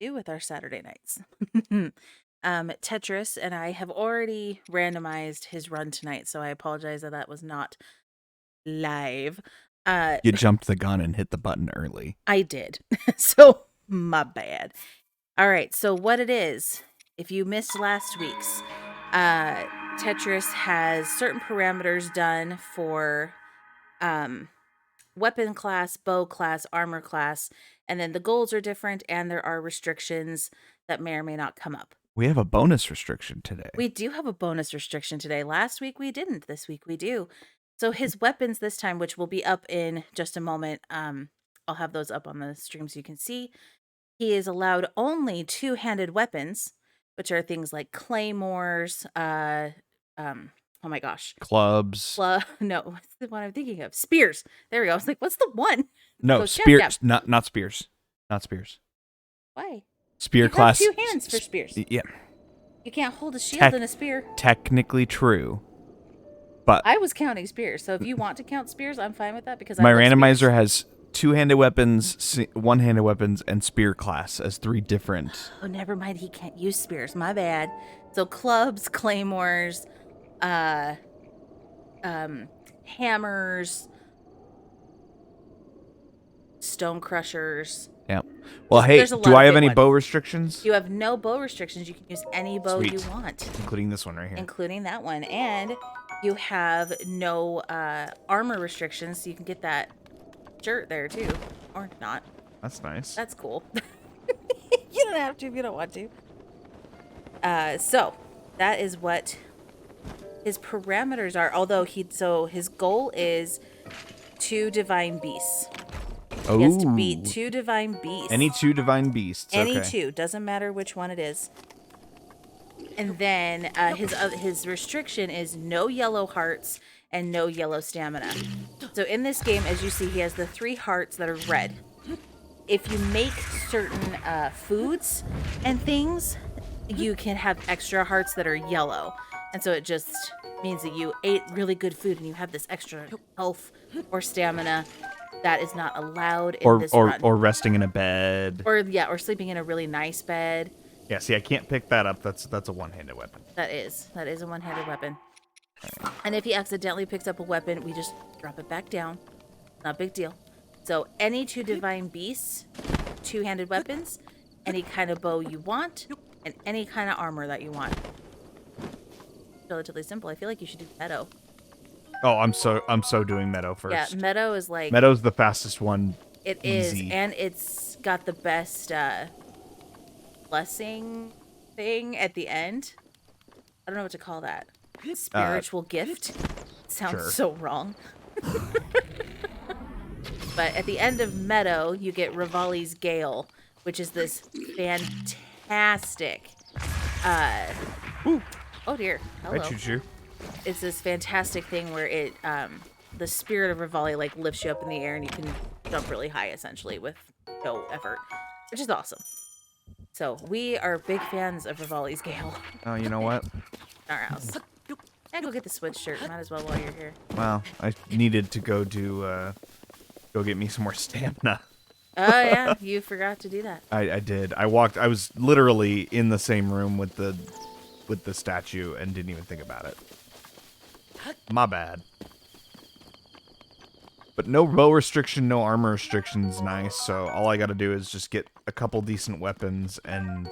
do with our Saturday nights. Tetris and I have already randomized his run tonight, so I apologize that was not live. You jumped the gun and hit the button early. I did. So, my bad. All right, so what it is, if you missed last week's, Tetris has certain parameters done for weapon class, bow class, armor class, and then the goals are different, and there are restrictions that may or may not come up. We have a bonus restriction today. We do have a bonus restriction today. Last week we didn't. This week we do. So his weapons this time, which will be up in just a moment, I'll have those up on the stream so you can see. He is allowed only two-handed weapons, which are things like claymores, oh my gosh. Clubs. No, what's the one I'm thinking of? Spears. There we go. I was like, what's the one? No, spears. Not spears. Not spears. Why? Spear you class. Have 2 hands for spears. Yeah. You can't hold a shield in a spear. Technically true. But I was counting spears, so if you want to count spears, I'm fine with that because my randomizer has two-handed weapons, one-handed weapons, and spear class as 3 different. Oh, never mind. He can't use spears. My bad. So clubs, claymores, hammers, stone crushers. Yeah. Well, hey, do I have any bow restrictions? You have no bow restrictions. You can use any bow Sweet. you want. Including this one right here. Including that one. And you have no armor restrictions, so you can get that shirt there too. Or not. That's nice. That's cool. You don't have to if you don't want to. So, that is what his parameters are. Although his goal is 2 divine beasts. Oh. He has to beat 2 divine beasts. Any 2 divine beasts. Any okay. 2. Doesn't matter which one it is. And then his restriction is no yellow hearts and no yellow stamina. So in this game, as you see, he has the 3 hearts that are red. If you make certain foods and things, you can have extra hearts that are yellow. And so it just means that you ate really good food and you have this extra health or stamina that is not allowed in this run. Or resting in a bed. Or sleeping in a really nice bed. Yeah, see, I can't pick that up. That's a one-handed weapon. That is a one-handed weapon. And if he accidentally picks up a weapon, we just drop it back down. Not a big deal. So any 2 divine beasts, 2-handed weapons, any kind of bow you want, and any kind of armor that you want. Relatively simple. I feel like you should do Meadow. Oh, I'm so doing Meadow first. Yeah, Meadow is like... Meadow's the fastest one. It easy. is, and it's got the best blessing thing at the end. I don't know what to call that. Spiritual gift. It sounds so wrong. But at the end of Meadow, you get Rivali's Gale, which is this fantastic... Oh dear. Hello. Hi, Choo-Choo. It's this fantastic thing where it, the spirit of Rivali, like, lifts you up in the air and you can jump really high, essentially, with no effort, which is awesome. So, we are big fans of Rivali's Gale. Oh, you know what? In our house. And go get the Switch shirt. Might as well while you're here. Well, I needed to go get me some more stamina. Oh, yeah. You forgot to do that. I did. I was literally in the same room with the statue and didn't even think about it. My bad. But no bow restriction, no armor restriction's nice, so all I gotta do is just get a couple decent weapons, and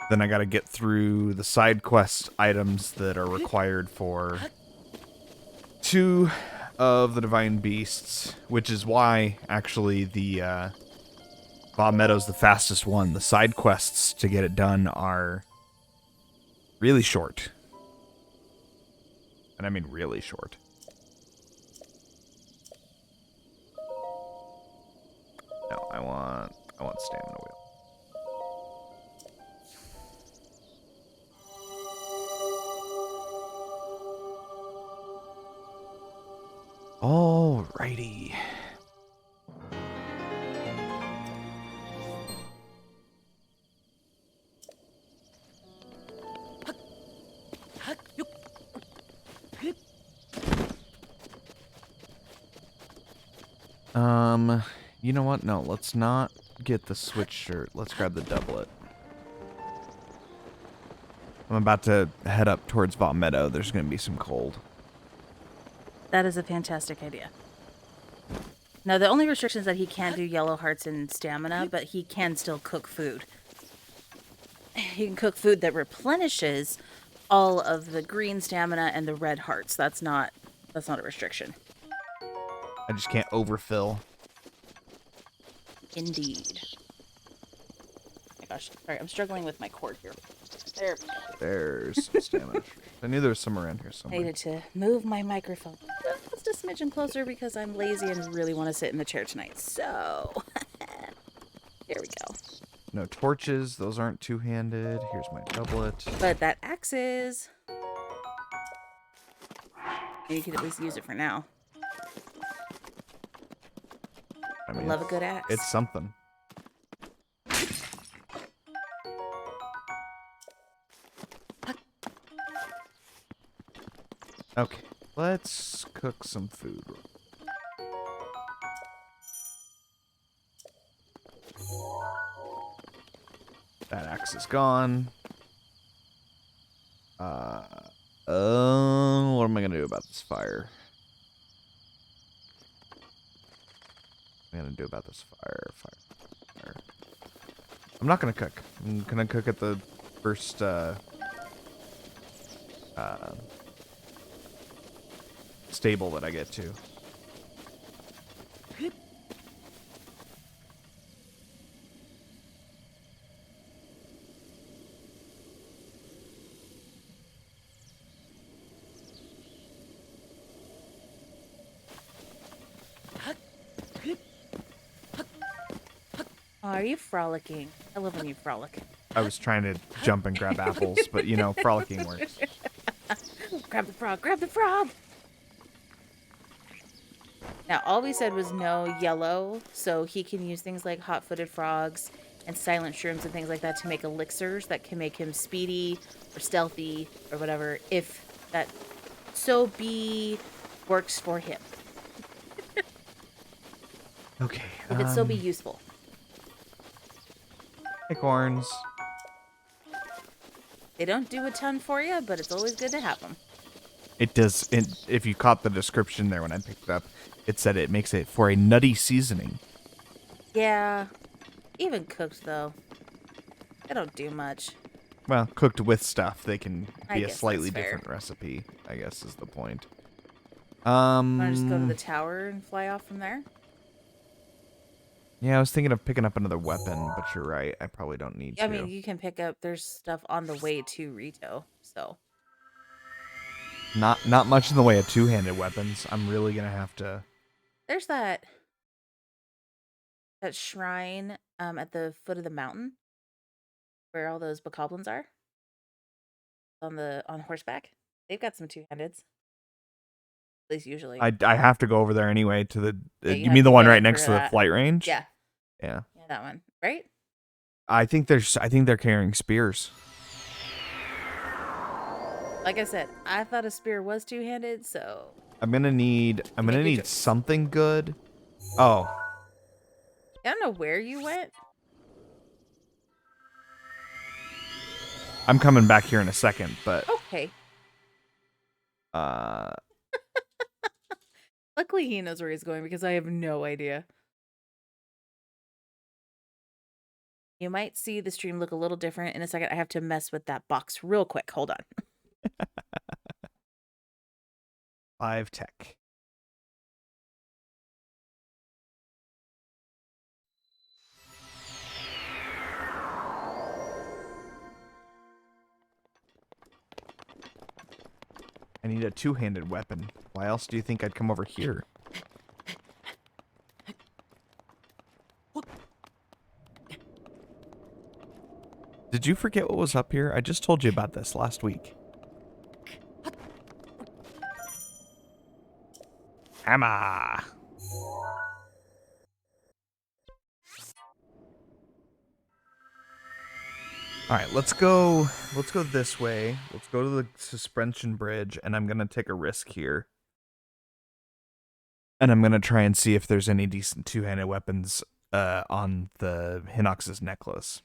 then I gotta get through the side quest items that are required for 2 of the divine beasts, which is why, actually, the Bob Meadow's the fastest one. The side quests to get it done are really short. And I mean really short. No, I want stamina wheel. Alrighty. You know what? No, let's not get the switch shirt. Let's grab the doublet. I'm about to head up towards Vaught Meadow. There's going to be some cold. That is a fantastic idea. Now, the only restriction is that he can't do yellow hearts and stamina, but he can still cook food. He can cook food that replenishes all of the green stamina and the red hearts. That's not a restriction. I just can't overfill. Indeed. Oh my gosh. Sorry, I'm struggling with my cord here. There we go. There's some stamina. I knew there was some around here I somewhere. needed to move my microphone just a smidgen closer because I'm lazy and really want to sit in the chair tonight. So, there we go. No torches. Those aren't two-handed. Here's my doublet. But that axe is... And you can at least use it for now. I mean, Love a good axe. It's something. Okay, let's cook some food. That axe is gone. What am I gonna do about this fire? What am I gonna do about this fire? Fire. I'm not gonna cook. I'm gonna cook at the first, stable that I get to. Are you frolicking? I love when you frolic. I was trying to jump and grab apples, but you know, frolicking works. Grab the frog, grab the frog! Now, all we said was no yellow, so he can use things like hot-footed frogs and silent shrooms and things like that to make elixirs that can make him speedy or stealthy or whatever, if that so be works for him. Okay. If it so be useful. Acorns. They don't do a ton for you, but it's always good to have them. It does. If you caught the description there when I picked it up, it said it makes it for a nutty seasoning. Yeah. Even cooked, though. They don't do much. Well, cooked with stuff, they can I be a guess slightly that's fair. different recipe, I guess is the point. Want to just go to the tower and fly off from there? Yeah, I was thinking of picking up another weapon, but you're right. I probably don't need to. I mean, you can pick up, there's stuff on the way to Rito, so. Not much in the way of two-handed weapons. I'm really gonna have to. There's that shrine at the foot of the mountain where all those bokoblins are on horseback. They've got some two-handeds. At least usually. I have to go over there anyway to the. Yeah, you mean the one yeah, right next for to the that. flight range? Yeah. Yeah. Yeah, that one. Right? I think they're carrying spears. Like I said, I thought a spear was two-handed, so I'm gonna need choice. something good. Oh, I don't know where you went. I'm coming back here in a second, but Okay. Luckily he knows where he's going because I have no idea. You might see the stream look a little different in a second. I have to mess with that box real quick. Hold on. 5 tech. I need a two-handed weapon. Why else do you think I'd come over here? Did you forget what was up here? I just told you about this last week. Hammer. All right, let's go this way. Let's go to the suspension bridge, and I'm going to take a risk here. And I'm going to try and see if there's any decent two-handed weapons on the Hinox's necklace.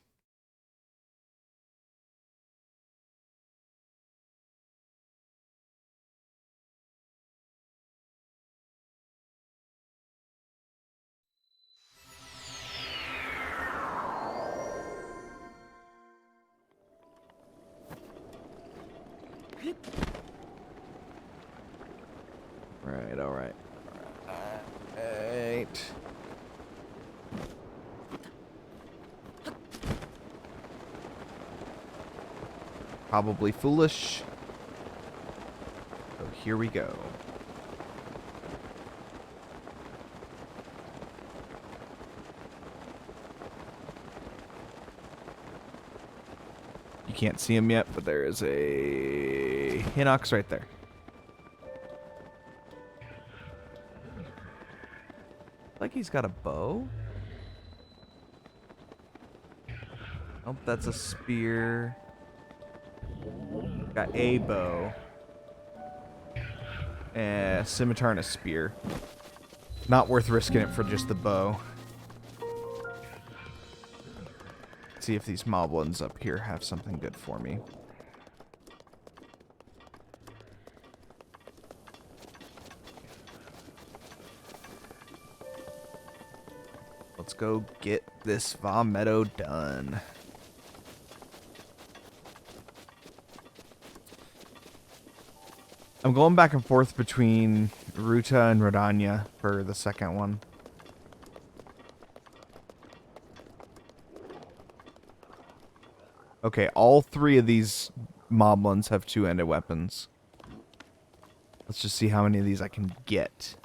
Right, all right. Right. Probably foolish. So here we go. You can't see him yet, but there is a Hinox right there. Like he's got a bow. Oh, that's a spear. Got a bow. A scimitar and a spear. Not worth risking it for just the bow. See if these moblins up here have something good for me. Let's go get this Meadow done. I'm going back and forth between Ruta and Rodania for the second one. Okay, all three of these moblins have two-handed weapons. Let's just see how many of these I can get.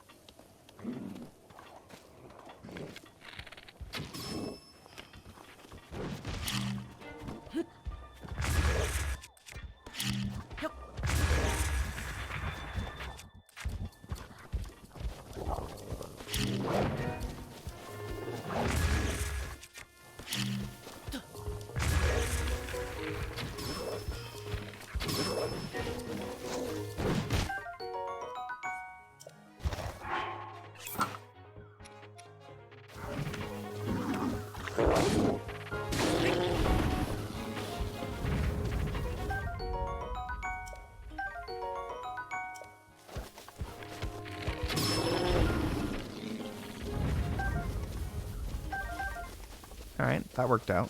Alright, that worked out.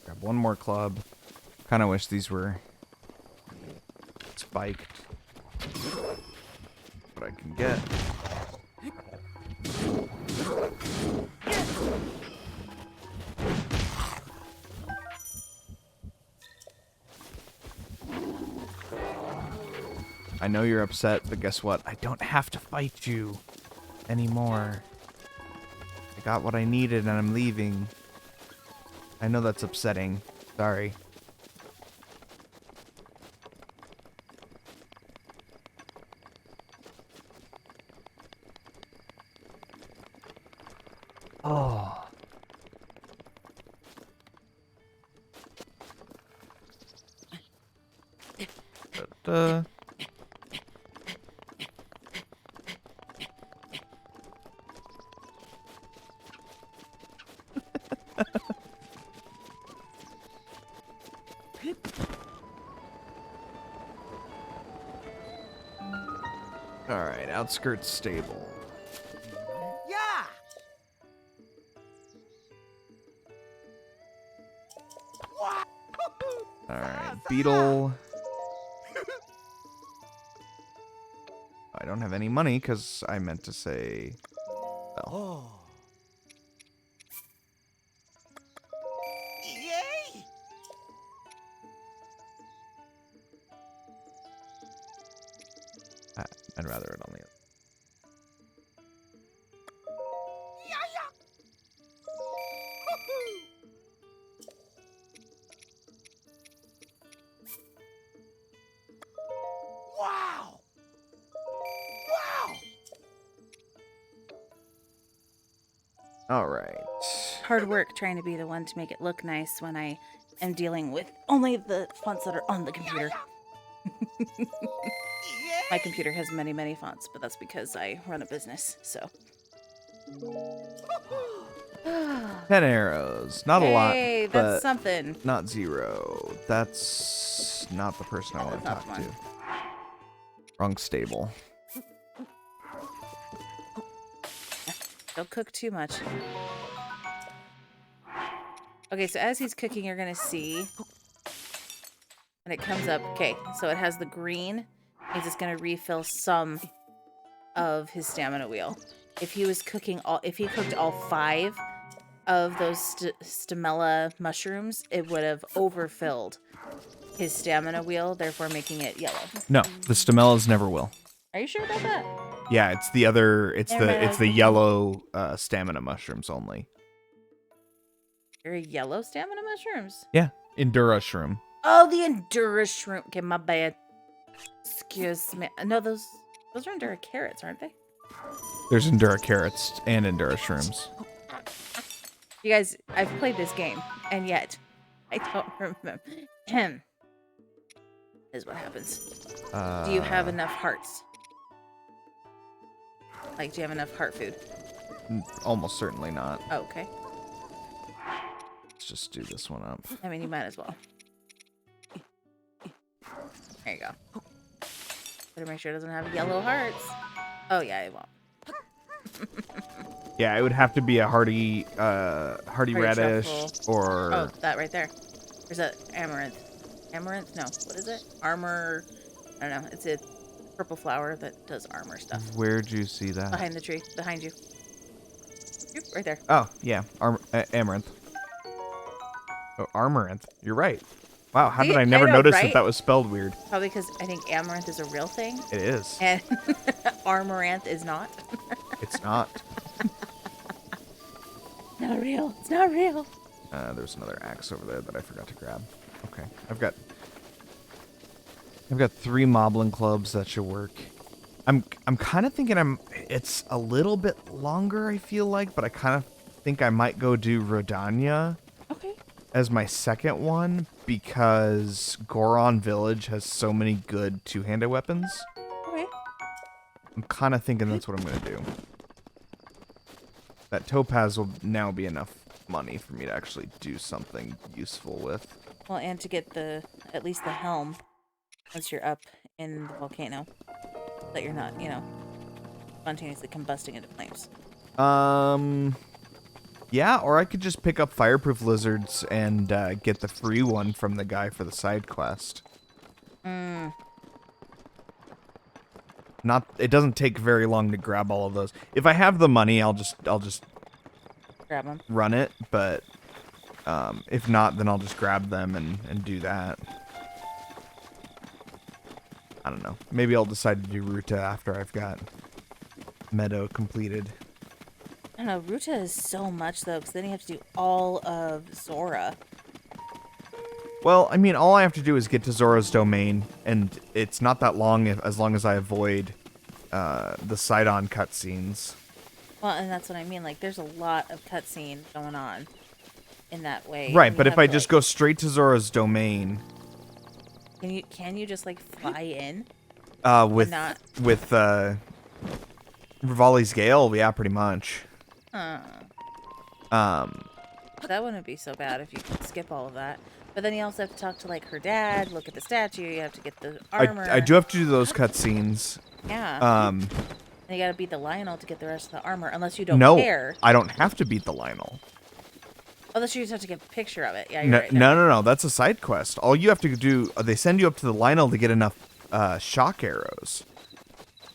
Grab one more club. Kind of wish these were spiked. What I can get. I know you're upset, but guess what? I don't have to fight you anymore. I got what I needed and I'm leaving. I know that's upsetting. Sorry. Oh. But, Alright, outskirts stable. Yeah. Alright, beetle. I don't have any money because I meant to say... Well. Oh. Yay! I'd rather it on the... Yeah, yeah. Wow. Wow. Alright. Hard work trying to be the one to make it look nice when I am dealing with only the fonts that are on the computer. My computer has many, many fonts, but that's because I run a business, so. 10 arrows. Not a lot, Hey, but that's something. not 0. That's not the person I want to That's talk not to. Wrong stable. Don't cook too much. Okay, so as he's cooking, you're going to see when it comes up. Okay, so it has the green. Means it's going to refill some of his stamina wheel. If he cooked all 5 of those stamella mushrooms, it would have overfilled his stamina wheel, therefore making it yellow. No, the stamellas never will. Are you sure about that? Yeah, it's the other. It's Never mind, I the was thinking- yellow stamina mushrooms only. They're yellow stamina mushrooms. Yeah, Endura shroom. Oh, the Endura shroom. Okay, my bad. Excuse me. No, those are Endura carrots, aren't they? There's Endura carrots and Endura shrooms. You guys, I've played this game, and yet I don't remember. Is what happens. Do you have enough hearts? Like, do you have enough heart food? Almost certainly not. Oh, okay. Let's just do this one up. I mean, you might as well. There you go. Better make sure it doesn't have yellow hearts. Oh, yeah, it won't. Yeah, it would have to be a hardy radish truffle. or Oh, that right there. There's that amaranth. Amaranth? No. What is it? Armor. I don't know. It's a purple flower that does armor stuff. Where'd you see that? Behind the tree. Behind you. Yep, right there. Oh, yeah, amaranth. Oh, armoranth. You're right. Wow, how See, did I I never know, notice right? that that was spelled weird? Probably because I think amaranth is a real thing. It is. And armoranth is not. It's not. Not real. It's not real. There's another axe over there that I forgot to grab. Okay, I've got 3 moblin clubs that should work. I'm kind of thinking it's a little bit longer, I feel like, but I kind of think I might go do Rodania Okay. as my second one because Goron Village has so many good two-handed weapons. Okay. I'm kind of thinking that's what I'm going to do. That topaz will now be enough money for me to actually do something useful with. Well, and to get at least the helm once you're up in the volcano. That you're not, spontaneously combusting into flames. Yeah, or I could just pick up fireproof lizards and get the free one from the guy for the side quest. It doesn't take very long to grab all of those. If I have the money, I'll just Grab them. run it, but if not, then I'll just grab them and do that. I don't know. Maybe I'll decide to do Ruta after I've got Meadow completed. I don't know. Ruta is so much, though, because then you have to do all of Zora. Well, I mean, all I have to do is get to Zora's domain, and it's not that long as long as I avoid the Sidon cutscenes. Well, and that's what I mean. Like, there's a lot of cutscene going on in that way. Right, And but you if have I to, just like, go straight to Zora's domain, can you just like fly in? with not- Rivali's Gale, yeah, pretty much. That wouldn't be so bad if you could skip all of that. But then you also have to talk to like her dad, look at the statue. You have to get the armor. I do have to do those cutscenes. Yeah. And you gotta beat the Lionel to get the rest of the armor, unless you don't No, care. I don't have to beat the Lionel. Unless you just have to get a picture of it. Yeah, you're No, right. no, that's a side quest. All you have to do, they send you up to the Lionel to get enough shock arrows.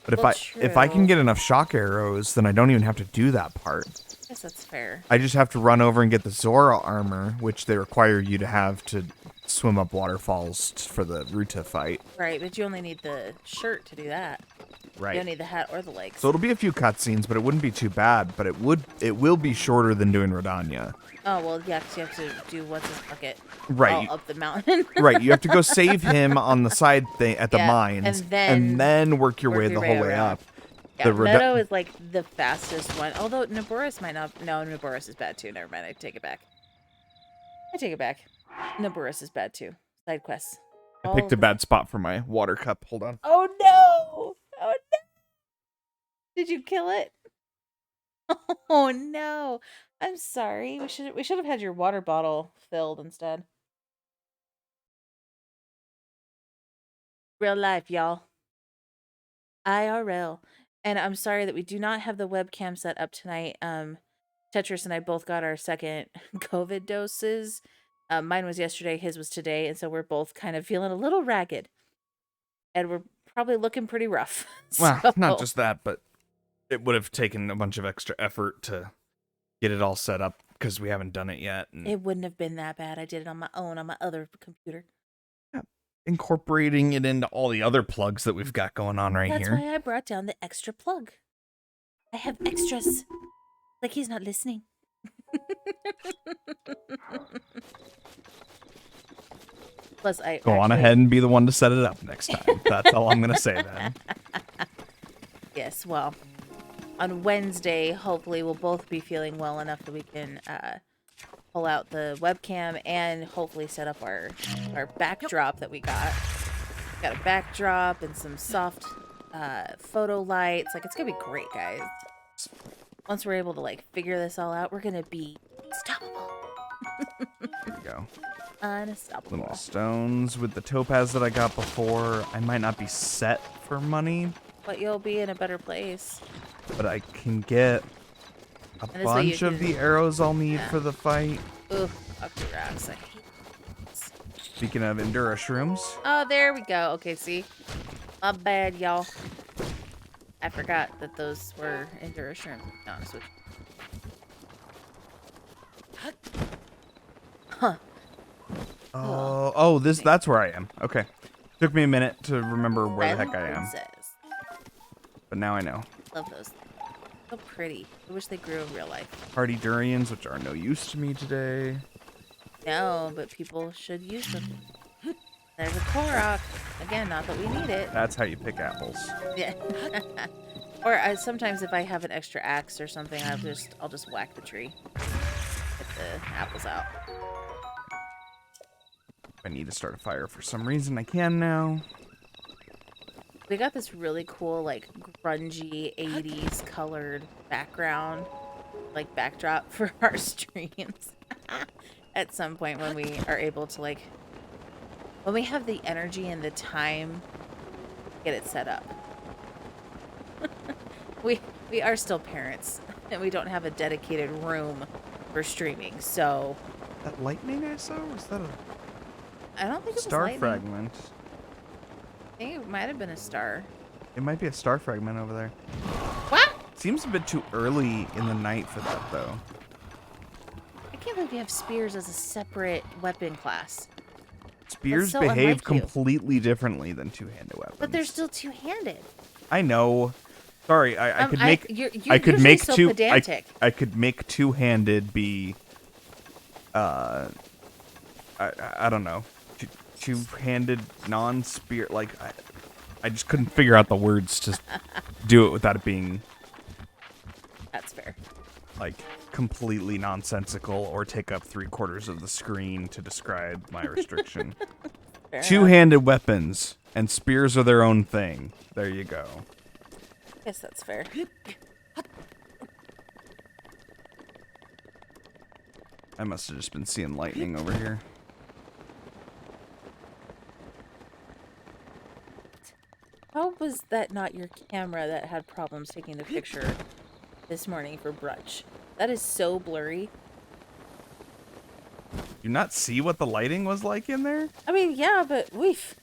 But Well, if I can true. get enough shock arrows, then I don't even have to do that part. I guess that's fair. I just have to run over and get the Zora armor, which they require you to have to swim up waterfalls for the Ruta fight. Right, but you only need the shirt to do that. You Right. don't need the hat or the legs. So it'll be a few cutscenes, but it wouldn't be too bad. But it will be shorter than doing Rodania. Oh, well, yeah, 'cause you have to do what's his bucket. Right. All up the mountain. Right, you have to go save him on the side thing at the Yeah, mines, and then work your way the whole way around. up. Yeah, The Meadow is like the fastest one. Although Naboris might not. No, Naboris is bad too. Never mind. I take it back. Naboris is bad too. Side quests. I picked a bad spot for my water cup. Hold on. Oh no! Oh no! Did you kill it? Oh no. I'm sorry. We should have had your water bottle filled instead. Real life, y'all. IRL. And I'm sorry that we do not have the webcam set up tonight. Tetris and I both got our second COVID doses. Mine was yesterday, his was today, and so we're both kind of feeling a little ragged. And we're probably looking pretty rough. Well, not So- just that, but it would have taken a bunch of extra effort to get it all set up because we haven't done it yet. And It wouldn't have been that bad. I did it on my own on my other computer. incorporating it into all the other plugs that we've got going on right That's here. why I brought down the extra plug. I have extras. Like he's not listening. Plus, I Go on actually- ahead and be the one to set it up next time. That's all I'm gonna say then. Yes, well, on Wednesday, hopefully we'll both be feeling well enough that we can pull out the webcam and hopefully set up our backdrop that we got. Got a backdrop and some soft photo lights. Like, it's gonna be great, guys. Once we're able to like figure this all out, we're gonna be unstoppable. There we go. Unstoppable. Little stones with the topaz that I got before. I might not be set for money, But you'll be in a better place. but I can get a And this way you bunch of can- the arrows I'll need Yeah. for the fight. Ooh, Octo rocks. I hate these. Speaking of Endura shrooms, Oh, there we go. Okay, see? My bad, y'all. I forgot that those were Endura shrooms, to be honest with you. Huh. that's where I am. Okay. Took me a minute to remember where the heck I am, Princess. but now I know. Love those. So pretty. I wish they grew in real life. Hardy durians, which are no use to me today. No, but people should use them. There's a Korok. Again, not that we need it. That's how you pick apples. Yeah. Or sometimes if I have an extra axe or something, I'll just whack the tree. Get the apples out. If I need to start a fire for some reason, I can now. We got this really cool, like, grungy 80s colored background, like, backdrop for our streams. At some point when we are able to, like, when we have the energy and the time, get it set up. we are still parents, and we don't have a dedicated room for streaming, so That lightning I saw? Was that a I don't think it was star lightning. fragment? I think it might have been a star. It might be a star fragment over there. What? Seems a bit too early in the night for that, though. I can't believe you have spears as a separate weapon class. Spears so behave unlike you. completely differently than two-handed weapons. But they're still two-handed. I know. Sorry, I could make. You're I could usually make so two. pedantic. I could make two-handed be. I don't know. Two-handed non-spear. Like I just couldn't figure out the words to do it without it being That's fair. like completely nonsensical or take up 3/4 of the screen to describe my restriction. Fair enough. Two-handed weapons and spears are their own thing. There you go. Guess that's fair. I must have just been seeing lightning over here. How was that not your camera that had problems taking the picture this morning for brunch? That is so blurry. You not see what the lighting was like in there? I mean, yeah, but weef.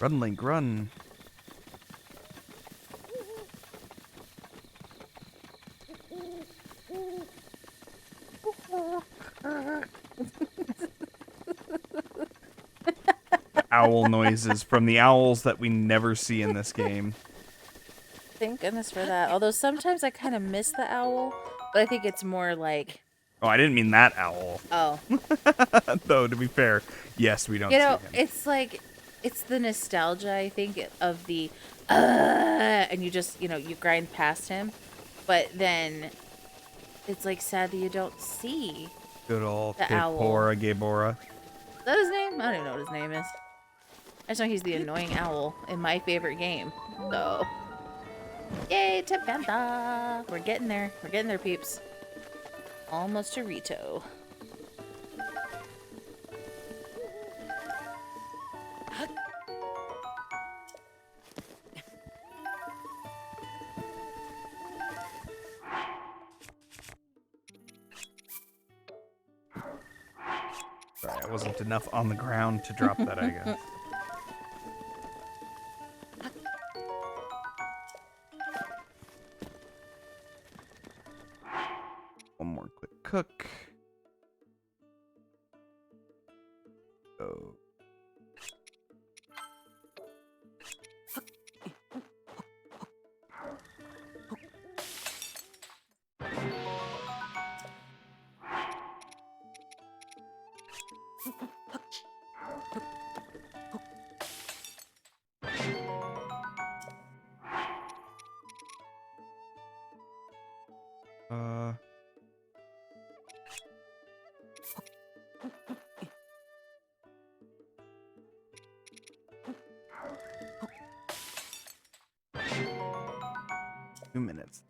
Run, Link, run. The owl noises from the owls that we never see in this game. Thank goodness for that. Although sometimes I kind of miss the owl, but I think it's more like, Oh, I didn't mean that owl. oh, Though, to be fair, yes, we don't you see know, him. it's like It's the nostalgia, I think, of the and you just, you grind past him, but then it's like sad that you don't see Good old the owl. Kapora Gabora. Is that his name? I don't even know what his name is. I just know he's the annoying owl in my favorite game. So, yay, Tapenta! We're getting there. We're getting there, peeps. Almost to Rito. Sorry, I wasn't enough on the ground to drop that, I guess. One more quick cook. Oh. Minutes.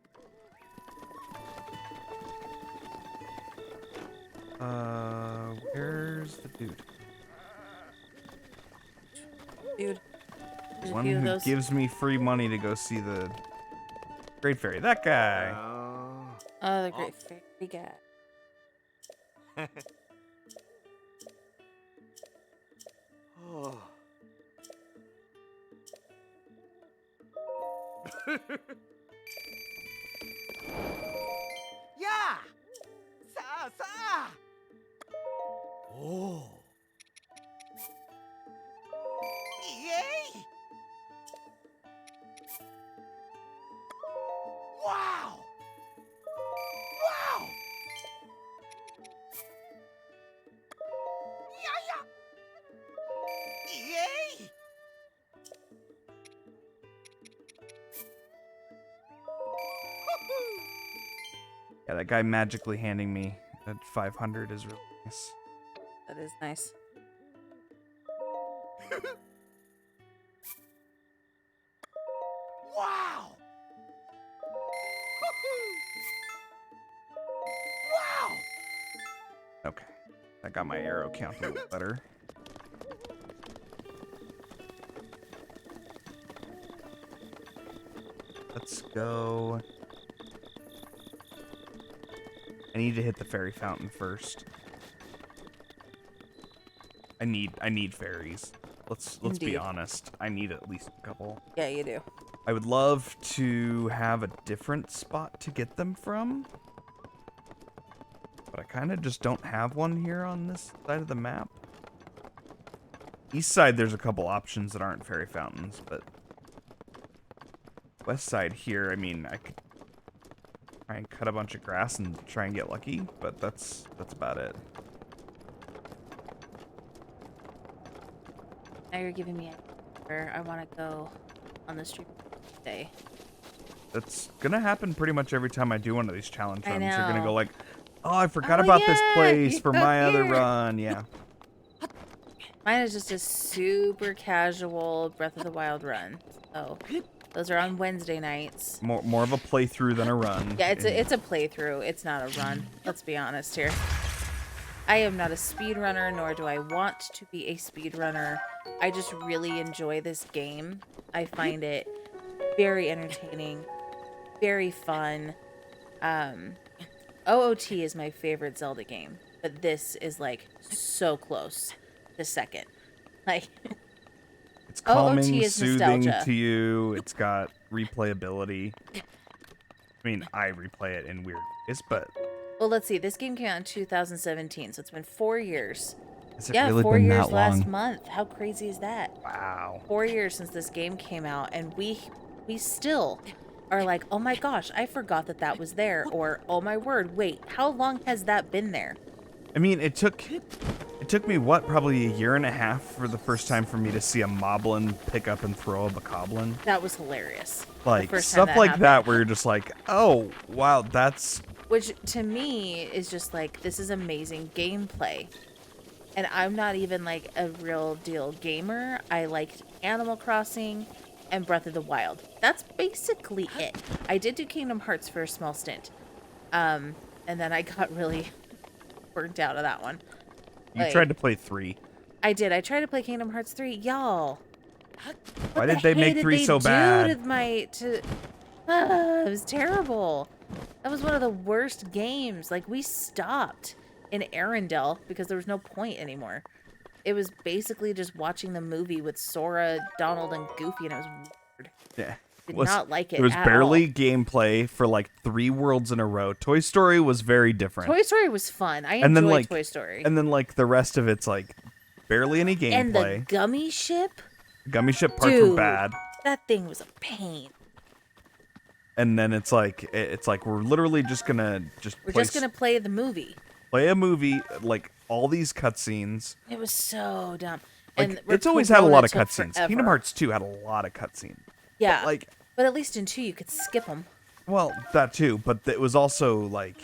Where's the dude? Dude. There's a One few of who those. gives me free money to go see the Great Fairy. That guy. Oh, the great fairy guy. Oh. Yeah! Sa! Oh. Yay! Wow! Wow! Yeah! Yay! Yeah, that guy magically handing me that 500 is really nice. That is nice. Wow! Wow! Okay, that got my arrow count a little better. Let's go. I need to hit the fairy fountain first. I need fairies. Let's be Indeed. honest. I need at least a couple. Yeah, you do. I would love to have a different spot to get them from. But I kind of just don't have one here on this side of the map. East side, there's a couple options that aren't fairy fountains, but west side here, I mean, I could try and cut a bunch of grass and try and get lucky, but that's about it. Now you're giving me where I want to go on the street today. That's gonna happen pretty much every time I do one of these challenge I runs. You're gonna know. go like, oh, I forgot Oh, about this yeah, place you for go my other here." run. Yeah. Mine is just a super casual Breath of the Wild run. So those are on Wednesday nights. More of a playthrough than a run. Yeah, it's a playthrough. It's not a run. Let's be honest here. I am not a speedrunner, nor do I want to be a speedrunner. I just really enjoy this game. I find it very entertaining, very fun. OOT is my favorite Zelda game, but this is like so close to second. Like, It's OOT calming, is soothing nostalgia. to you. It's got replayability. I mean, I replay it in weird ways, but well, let's see. This game came out in 2017, so it's been 4 years. has it Yeah, really 4 been years that last long? month. How crazy is that? Wow. 4 years since this game came out, and we still are like, oh my gosh, I forgot that was there, or oh my word, wait, how long has that been there? I mean, it took me what, probably a year and a half for the first time for me to see a moblin pick up and throw a bokoblin. That was hilarious. The Like first time stuff like happened. that, where you're just like, oh wow, that's Which to me is just like, this is amazing gameplay. And I'm not even like a real deal gamer. I liked Animal Crossing and Breath of the Wild. That's basically it. I did do Kingdom Hearts for a small stint. And then I got really burnt out of that one. you Like, tried to play 3. I did. I tried to play Kingdom Hearts 3. Y'all. Why What did the they hey make did 3 they so do bad? it was terrible. That was one of the worst games. Like, we stopped in Arendelle because there was no point anymore. It was basically just watching the movie with Sora, Donald, and Goofy, and it was weird. Yeah. Did not like it It was at barely all. gameplay for like 3 worlds in a row. Toy Story was very different. Toy Story was fun. I and then enjoyed like Toy Story. and then like the rest of it's like barely any And the gameplay. gummy ship? Gummy ship parts were Dude, bad. that thing was a pain. And then it's like we're literally just gonna We're just going to play the movie. play a movie, like all these cutscenes. It was so dumb. Like And it's always had a lot of Corona took cutscenes. forever. Kingdom Hearts 2 had a lot of cutscenes. Yeah. Like, But at least in 2 you could skip them. well, that too, but it was also like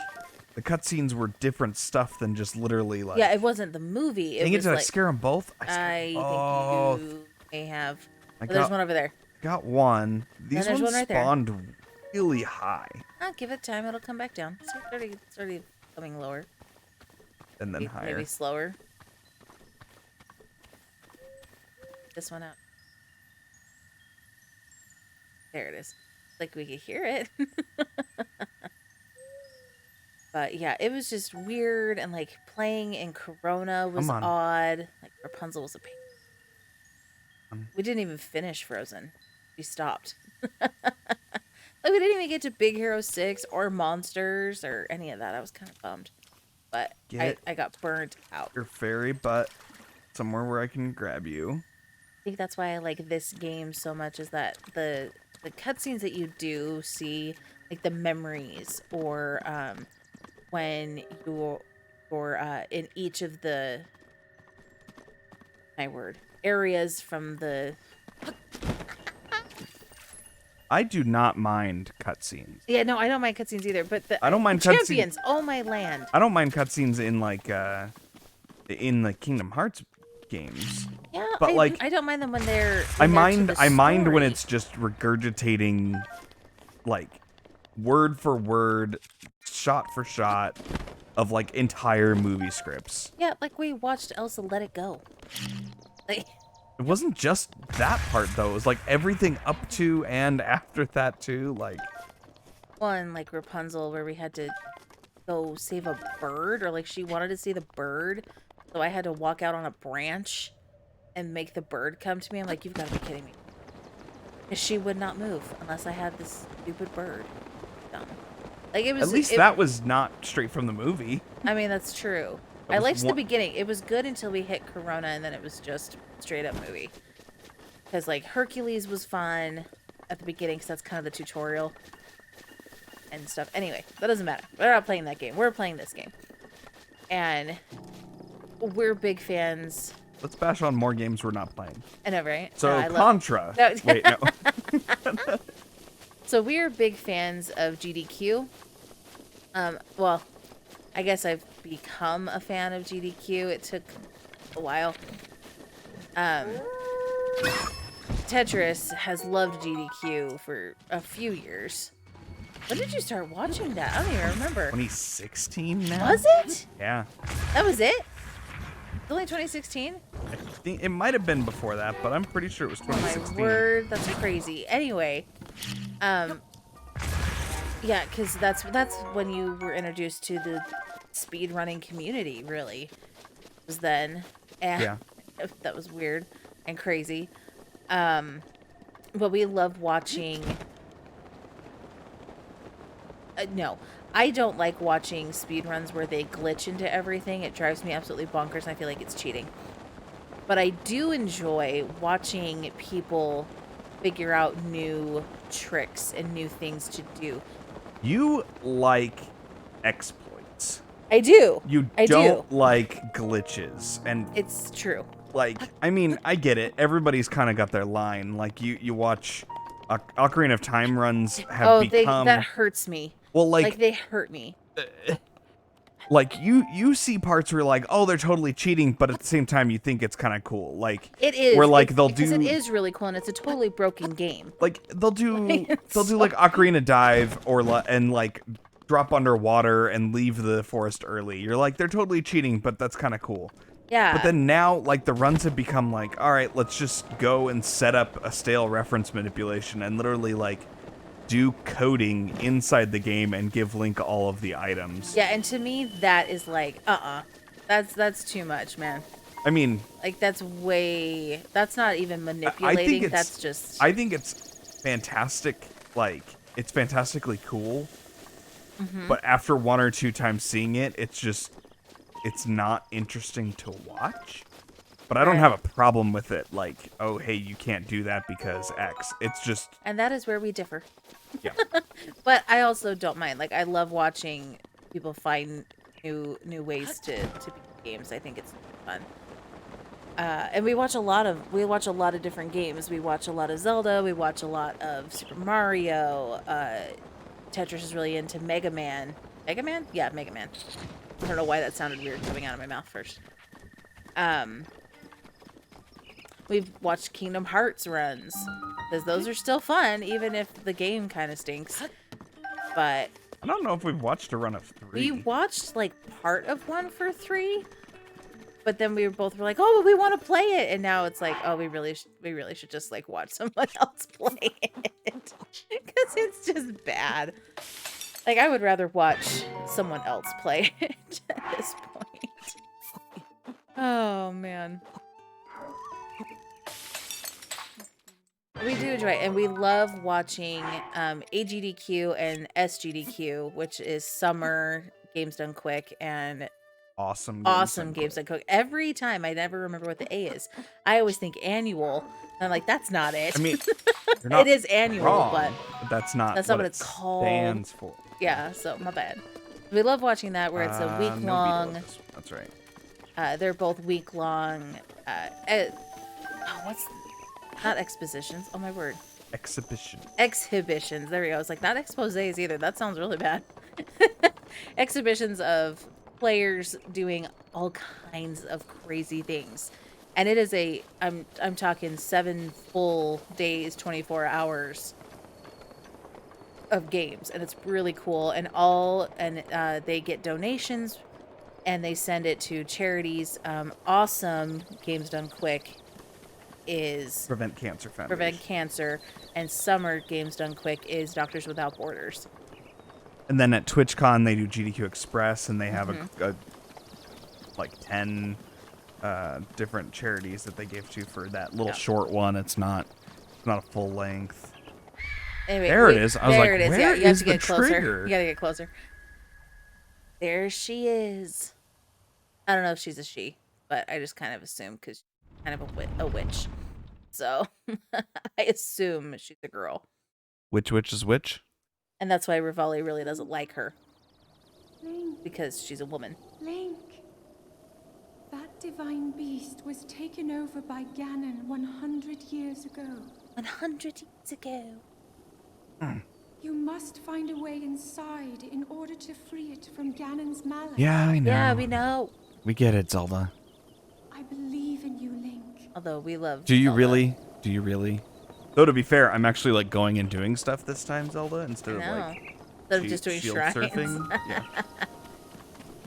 the cutscenes were different stuff than just literally like. Yeah, it wasn't the movie. It Dang it, was did I like, scare them both? I both. think you may have. I Oh, there's got- one over there. Got one. These there's ones one right there. spawned really high I'll give it time. It'll come back down. It's already coming lower. and then higher. Maybe slower. This one out. There it is. Like we could hear it. But yeah, it was just weird, and like playing in Corona was Come on. odd. Like Rapunzel was a pain. Um. We didn't even finish Frozen. We stopped. Like we didn't even get to Big Hero 6 or Monsters or any of that. I was kind of bummed. But Get- I got burnt out. Your fairy butt somewhere where I can grab you. I think that's why I like this game so much, is that the cutscenes that you do see, like the memories, or when you're in each of the areas from the I do not mind cutscenes. yeah, no, I don't mind cutscenes either, but I don't mind the cutscenes. champions, oh my land. I don't mind cutscenes in the Kingdom Hearts games. Yeah, But, like, I don't mind them when they're I in there to mind the I mind when story. it's just regurgitating like word for word, shot for shot of like entire movie scripts. Yeah, like we watched Elsa Let It Go. Like It wasn't just that part though. It was like everything up to and after that too. Like one like Rapunzel, where we had to go save a bird, or like she wanted to see the bird, so I had to walk out on a branch and make the bird come to me. I'm like, you've got to be kidding me. 'Cause she would not move unless I had this stupid bird. Dumb. Like it was. at least that was not straight from the movie. I mean, that's true. That I was liked the one- beginning. It was good until we hit Corona, and then it was just straight up movie. Because like Hercules was fun at the beginning, because that's kind of the tutorial and stuff. Anyway, that doesn't matter. We're not playing that game. We're playing this game, and we're big fans. Let's bash on more games we're not playing. I know, right? So I love- Contra. No. Wait, no. So we're big fans of GDQ. Well, I guess I've become a fan of GDQ. It took a while. Tetris has loved GDQ for a few years. When did you start watching that? I don't even remember. 2016 now? Was it? Yeah. That was it? It's only 2016? I think it might have been before that, but I'm pretty sure it was Oh my 2016. word, that's crazy. Anyway, yeah, because that's when you were introduced to the speedrunning community, really. Was then, and Yeah. that was weird and crazy. But we love watching. No, I don't like watching speedruns where they glitch into everything. It drives me absolutely bonkers, and I feel like it's cheating. But I do enjoy watching people figure out new tricks and new things to do. You like exploits. I do. You I don't do. like glitches, and It's true. like, I mean, I get it. Everybody's kind of got their line. Like, you watch Ocarina of Time runs have Oh, become that hurts me. well, Like they hurt me. like you see parts where you're like, oh, they're totally cheating, but at the same time, you think it's kind of cool. Like, It is. where like they'll because do it is really cool and it's a totally broken game. like they'll do It's they'll do so- like Ocarina Dive or and like drop underwater and leave the forest early. You're like, they're totally cheating, but that's kind of cool. Yeah. But then now, like, the runs have become like, all right, let's just go and set up a stale reference manipulation and literally, like, do coding inside the game and give Link all of the items. Yeah, and to me, that is like, that's too much, man. I mean, Like, that's not even manipulating, that's just... I think it's fantastic, like, it's fantastically cool, but after one or two times seeing it, it's not interesting to watch. But I don't Right. have a problem with it, like, oh, hey, you can't do that because X. It's just, And that is where we differ. yeah. But I also don't mind. Like, I love watching people find new ways to beat games. I think it's fun. And we watch a lot of different games. We watch a lot of Zelda. We watch a lot of Super Mario. Tetris is really into Mega Man. Mega Man? Yeah, Mega Man. I don't know why that sounded weird coming out of my mouth first. We've watched Kingdom Hearts runs because those are still fun, even if the game kind of stinks. But I don't know if we've watched a run of 3. we watched like part of one for 3, but then we were like, oh, but we want to play it, and now it's like, oh, we really should just like watch someone else play it because it's just bad. Like, I would rather watch someone else play it at this point. Oh man. We do enjoy it, and we love watching AGDQ and SGDQ, which is Summer Games Done Quick and Awesome Games Done Quick. Every time, I never remember what the A is. I always think annual, and I'm like, that's not it. I mean, you're not it is annual, wrong, but that's not what what it's it called. stands for. Yeah, so my bad. We love watching that where it's a week long. That's right. They're both week long. What's not expositions? Oh my word. Exhibitions. There we go. It's like not exposés either. That sounds really bad. Exhibitions of players doing all kinds of crazy things. And it is I'm talking 7 full days, 24 hours of games, and it's really cool. And they get donations and they send it to charities. Awesome Games Done Quick is Prevent Cancer Foundation. Prevent Cancer, and Summer Games Done Quick is Doctors Without Borders. And then at TwitchCon they do GDQ Express, and they have a like 10 different charities that they give to for that little short one. It's not a full length. Anyway, There it is. I was like, it is. where Yeah, you have is to the get closer. trigger? You gotta get closer. There she is. I don't know if she's a she, but I just kind of assume because she's kind of a witch. So I assume she's a girl. Which is which? And that's why Rivali really doesn't like her. Link, Because she's a woman. Link. That divine beast was taken over by Ganon 100 years ago. 100 years ago. You must find a way inside in order to free it from Ganon's malice. Yeah, I know. Yeah, we know. We get it, Zelda. I believe in you, Link. Although we love Do you Zelda. really? Do you really? Though to be fair, I'm actually like going and doing stuff this time, Zelda, instead I of know. like Instead of just doing shield shrines. surfing. Yeah.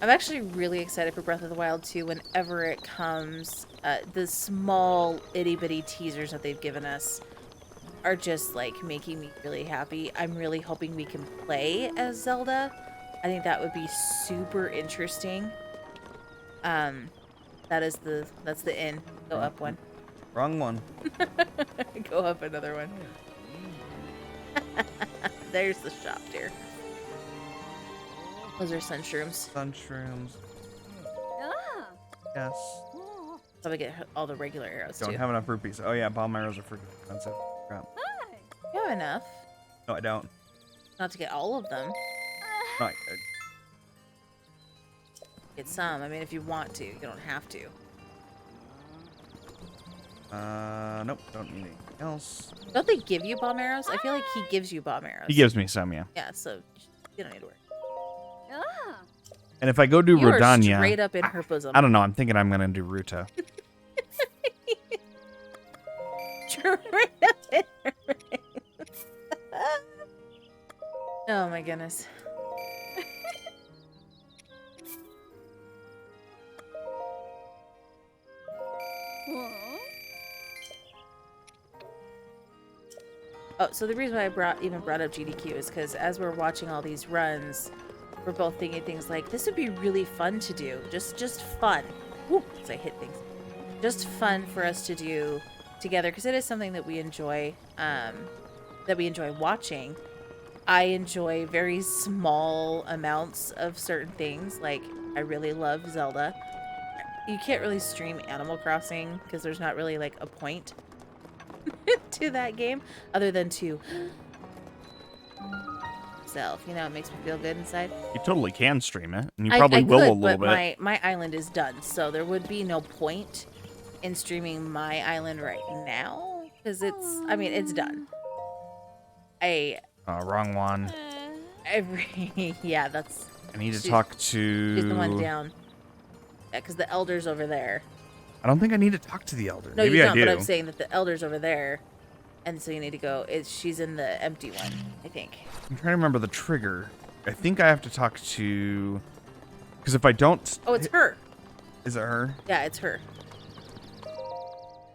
I'm actually really excited for Breath of the Wild 2 whenever it comes. The small itty bitty teasers that they've given us are just like making me really happy. I'm really hoping we can play as Zelda. I think that would be super interesting. That's the inn. Go up one. Wrong one. Go up another one. There's the shop, dear. Those are sunshrooms. Sunshrooms. Yes. Probably get all the regular arrows Don't too. have enough rupees. Oh yeah, bomb arrows are freaking expensive. Crap. You have enough. No, I don't. Not to get all of them. No, Get some. I mean, if you want to, you don't have to. Nope, don't need anything else. Don't they give you bomb arrows? I feel like he gives you bomb arrows. He gives me some, yeah. Yeah, so you don't need to worry. And if I go do You are Rodania, straight up in her bosom. I don't know. I'm thinking I'm gonna do Ruta. Straight up in her Oh my goodness. Oh, so the reason why I even brought up GDQ is because as we're watching all these runs, we're both thinking things like, this would be really fun to do. Just fun. Woo, as I hit things. Just fun for us to do together, because it is something that we enjoy watching. I enjoy very small amounts of certain things. Like, I really love Zelda. You can't really stream Animal Crossing because there's not really like a point to that game other than to self. You know, it makes me feel good inside. You totally can stream it, and you probably will could, a little but bit. My island is done, so there would be no point in streaming my island right now because it's done. Wrong one. Yeah, that's. I need to talk to. She's the one down. Yeah, because the elder's over there. I don't think I need to talk to the elder. No, Maybe you I don't. do. But I'm saying that the elder's over there, and so you need to go. She's in the empty one, I think. I'm trying to remember the trigger. I think I have to talk to. Because if I don't. Oh, it's her. Is it her? Yeah, it's her.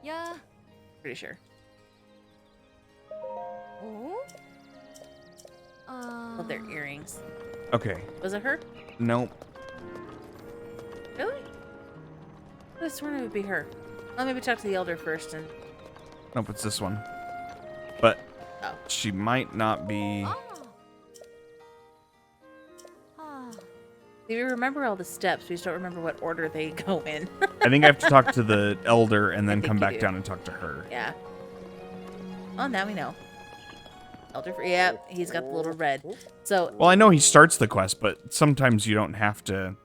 Yeah. Pretty sure. Love their earrings. Okay. Was it her? Nope. Really? I could have sworn it would be her. Well, maybe talk to the elder first and. Nope, it's this one. But Oh. she might not be. See, we remember all the steps. We just don't remember what order they go in. I think I have to talk to the elder and then think come you back do. down and talk to her. Yeah. Oh, now we know. Elder, yeah, he's got the little red. So, Well, I know he starts the quest, but sometimes you don't have to.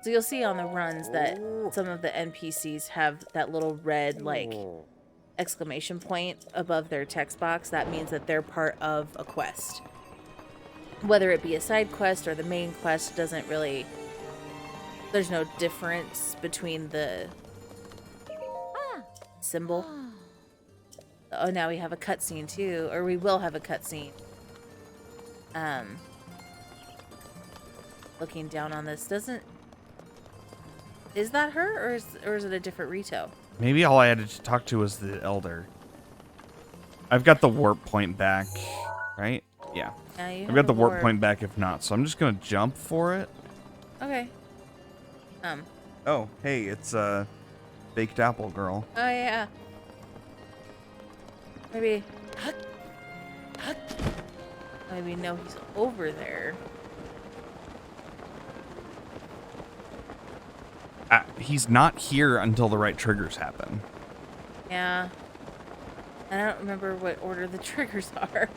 so you'll see on the runs that some of the NPCs have that little red, like, exclamation point above their text box. That means that they're part of a quest. Whether it be a side quest or the main quest doesn't really. There's no difference between the symbol. Oh, now we have a cutscene too, or we will have a cutscene. Looking down on this, is that her, or is it a different Rito? Maybe all I had to talk to was the elder. I've got the warp point back, right? Yeah. I've got the warp point back if not, so I'm just gonna jump for it. Okay. Oh, hey, it's baked apple girl. Oh yeah. Maybe know he's over there. He's not here until the right triggers happen. Yeah. I don't remember what order the triggers are.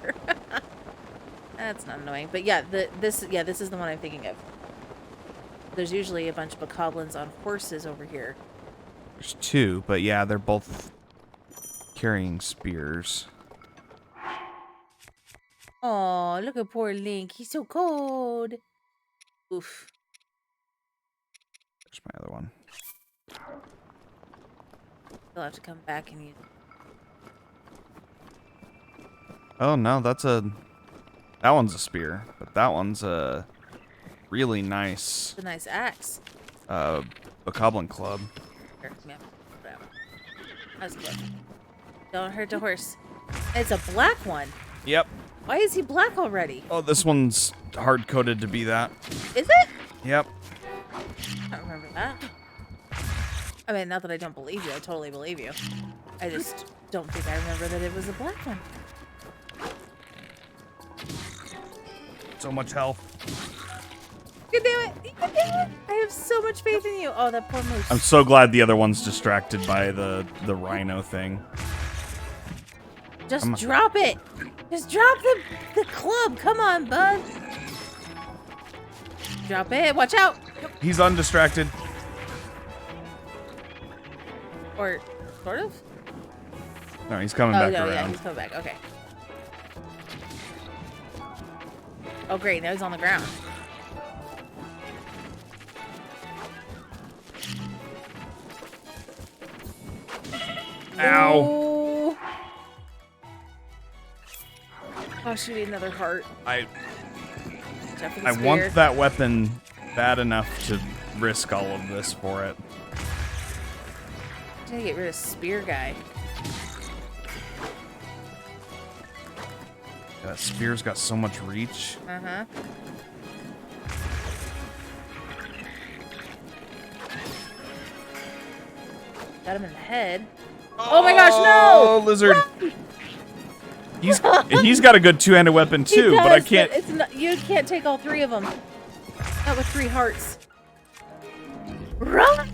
That's not annoying, but yeah, this is the one I'm thinking of. There's usually a bunch of bokoblins on horses over here. There's two, but yeah, they're both carrying spears. Oh, look at poor Link. He's so cold. Oof. There's my other one. They'll have to come back and use. Oh no, that one's a spear, but that one's a really nice It's a nice axe. bokoblin club. Here, yeah, whatever. That's good. Don't hurt the horse. It's a black one. Yep. Why is he black already? Oh, this one's hard coded to be that. Is it? Yep. I don't remember that. I mean, not that I don't believe you. I totally believe you. I just don't think I remember that it was a black one. So much health. You can do it. You can do it. I have so much faith in you. Oh, that poor moose. I'm so glad the other one's distracted by the rhino thing. Just drop it. Just drop the club. Come on, bud. Drop it. Watch out. He's undistracted. Or sort of. No, he's coming Oh back no, around. yeah, he's coming back. Okay. Oh great, now he's on the ground. Ow. Oh. Oh, shoot, another heart. I Except for the I spear. want that weapon bad enough to risk all of this for it. Gotta get rid of spear guy. That spear's got so much reach. Uh-huh. Got him in the head. Oh my gosh, no! Oh, lizard. He's got a good two-handed weapon He too, does, but I can't. It's not, you can't take all three of them. Not with 3 hearts. Run!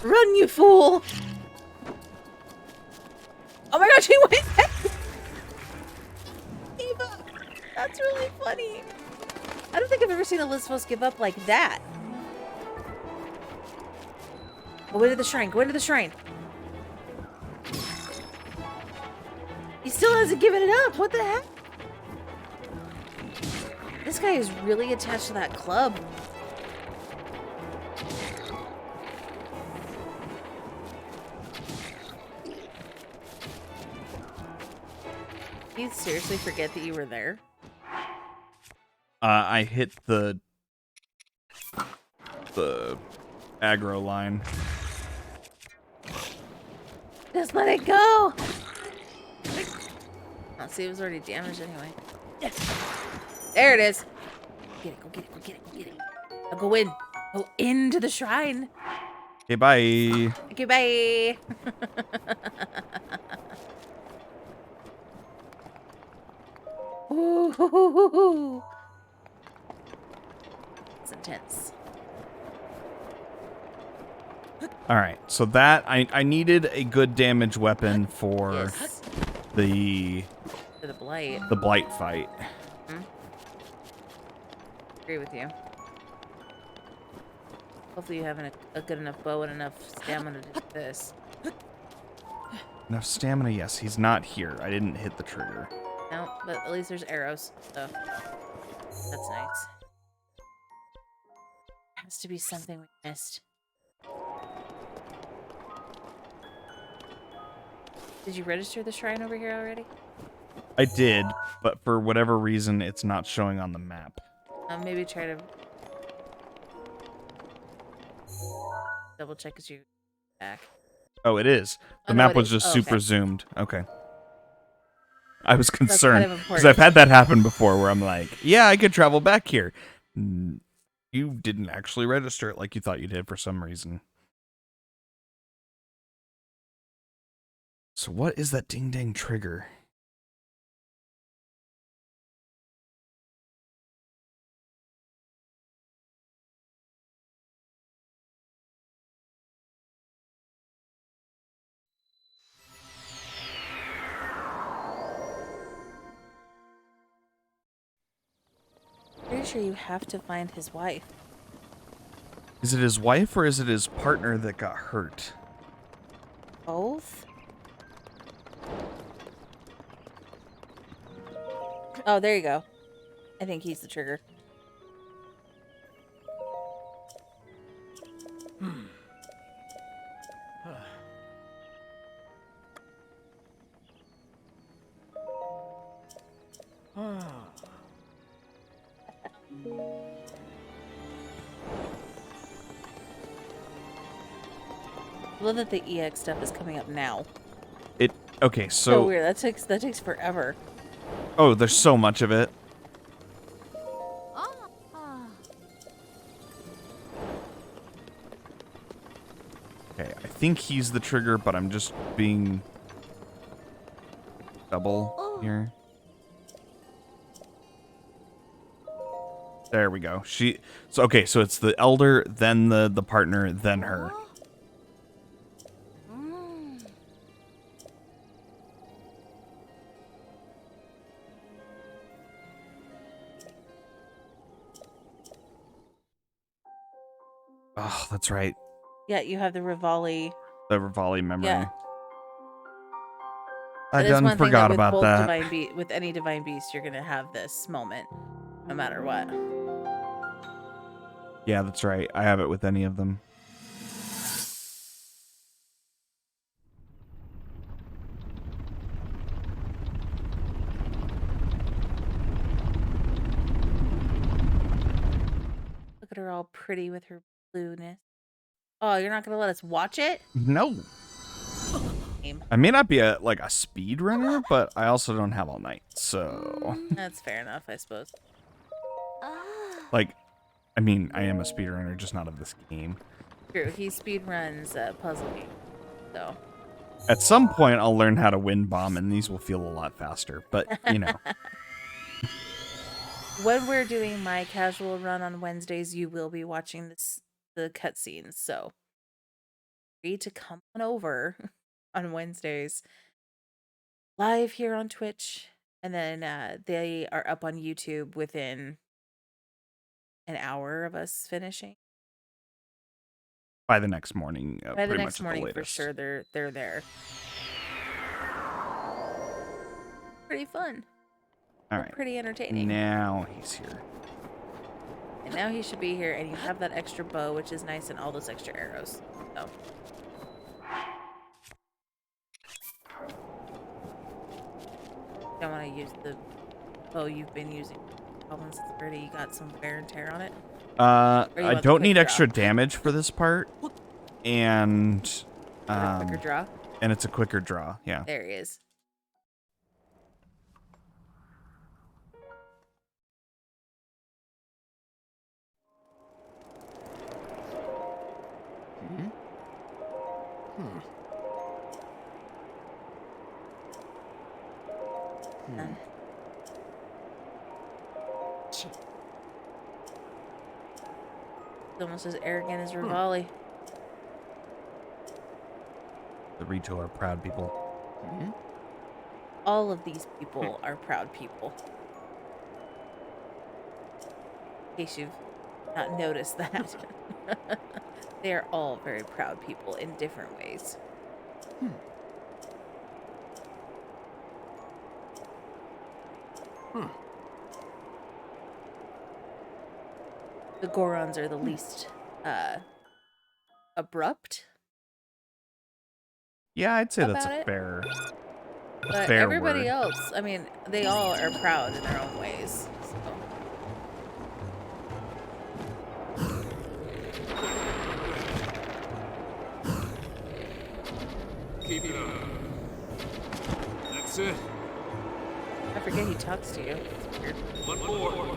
Run, you fool! Oh my gosh, he went back! Eva! That's really funny. I don't think I've ever seen a Lizphos give up like that. Go into the shrine, go into the shrine. He still hasn't given it up. What the heck? This guy is really attached to that club. Did you seriously forget that you were there? I hit the aggro line. Just let it go! Oh, see, it was already damaged anyway. There it is. Get it, go get it, go get it, go get it. Now go in. Go into the shrine. Okay, bye. Okay, bye. Ooh, it's intense. All right, so that I needed a good damage weapon for Yes. the For the blight. blight fight. Agree with you. Hopefully you have a good enough bow and enough stamina to do this. Enough stamina? Yes, he's not here. I didn't hit the trigger. No, but at least there's arrows, so that's nice. Has to be something we missed. Did you register the shrine over here already? I did, but for whatever reason, it's not showing on the map. Maybe try to double check as you back. Oh, it is. The Oh, no, map it was is. just Oh, super okay. zoomed. Okay. I was kind concerned of because important. I've had that happen before where I'm like, yeah, I could travel back here. You didn't actually register it like you thought you did for some reason. So what is that ding dang trigger? Pretty sure you have to find his wife. Is it his wife or is it his partner that got hurt? Both? Oh, there you go. I think he's the trigger. I love that the EX stuff is coming up now. Okay, So so weird. That takes forever. oh, there's so much of it. Okay, I think he's the trigger, but I'm just being double here. There we go. So okay, so it's the elder, then the partner, then her. Oh, that's right. Yeah, you have the Rivali. The Rivali memory. Yeah. I That is done one thing that forgot with about both that. with any divine beast, you're gonna have this moment, no matter what. Yeah, that's right. I have it with any of them. Look at her all pretty with her blueness. Oh, you're not gonna let us watch it? No. Lame. I may not be a speed runner, but I also don't have all night. So, That's fair enough, I suppose. like, I mean, I am a speedrunner, just not of this game. True, he speedruns puzzle games, so. At some point, I'll learn how to wind bomb, and these will feel a lot faster. But, you know. When we're doing my casual run on Wednesdays, you will be watching the cutscenes, so free to come on over on Wednesdays. Live here on Twitch, and then they are up on YouTube within an hour of us finishing. By the next morning, By pretty the much next at morning, the for latest. sure, they're there. Pretty fun. All right. Pretty entertaining. Now he's here. And now he should be here, and you have that extra bow, which is nice, and all those extra arrows. So. Don't want to use the bow you've been using. Since it's already got some wear and tear on it. I want the don't quick need draw? extra damage for this part, and Quicker draw. and it's a quicker draw. Yeah. There he is. He's almost as arrogant as Rivali. The Rito are proud people. All of these people are proud people. In case you've not noticed that. They are all very proud people in different ways. The Gorons are the least abrupt, Yeah, I'd say that's About a it? fair. but Fair everybody word. else, I mean, they all are proud in their own ways. So. Keep it up. That's it. I forget he talks to you. It's weird. One more.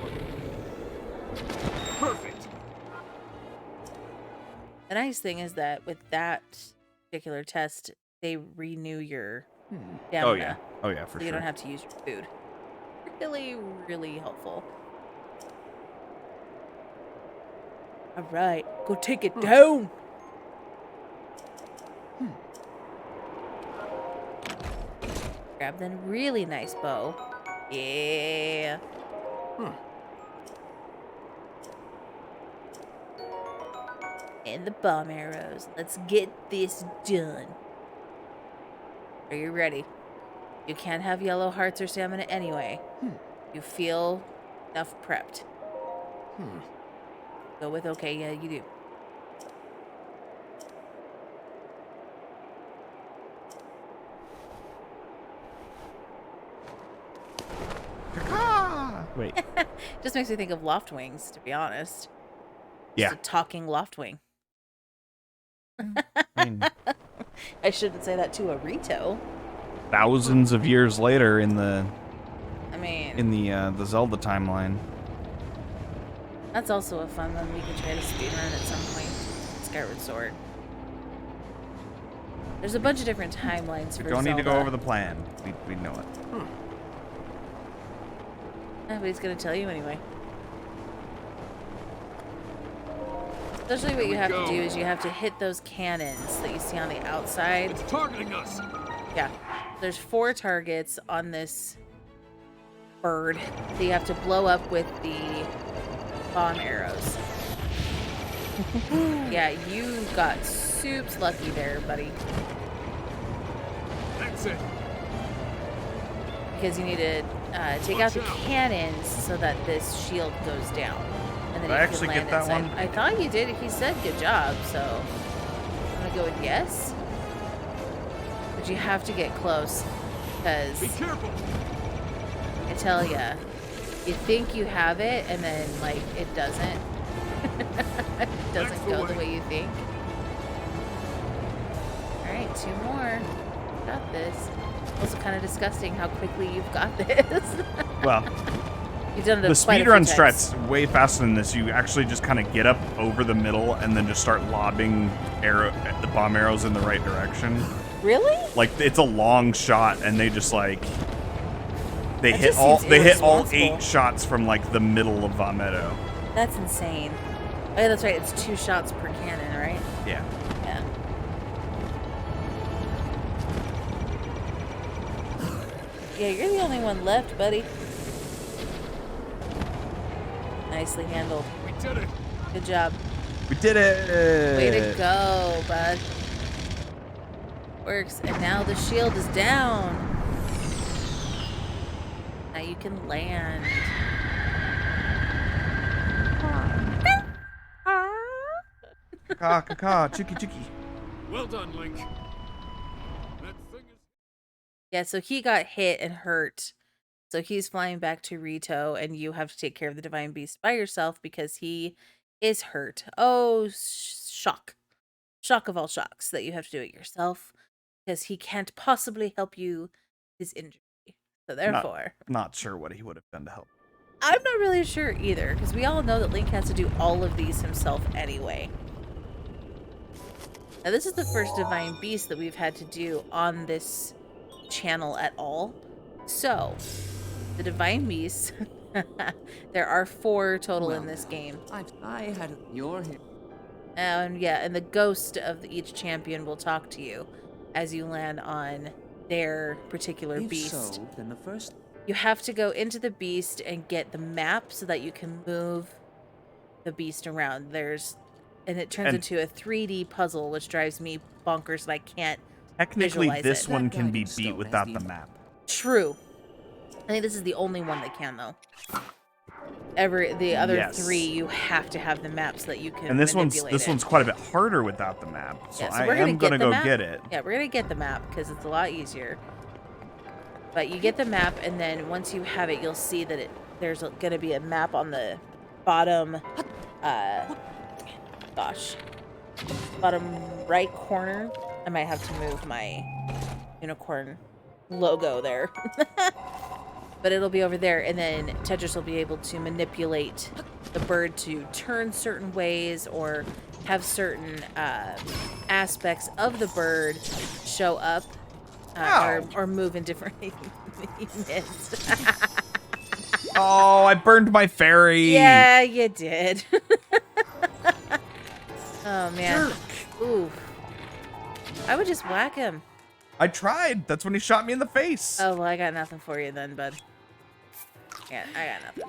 Perfect. The nice thing is that with that particular test, they renew your stamina. Oh yeah. Oh yeah, for So you sure. don't have to use your food. Really, really helpful. All right, go take it down. Grab that really nice bow. Yeah. And the bomb arrows. Let's get this done. Are you ready? You can't have yellow hearts or stamina anyway. You feel enough prepped. Go with okay, yeah, you do. Wait. Just makes me think of loft wings, to be honest. Yeah. Just a talking loft wing. I mean, I shouldn't say that to a Rito. thousands of years later in the I mean, the Zelda timeline. that's also a fun one we could try to speedrun at some point. Skyward Sword. There's a bunch of different timelines for We don't need to go Zelda. over the plan. We know it. Yeah, but he's gonna tell you anyway. Especially what you have to do is you have to hit those cannons that you see on the outside. It's targeting us. Yeah. There's 4 targets on this bird that you have to blow up with the bomb arrows. Yeah, you got soups lucky there, buddy. That's it. Because you need to take out the cannons so that this shield goes down. And then Did I you actually can land get that inside. one? I thought you did. He said good job, so I'm gonna go with yes. But you have to get close. Because Be careful. I tell ya, you think you have it, and then, like, it doesn't. It doesn't go the way you think. Alright, 2 more. Got this. Also kind of disgusting how quickly you've got this. Well, You've done it the quite a few speedrun times. strat's way faster than this. You actually just kind of get up over the middle and then just start lobbing the bomb arrows in the right direction. Really? Like, it's a long shot, and they just, like... They That hit just all seems they hit all irresponsible. 8 shots from, like, the middle of Vametto. That's insane. Oh, yeah, that's right. It's 2 shots per cannon, right? Yeah. Yeah. Yeah, you're the only one left, buddy. Nicely handled. We did it. Good job. We did it! Way to go, bud. Works. And now the shield is down. Now you can land. Ka chiki chiki. Well done, Link. That thing is... Yeah, so he got hit and hurt. So he's flying back to Rito, and you have to take care of the Divine Beast by yourself because he is hurt. Oh, shock. Shock of all shocks that you have to do it yourself because he can't possibly help you with his injury. So therefore... Not sure what he would have done to help. I'm not really sure either, because we all know that Link has to do all of these himself anyway. Now, this is the first Divine Beast that we've had to do on this channel at all. So, the Divine Beasts, there are 4 total in this game. I had your here. And yeah, and the ghost of each champion will talk to you as you land on their particular beast. So, then the first. You have to go into the beast and get the map so that you can move the beast around. And it turns into a 3D puzzle, which drives me bonkers, and I can't Technically, visualize this it. one can be Guiding beat stone without has the the- map. True. I think this is the only one that can, though. The other Yes. 3, you have to have the map so that you can And this one's manipulate it. quite a bit harder without the map. So, Yeah, so I we're am gonna the go map. get it. Yeah, we're gonna get the map because it's a lot easier. But you get the map, and then once you have it, you'll see that there's gonna be a map on the bottom. Bottom right corner. I might have to move my unicorn logo there. But it'll be over there, and then Tetris will be able to manipulate the bird to turn certain ways or have certain aspects of the bird show up or move in different... You missed. Oh, I burned my fairy. Yeah, you did. Oh, man. Ooh. I would just whack him. I tried. That's when he shot me in the face. Oh, well, I got nothing for you then, bud. Yeah, I got nothing.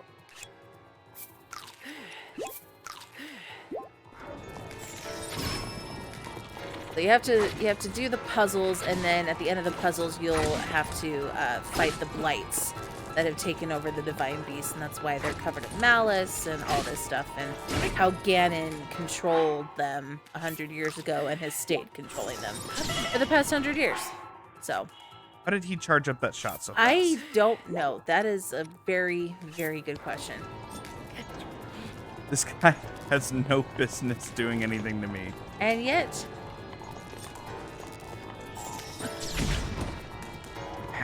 So you have to do the puzzles, and then at the end of the puzzles, you'll have to fight the blights that have taken over the Divine Beast, and that's why they're covered in malice and all this stuff, and how Ganon controlled them 100 years ago and has stayed controlling them for the past 100 years. So... How did he charge up that shot so fast? I don't know. That is a very, very good question. This guy has no business doing anything to me. And yet,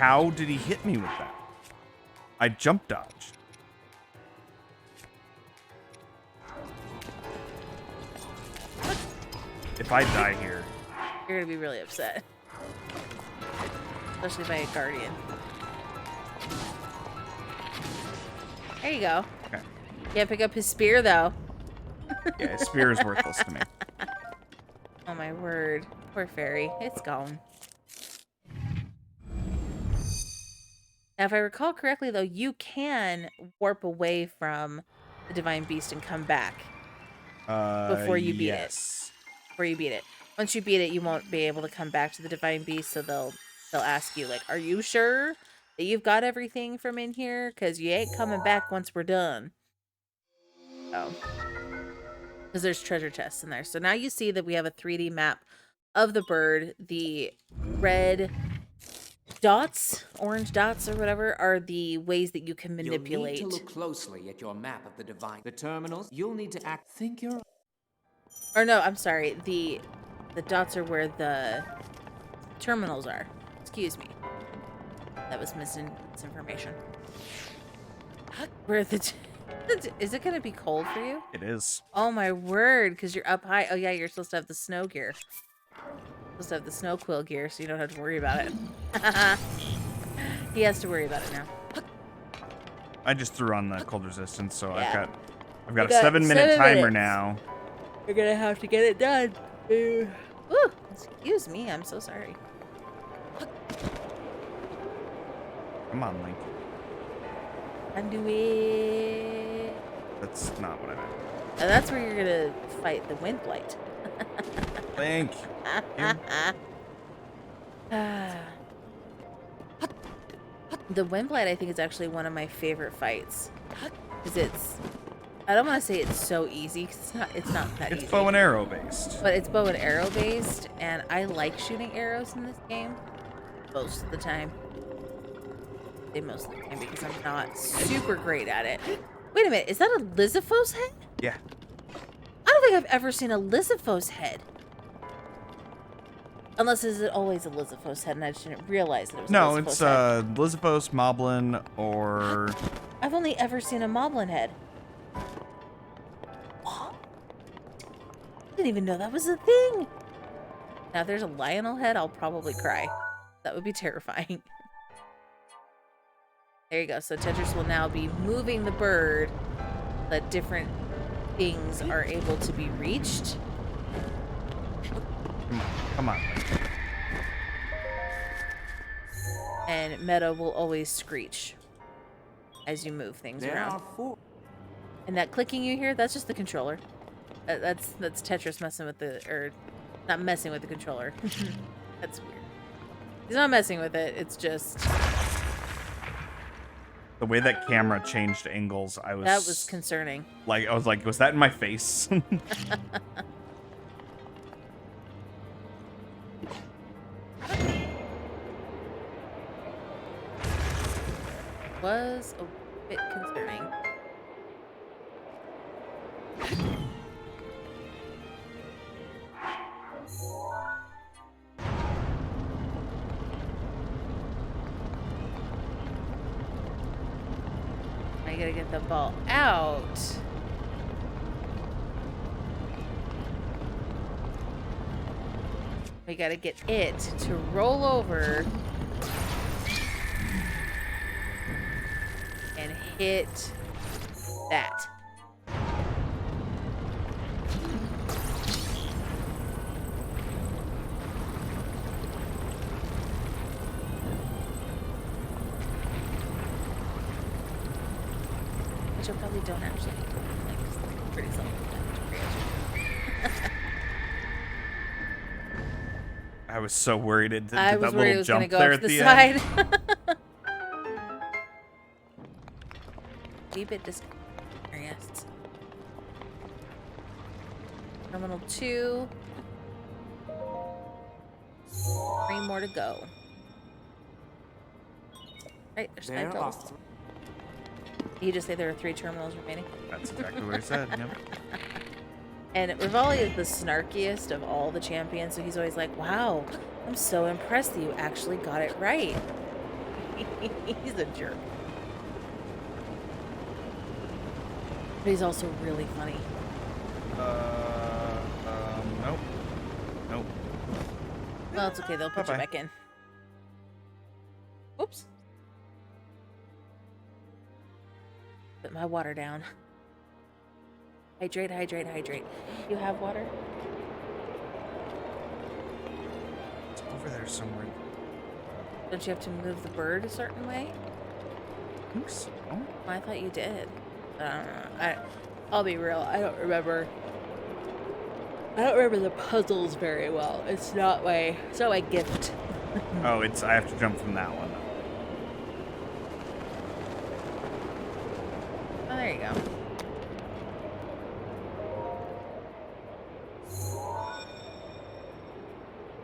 How did he hit me with that? I jump dodged. If I die here, you're going to be really upset. Especially by a guardian. There you go. okay. Can't pick up his spear, though. Yeah, his spear is worthless to me. Oh, my word. Poor fairy. It's gone. Now, if I recall correctly, though, you can warp away from the Divine Beast and come back. before you beat it. Yes. Before you beat it. Once you beat it, you won't be able to come back to the Divine Beast, so they'll ask you, like, are you sure that you've got everything from in here? Because you ain't coming back once we're done. Oh. Because there's treasure chests in there. So now you see that we have a 3D map of the bird. The red dots, orange dots or whatever, are the ways that you can manipulate. You'll need to look closely at your map of the divine. The terminals, you'll need to think you're... Or no, I'm sorry. The dots are where the terminals are. Excuse me. That was misinformation. Where the... Is it going to be cold for you? It is. Oh my word, because you're up high. Oh yeah, you're supposed to have the snow gear. Supposed to have the snow quill gear, so you don't have to worry about it. He has to worry about it now. I just threw on the cold resistance, so Yeah. I've got a got 7-minute 7 timer minutes. now. You're gonna have to get it done. Ooh, excuse me, I'm so sorry. Come on, Link. Undo it. That's not what I meant. And that's where you're gonna fight the wind blight. Link. The wind blight, I think, is actually one of my favorite fights. Because it's, I don't want to say it's so easy, because it's not that It's easy. bow and arrow based. But it's bow and arrow based, and I like shooting arrows in this game most of the time. I say most of the time because I'm not super great at it. Wait a minute, is that a Lizithos head? Yeah. I don't think I've ever seen a Lizithos head. Unless is it always a Lizithos head and I just didn't realize that it was No, a Lizithos it's head. Lizithos, Moblin, or I've only ever seen a Moblin head. What? I didn't even know that was a thing. Now, if there's a Lionel head, I'll probably cry. That would be terrifying. There you go. So Tetris will now be moving the bird so that different things are able to be reached. come on. And Meadow will always screech as you move things There around. are 4. And that clicking you hear, that's just the controller. That's Tetris messing with the, or not messing with the controller. That's weird. He's not messing with it. It's just, The way that camera changed angles, I was that was concerning. like, was that in my face? Was a bit concerning. I gotta get the ball out. We gotta get it to roll over and hit that. Which I probably don't actually need to like, 'cause it's pretty self-explanatory. I was so worried it did I that was worried it little was gonna jump go there off at to the the end. side. Keep it disc. Yes. Terminal 2. 3 more to go. Right, there's There 5 are total. You just say there are 3 terminals remaining? That's exactly what I said. Yep. And Rivali is the snarkiest of all the champions, so he's always like, wow, I'm so impressed that you actually got it right. He's a jerk. But he's also really funny. Nope. Nope. Well, it's okay, they'll put you Bye-bye. back in. Whoops. Put my water down. Hydrate, hydrate, hydrate. You have water? It's over there somewhere. Don't you have to move the bird a certain way? I think so. Well, I thought you did. I don't know. I'll be real. I don't remember I don't remember the puzzles very well. It's not my gift. Oh, I have to jump from that one. Oh, there you go.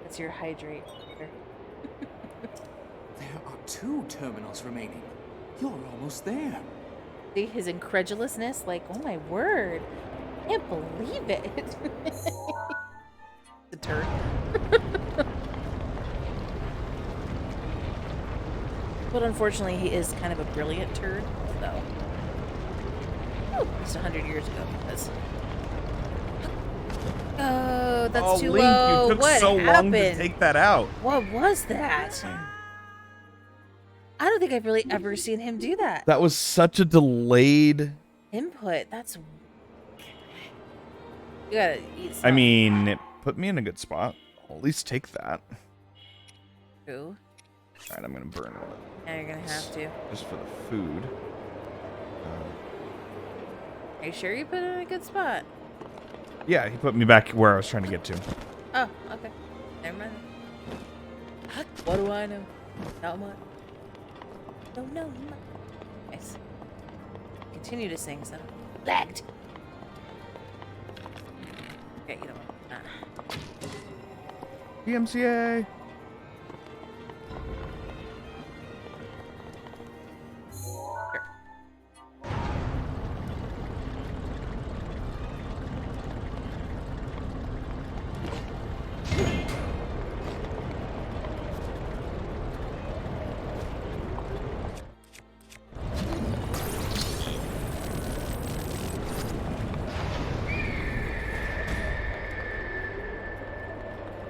That's your hydrate. There are 2 terminals remaining. You're almost there. See his incredulousness? Like, oh my word. I can't believe it. The turd. But unfortunately, he is kind of a brilliant turd, so. Oh, just 100 years ago. Oh, that's too Link, low. you took What so happened? long to take that out. What was that? I don't think I've really ever seen him do that. That was such a delayed. Input. That's. You gotta eat something. I mean, it put me in a good spot. I'll at least take that. True. All right, I'm gonna burn it. Now you're gonna have to. Just for the food. Are you sure you put it in a good spot? Yeah, he put me back where I was trying to get to. Oh, okay. Never mind. What do I know? Not much. No. Nice. Continue to sing, so. Lagged. Okay, you know what? DMCA.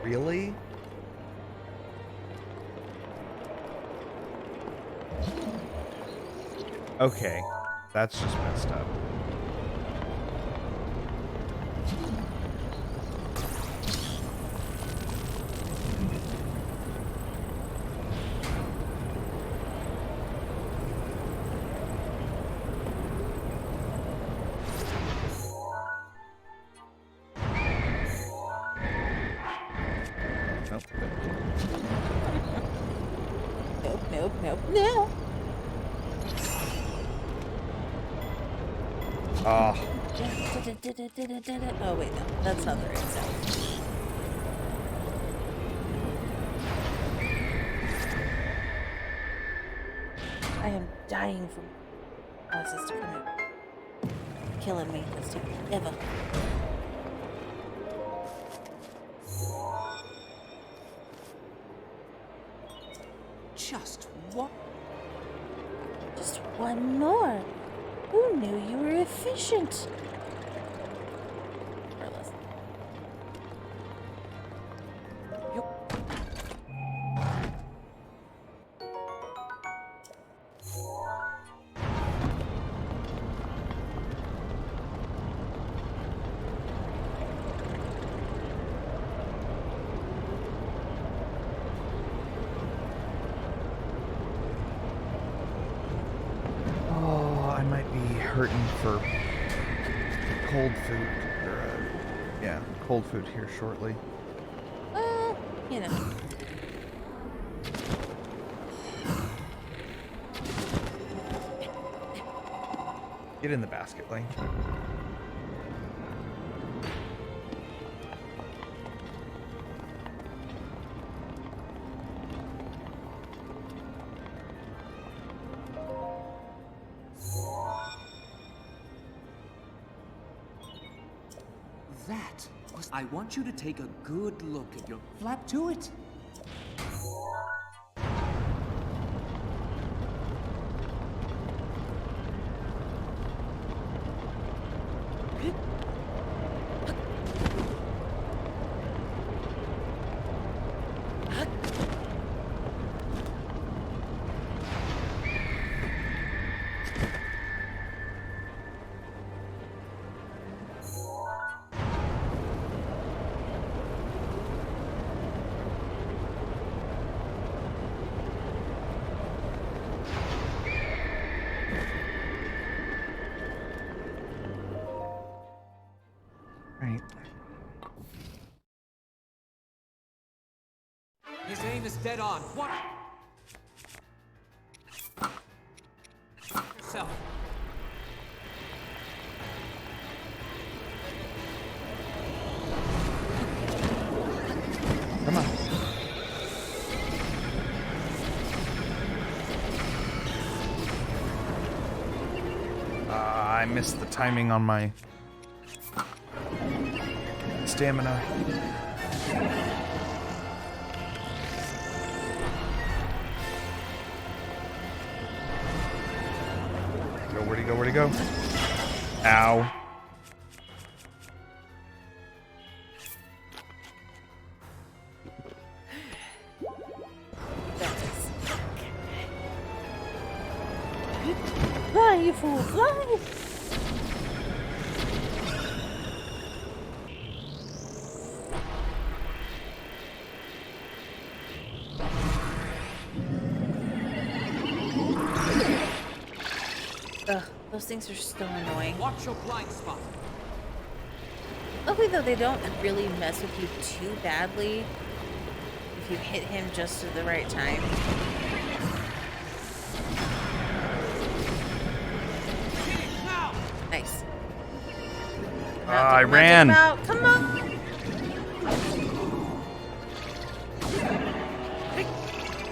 Really? Okay, that's just messed up. Nope. No. Oh, Oh, wait, no. That's not the right sound. I am dying from process to come in. Killing me. Let's take forever. Just what? Just one more. Who knew you were efficient? Or less. oh, I might be hurting for cold food. Or, yeah, cold food here shortly. You know. Get in the basket, Link. That was. I want you to take a good look at your. Flap to it. Right. His aim is dead on. What? Yourself. Come on. I missed the timing on my stamina. Where'd he go? Where'd he go? Ow. Fly, you fool, fly! Ugh, those things are so annoying. Watch your blind spot. Luckily, though, they don't really mess with you too badly if you hit him just at the right time. Nice. I ran. Come on!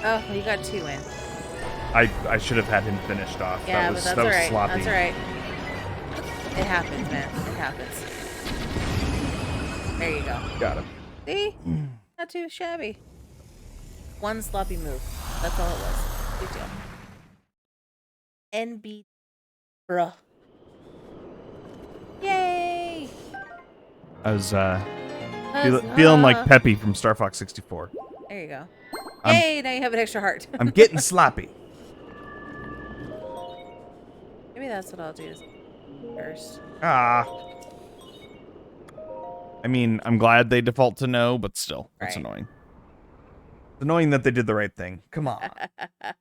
Oh, you got 2 in. I should have had him finished off. Yeah, that was, but that's that was alright. sloppy. That's alright. It happens, man. It happens. There you go. Got him. See? Not too shabby. One sloppy move. That's all it was. Big deal. NB. Bruh. Yay! I was feeling like Peppy from Star Fox 64. There you go. I'm- Yay! Now you have an extra heart. I'm getting sloppy. Maybe that's what I'll do first. Ah. I mean, I'm glad they default to no, but still, that's Right. annoying. It's annoying that they did the right thing. Come on. I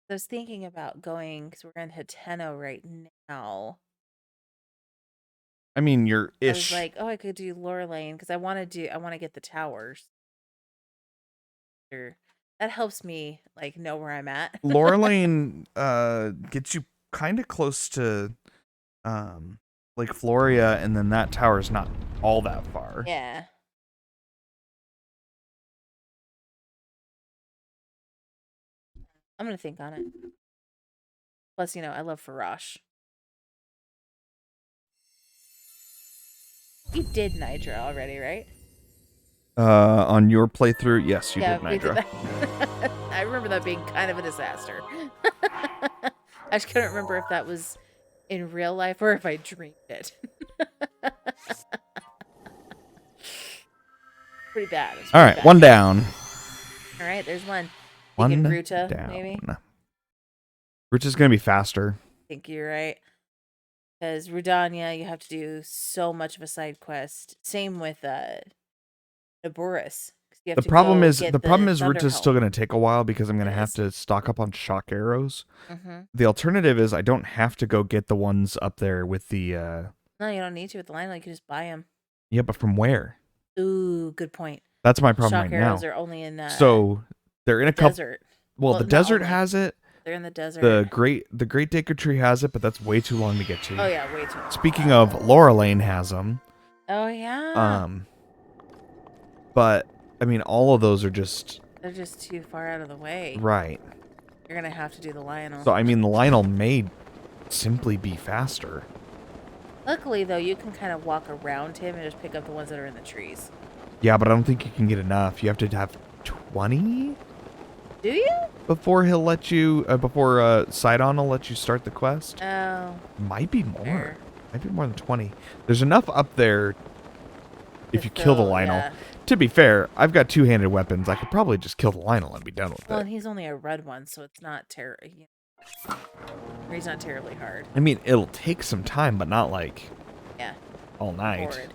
was thinking about going because we're in Hateno right now. I mean, you're I was ish. like, oh, I could do Lore Lane because I want to get the towers. Sure. That helps me like know where I'm at. Lorelane gets you kind of close to Lake Floria, and then that tower's not all that far. Yeah. I'm gonna think on it. Plus, I love Farash. You did Nidra already, right? On your playthrough, yes, you did we Nidra. that. I remember that being kind of a disaster. I just couldn't remember if that was in real life or if I dreamed it. Pretty bad. It was All pretty right, bad. one down. All right, there's one. One Thinking Ruta, down. maybe? Ruta's gonna be faster. I think you're right. Because Rudania, you have to do so much of a side quest. Same with Naboris. The problem is Ruta's still gonna take a while because I'm gonna have to stock up on shock arrows. Mm-hmm. The alternative is I don't have to go get the ones up there with the. No, you don't need to with the line. You can just buy them. Yeah, but from where? Ooh, good point. That's my problem Shock right now. arrows are only in So they're in a couple. desert. Well, the not desert only. has it. They're in the desert. The Great Daker Tree has it, but that's way too long to get to. Oh yeah, way too long. Speaking of, Laura Lane has them. Oh yeah. But I mean, all of those are just They're just too far out of the way. right. You're gonna have to do the Lionel. So I mean, the Lionel may simply be faster. Luckily though, you can kind of walk around him and just pick up the ones that are in the trees. Yeah, but I don't think you can get enough. You have to have 20 Do you? before he'll let you. Before Sidon will let you start the quest. Oh. Might be more. Fair. Might be more than 20. There's enough up there. If To you kill the fill, Lionel. yeah. To be fair, I've got two-handed weapons. I could probably just kill the Lionel and be done with Well, it. and he's only a red one, so it's not terribly. He's not terribly hard. I mean, it'll take some time, but not like Yeah. all night. Horrid.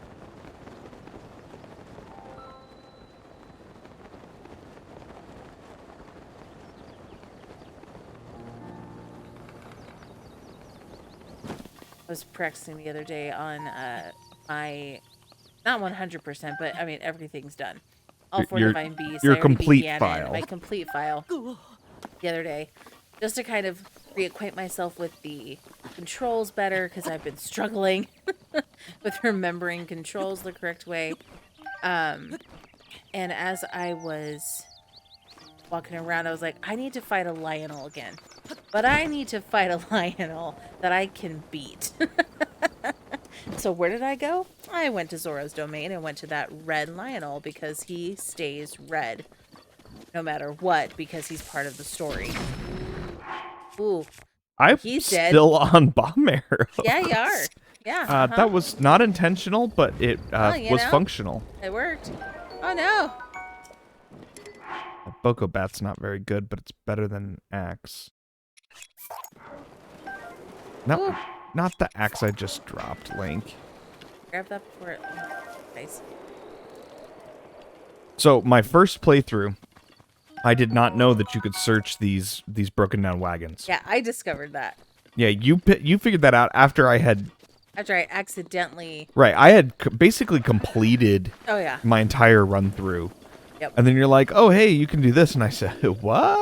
I was practicing the other day on my, not 100%, but I mean everything's done. all four Your- divine beasts. your I already beat complete Ganon, file. My complete file. The other day, just to kind of reacquaint myself with the controls better, because I've been struggling with remembering controls the correct way. And as I was walking around, I was like, I need to fight a Lionel again. But I need to fight a Lionel that I can beat. So where did I go? I went to Zoro's domain and went to that red Lionel because he stays red no matter what, because he's part of the story. Ooh, I'm he's dead. still on bomb arrows. Yeah, you are. Yeah. That was not intentional, but it Well, was functional. It worked. Oh no. Boko Bat's not very good, but it's better than axe. No, Ooh. not the axe I just dropped, Link. Grab that before it. Nice. So my first playthrough, I did not know that you could search these broken down wagons. Yeah, I discovered that Yeah, you figured that out after I had. after I accidentally. Right, I had basically completed Oh yeah. my entire run through. Yep. And then you're like, oh hey, you can do this, and I said, what?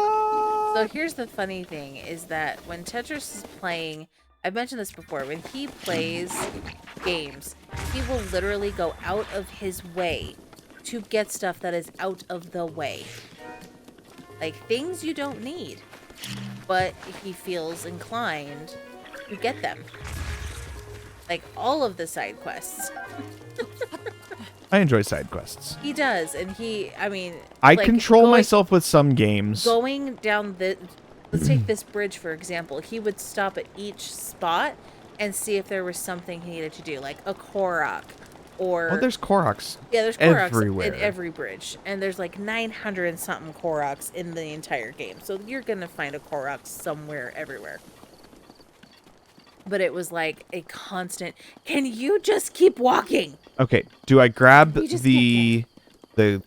So here's the funny thing is that when Tetris is playing, I've mentioned this before, when he plays games, he will literally go out of his way to get stuff that is out of the way. Like things you don't need, but he feels inclined to get them. Like all of the side quests. I enjoy side quests. He does, and I like, control myself with some games. Going down the, let's take this bridge for example. He would stop at each spot and see if there was something he needed to do, like a Korok, or Oh, there's Koroks. yeah, there's Koroks everywhere. in every bridge, and there's like 900 and something Koroks in the entire game. So you're gonna find a Korok somewhere, everywhere. But it was like a constant. Can you just keep walking? Okay, do I grab We just the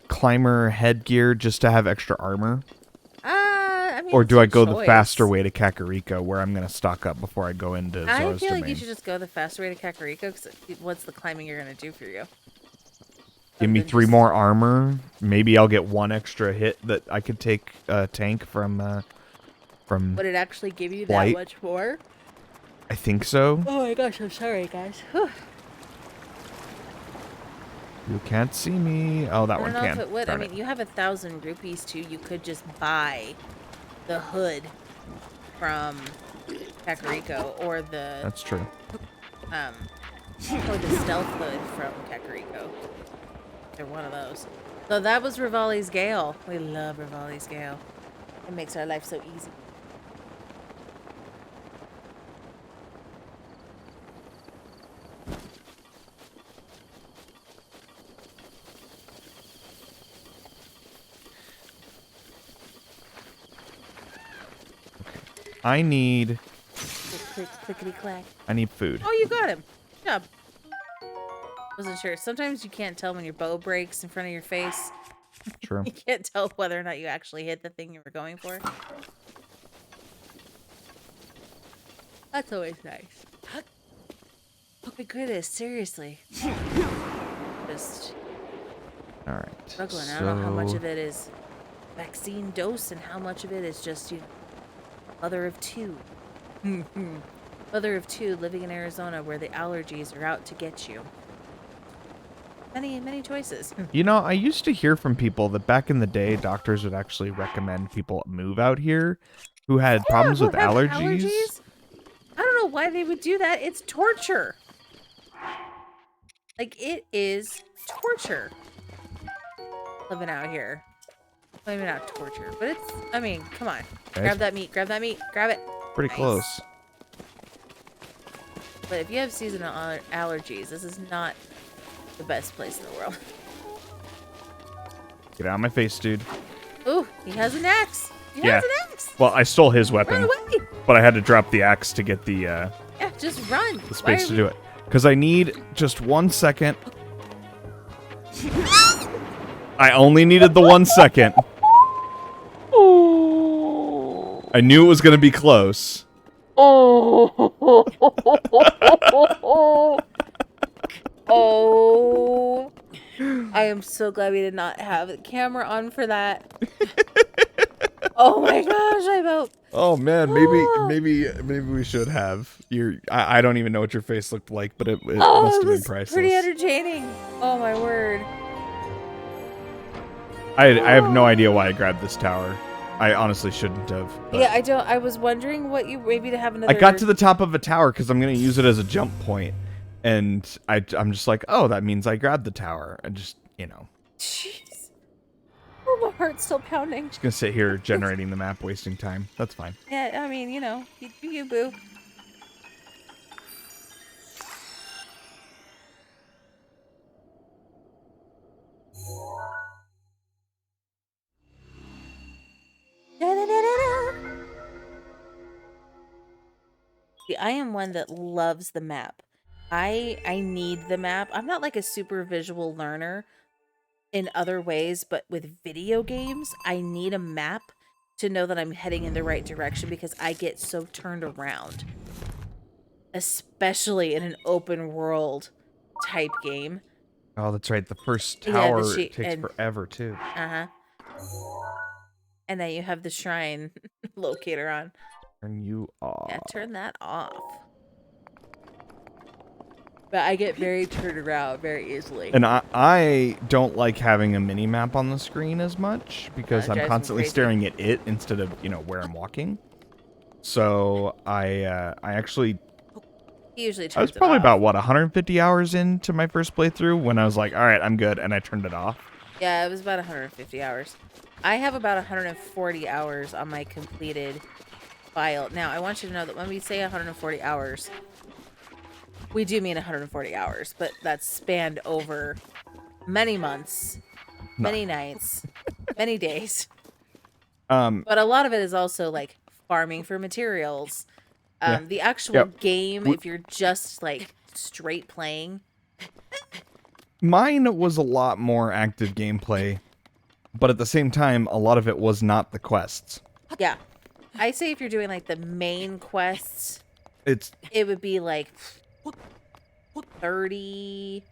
climber headgear just to have extra armor? Or it's do I your go the choice. faster way to Kakariko, where I'm going to stock up before I go into Zoro's I feel domain? like you should just go the faster way to Kakariko, because what's the climbing you're going to do for you? Give me Other than 3 just- more armor. Maybe I'll get 1 extra hit that I could take a tank from. Would it actually give you that Blight. much more? I think so. Oh my gosh, I'm sorry, guys. Whew. You can't see me. Oh, that I one don't know can. if it would. Darn I mean, you have 1,000 rupees too. You could just buy the hood from Kakariko, or the That's true. or the stealth hood from Kakariko. They're one of those. So that was Rivali's Gale. We love Rivali's Gale. It makes our life so easy. I need Click, clickety clack. I need food. Oh, you got him. Good job. Wasn't sure. Sometimes you can't tell when your bow breaks in front of your face. True. You can't tell whether or not you actually hit the thing you were going for. That's always nice. Oh my goodness, seriously. Just All right. struggling. I don't know how much of it is vaccine dose and how much of it is just, mother of two. Mother of two living in Arizona where the allergies are out to get you. Many choices. You know, I used to hear from people that back in the day, doctors would actually recommend people move out here who had problems with Who have allergies. I don't know why they would do that. It's torture. Like, it is torture living out here. Maybe not torture, but it's, I mean, come on. Okay. Grab that meat, grab it. Pretty Nice. close. But if you have seasonal allergies, this is not the best place in the world. Get out of my face, dude. Ooh, he has an axe. He Yeah. has an axe. Well, I stole his Run weapon, away. but I had to drop the axe to get the Yeah, just run. space to do it. Because I need just 1 second. I only needed the 1 second. I knew it was going to be close. Oh, I am so glad we did not have the camera on for that. Oh my gosh, I vote. Oh man, maybe we should have. I don't even know what your face looked like, but it must Oh, have it been was priceless. pretty entertaining. Oh my word. I have no idea why I grabbed this tower. I honestly shouldn't have. But Yeah, I was wondering what you maybe to have another. I got to the top of a tower because I'm gonna use it as a jump point, and I'm just like, oh, that means I grabbed the tower, and just Jeez. Oh, my heart's still pounding. just gonna sit here generating the map, wasting time. That's fine. Yeah, I mean, you boo. Da-da-da-da-da. See, I am one that loves the map. I need the map. I'm not like a super visual learner in other ways, but with video games, I need a map to know that I'm heading in the right direction because I get so turned around. Especially in an open world type game. Oh, that's right. The first Yeah, tower takes forever too. Uh-huh. And then you have the shrine locator on. Turn you off. Yeah, turn that off. But I get very turned around very easily. And I don't like having a mini map on the screen as much because It I'm drives me constantly crazy. staring at it instead of where I'm walking. So I actually He usually turns I was it probably off. about 150 hours into my first playthrough when I was like, all right, I'm good, and I turned it off. Yeah, it was about 150 hours. I have about 140 hours on my completed file. Now, I want you to know that when we say 140 hours, we do mean 140 hours, but that's spanned over many months, many nights, many days. But a lot of it is also like farming for materials. Yeah. The actual Yep. game, if you're just like straight playing, Mine was a lot more active gameplay, but at the same time, a lot of it was not the quests. yeah. I say if you're doing like the main quests, It's it would be like 30,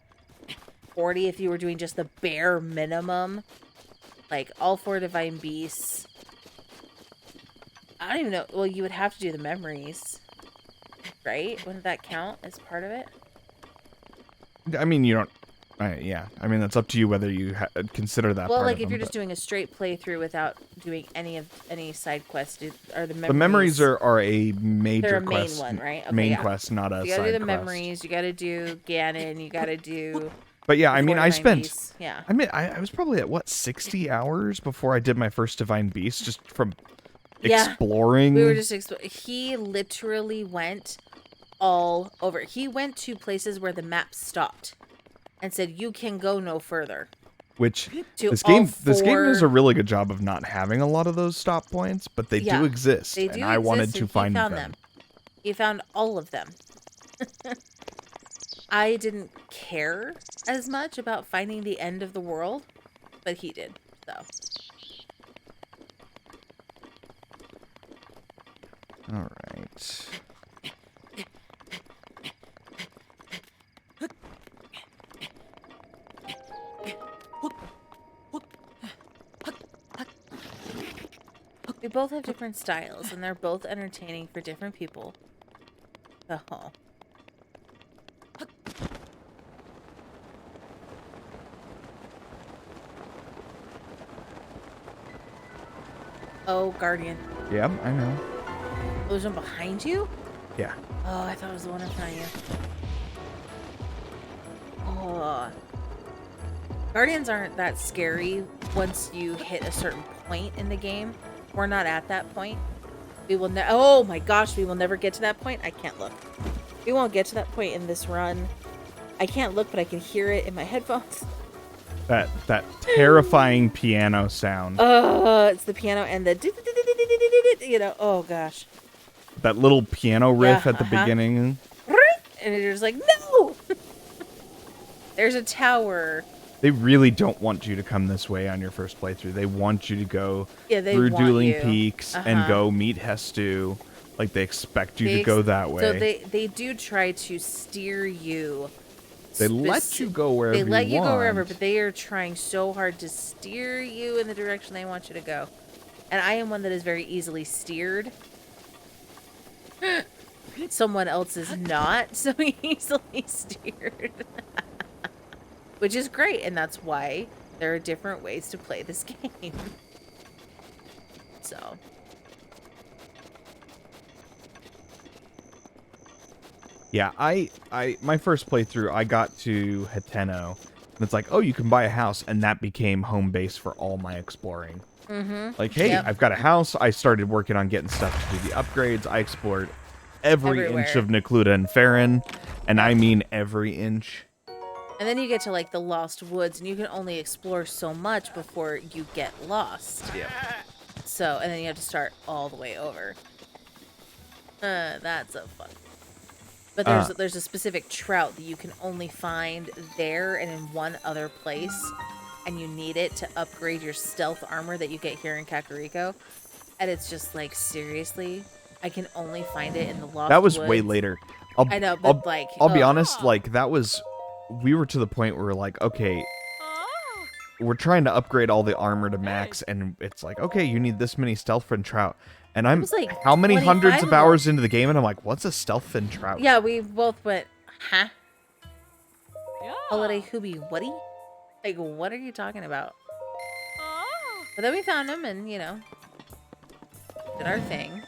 40 if you were doing just the bare minimum. Like all 4 divine beasts. I don't even know. Well, you would have to do the memories, right? Wouldn't that count as part of it? I mean, you don't. Yeah, I mean that's up to you whether you consider that. Well, part like of if them, you're just but doing a straight playthrough without doing any side quests, are the memories? the memories are a major they're a main quest, one, right? Okay, main yeah. quest, not a You gotta side do the quest. memories. You gotta do Ganon. You gotta do. But yeah, I the mean, 4 I divine spent. beasts. Yeah. I mean, I was probably at what 60 hours before I did my first divine beast, just from Yeah. exploring. We were just he literally went all over. He went to places where the map stopped and said you can go no further. Which To this all game does a 4 really good job of not having a lot of those stop points, but they Yeah, do exist, They and do I wanted exist, to and find he found them. He found all of them. I didn't care as much about finding the end of the world, but he did. So All right. we both have different styles, and they're both entertaining for different people. So. Oh, Guardian. Yeah, I know. Oh, there's one behind you? Yeah. Oh, I thought it was the one in front of you. Oh. Guardians aren't that scary once you hit a certain point in the game. We're not at that point. We will oh my gosh, we will never get to that point. I can't look. We won't get to that point in this run. I can't look, but I can hear it in my headphones. That terrifying piano sound. It's the piano and the oh gosh. That little piano riff Yeah, at the beginning. And you're just like, no! There's a tower. They really don't want you to come this way on your first playthrough. They want you to go Yeah, they through want Dueling you. Peaks and go meet Hestu. Like they expect you to go that way. So they do try to steer you They let you go wherever They let you go wherever, want. but they are trying so hard to steer you in the direction they want you to go. And I am one that is very easily steered. Someone else is not so easily steered. Which is great, and that's why there are different ways to play this game. So. Yeah, my first playthrough, I got to Hateno, and it's like, oh, you can buy a house, and that became home base for all my exploring. Like, hey, Yep. I've got a house. I started working on getting stuff to do the upgrades. I explored every inch Everywhere. of Necluda and Farron, and I mean every inch. And then you get to like the Lost Woods, and you can only explore so much before you get lost. Yeah. So, and then you have to start all the way over. That's a fun. But there's a specific trout that you can only find there and in one other place, and you need it to upgrade your stealth armor that you get here in Kakariko. And it's just like, seriously, I can only find it in the Lost That was Woods. way later. I know, but like, I'll be ugh. honest, like that was, we were to the point where we're like, okay, we're trying to upgrade all the armor to max, and it's like, okay, you need this many stealth fin trout. And I'm was like how many 25 hundreds of of them. hours into the game, and I'm like, what's a stealth fin trout? Yeah, we both went, huh? Holiday Hooby Woody? Like, what are you talking about? But then we found them and, you know, did our thing.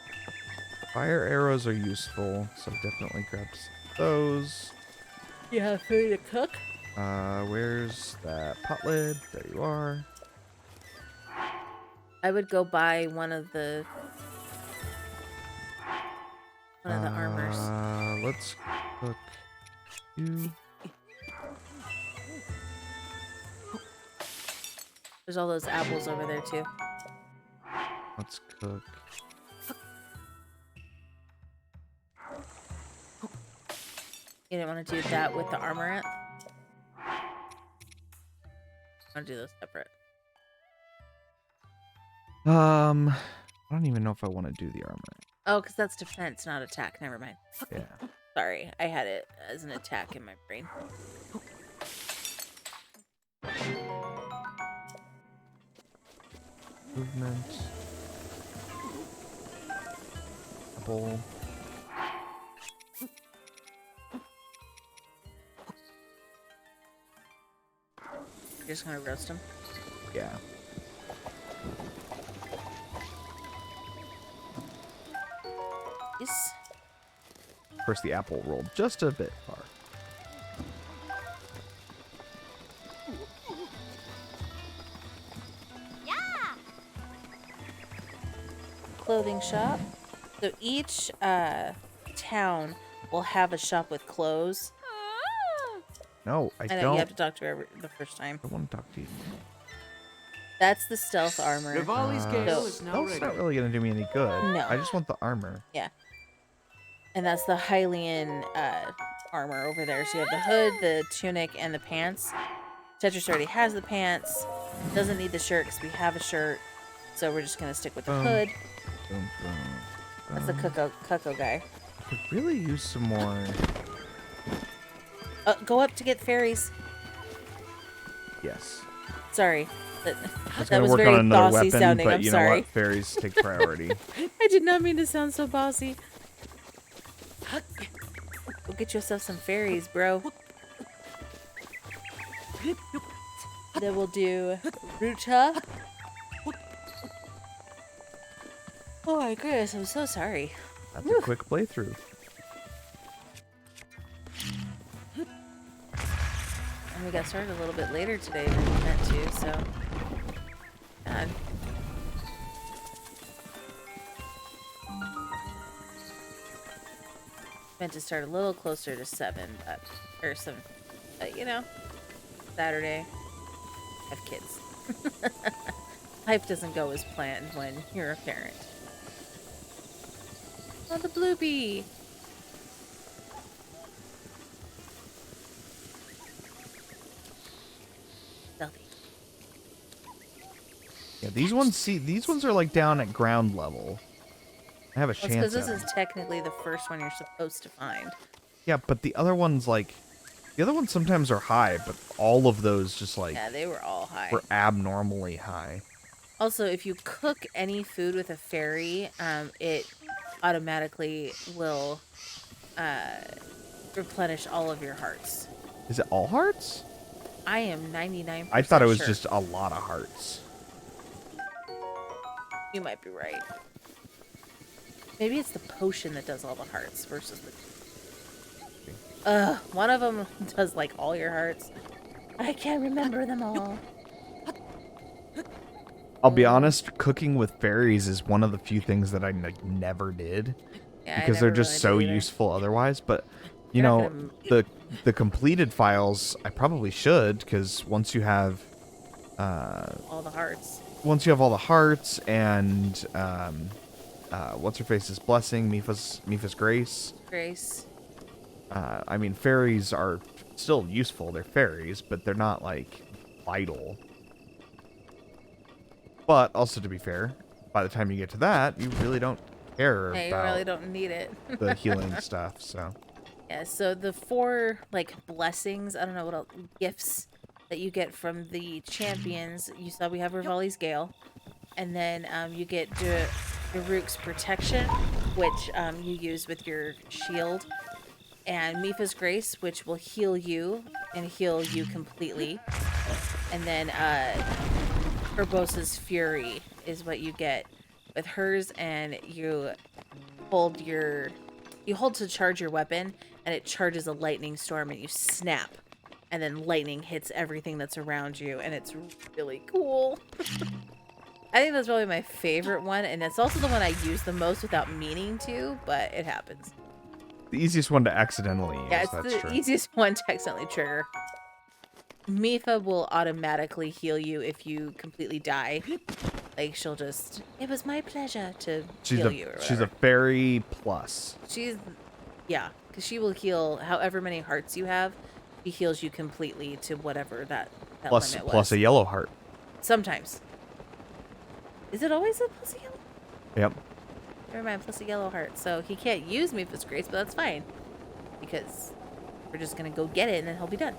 Fire arrows are useful, so definitely grab those. You have food to cook? Where's that pot lid? There you are. I would go buy one of the armors. Let's cook you. There's all those apples over there too. Let's cook. You didn't want to do that with the armor at? I want to do those separate. I don't even know if I want to do the armor. Oh, because that's defense, not attack. Never mind. Yeah. Sorry, I had it as an attack in my brain. Movement. Apple. You're just gonna roast them. Yeah. Yes. Of course, the apple rolled just a bit far. Clothing shop. So each town will have a shop with clothes. No, I I know don't. you have to talk to her the first time. I want to talk to you. That's the stealth armor. Rivali's gale so- is now That's ready. not really gonna do me any good. No. I just want the armor. Yeah. And that's the Hylian armor over there. So you have the hood, the tunic, and the pants. Tetris already has the pants. Doesn't need the shirt because we have a shirt. So we're just going to stick with the hood. Boom, boom, That's the Cuckoo guy. I could really use some more. Go up to get fairies. Yes. Sorry. I was That gonna was work very on another bossy weapon, sounding. but I'm you know sorry. what? Fairies take priority. I did not mean to sound so bossy. Go get yourself some fairies, bro. Then we'll do Ruta. Oh my goodness, I'm so sorry. That's a quick playthrough. And we got started a little bit later today than we meant to, so. God. Meant to start a little closer to 7, but, or 7, but you know, Saturday, have kids. Life doesn't go as planned when you're a parent. Oh, the blue bee! Stealthy. Yeah, these ones are like down at ground level. I have a Well, chance. because this at is technically the first one you're supposed to find. Yeah, but the other one's like The other ones sometimes are high, but all of those just like Yeah, they were all high. were abnormally high. Also, if you cook any food with a fairy, it automatically will replenish all of your hearts. Is it all hearts? I am 99% I thought it was sure. just a lot of hearts. You might be right. Maybe it's the potion that does all the hearts versus the... one of them does like all your hearts. I can't remember them all. I'll be honest, cooking with fairies is one of the few things that I never did. Yeah, Because they're just so useful otherwise. But, you You're know, not the completed files, I probably should, because once you have... all the hearts. Once you have all the hearts and... what's-her-face's blessing, Mipha's grace. Grace. I mean, fairies are still useful. They're fairies, but they're not, like, vital. But, also to be fair, by the time you get to that, you really don't care Yeah, you about really don't need it. the healing stuff, so... Yeah, so the 4, like, blessings, I don't know what else, gifts that you get from the champions. You saw we have Rivali's Gale. And then you get Daruk's Protection, which you use with your shield. And Mipha's Grace, which will heal you and heal you completely. And then Urbosa's Fury is what you get with hers, and you hold to charge your weapon, and it charges a lightning storm, and you snap, and then lightning hits everything that's around you, and it's really cool. I think that's probably my favorite one, and it's also the one I use the most without meaning to, but it happens. The easiest one to accidentally use, Yeah, it's that's the true. easiest one to accidentally trigger. Mipha will automatically heal you if you completely die. Like, she'll just, it was my pleasure to heal you, or whatever. She's a fairy plus. Yeah, because she will heal however many hearts you have. She heals you completely to whatever that limit was. Plus a yellow heart. Sometimes. Is it always a plus a yellow? Yep. Never mind, plus a yellow heart. So he can't use Mipha's Grace, but that's fine. Because we're just going to go get it and then he'll be done.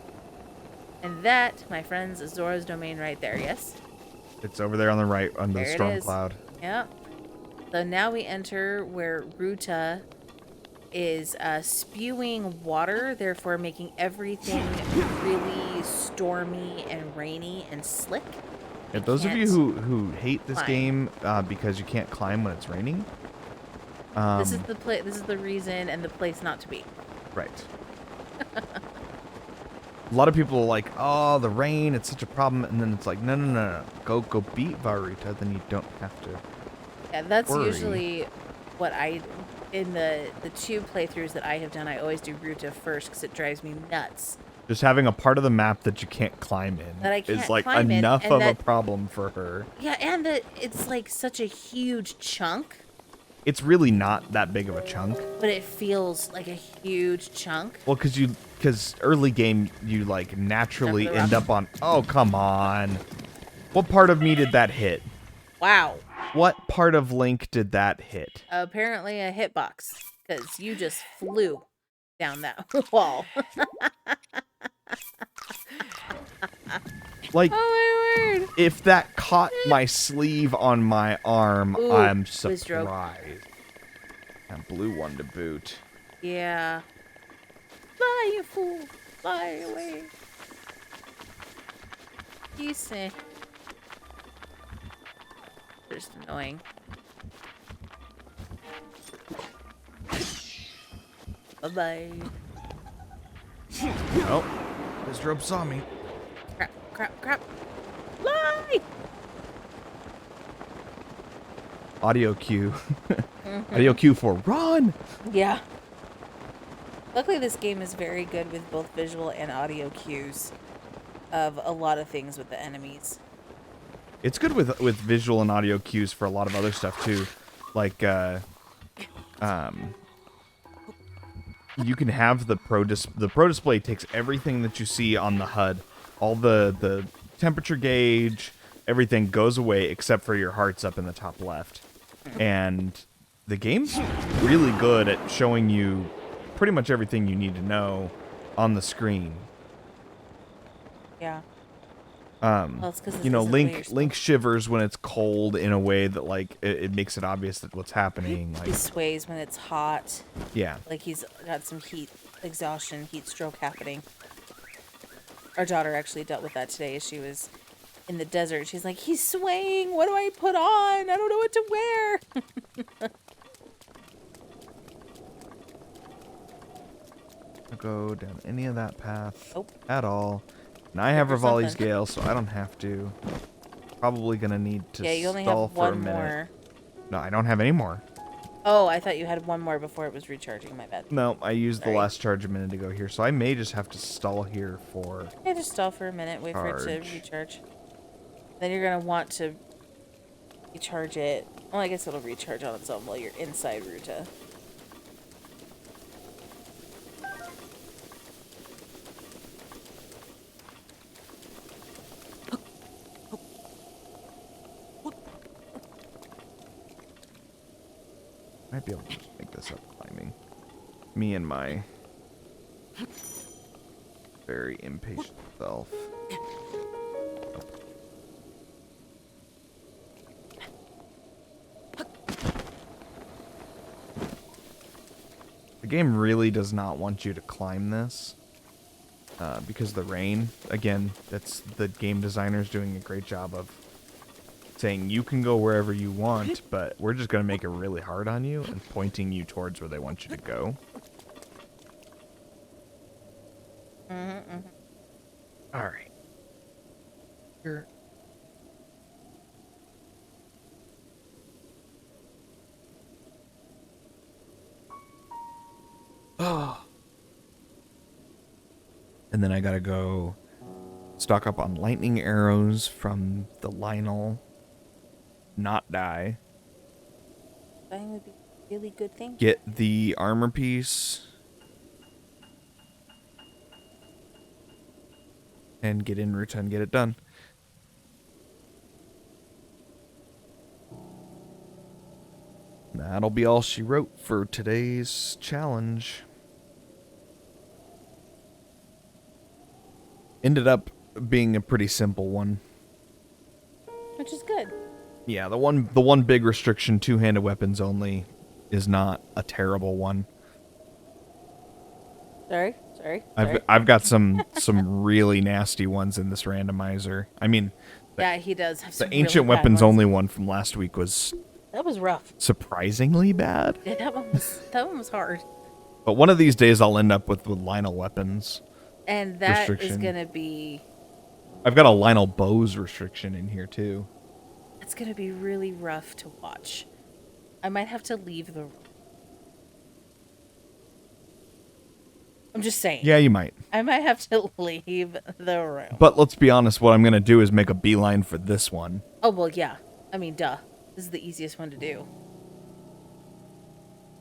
And that, my friends, is Zora's domain right there, yes? It's over there on the right under the There it storm is. cloud. Yep. So now we enter where Ruta is spewing water, therefore making everything really stormy and rainy and slick. Yeah, those of you who hate this climb. game because you can't climb when it's raining. This is the reason and the place not to be. Right. A lot of people are like, oh, the rain, it's such a problem. And then it's like, no. Go beat Varuta, then you don't have to. Yeah, that's worry. usually what in the 2 playthroughs that I have done, I always do Ruta first because it drives me nuts. Just having a part of the map that you can't climb in That I can't is like climb in, enough and of that- a problem for her. Yeah, and that it's like such a huge chunk, It's really not that big of a chunk. but it feels like a huge chunk. Well, because early game, you like naturally Jump the end rock. up on, oh, come on. What part of me did that hit? Wow. What part of Link did that hit? Apparently a hitbox, because you just flew down that wall. Like, Oh my word! if that caught my sleeve on my arm, Ooh, I'm whiz stroke. surprised. And blue one to boot. Yeah. Fly, you fool! Fly away. You say. They're just annoying. Bye-bye. Oh, this rope saw me. Crap. Fly! Audio cue. Audio cue for run! Yeah. Luckily, this game is very good with both visual and audio cues of a lot of things with the enemies. It's good with visual and audio cues for a lot of other stuff too. Like you can have the pro display takes everything that you see on the HUD, all the temperature gauge, everything goes away except for your hearts up in the top left. And the game's really good at showing you pretty much everything you need to know on the screen. Yeah. Well, it's 'cause it you know, isn't the way you're Link shivers when it's cold in a way that like it makes it obvious that what's happening. He Like, sways when it's hot. yeah, Like he's got some heat exhaustion, heat stroke happening. Our daughter actually dealt with that today as she was in the desert. She's like, he's swaying. What do I put on? I don't know what to wear. go down any of that path Oh. at all. And I have There's Rivali's something. Gale, so I don't have to. Probably gonna need to Yeah, you only stall have for a one minute. more. No, I don't have any more. Oh, I thought you had one more before it was recharging. My bad. No, I used Sorry. the last charge a minute ago here, so I may just have to stall here for. Yeah, just stall for a minute. Wait for it Charge. to recharge. Then you're gonna want to recharge it. Well, I guess it'll recharge on its own while you're inside Ruta. Might be able to just make this up climbing. Me and my very impatient self. The game really does not want you to climb this because the rain. Again, that's the game designers doing a great job of saying you can go wherever you want, but we're just going to make it really hard on you and pointing you towards where they want you to go. All right. Here. Oh. And then I gotta go stock up on lightning arrows from the Lionel. Not die. Dying would be a really good thing. Get the armor piece. And get in Ruta and get it done. That'll be all she wrote for today's challenge. Ended up being a pretty simple one. Which is good. Yeah, the one big restriction, two-handed weapons only, is not a terrible one. Sorry. I've got some really nasty ones in this randomizer. I mean, Yeah, he does have some the ancient really bad weapons ones. only one from last week was That was rough. surprisingly bad. Yeah, that one was hard. But one of these days I'll end up with Lionel weapons. And that is Restriction. gonna be I've got a Lionel bows restriction in here too. it's gonna be really rough to watch. I might have to leave the room. I'm just saying. Yeah, you might. I might have to leave the room. But let's be honest, what I'm going to do is make a beeline for this one. Oh well, yeah. I mean, duh. This is the easiest one to do.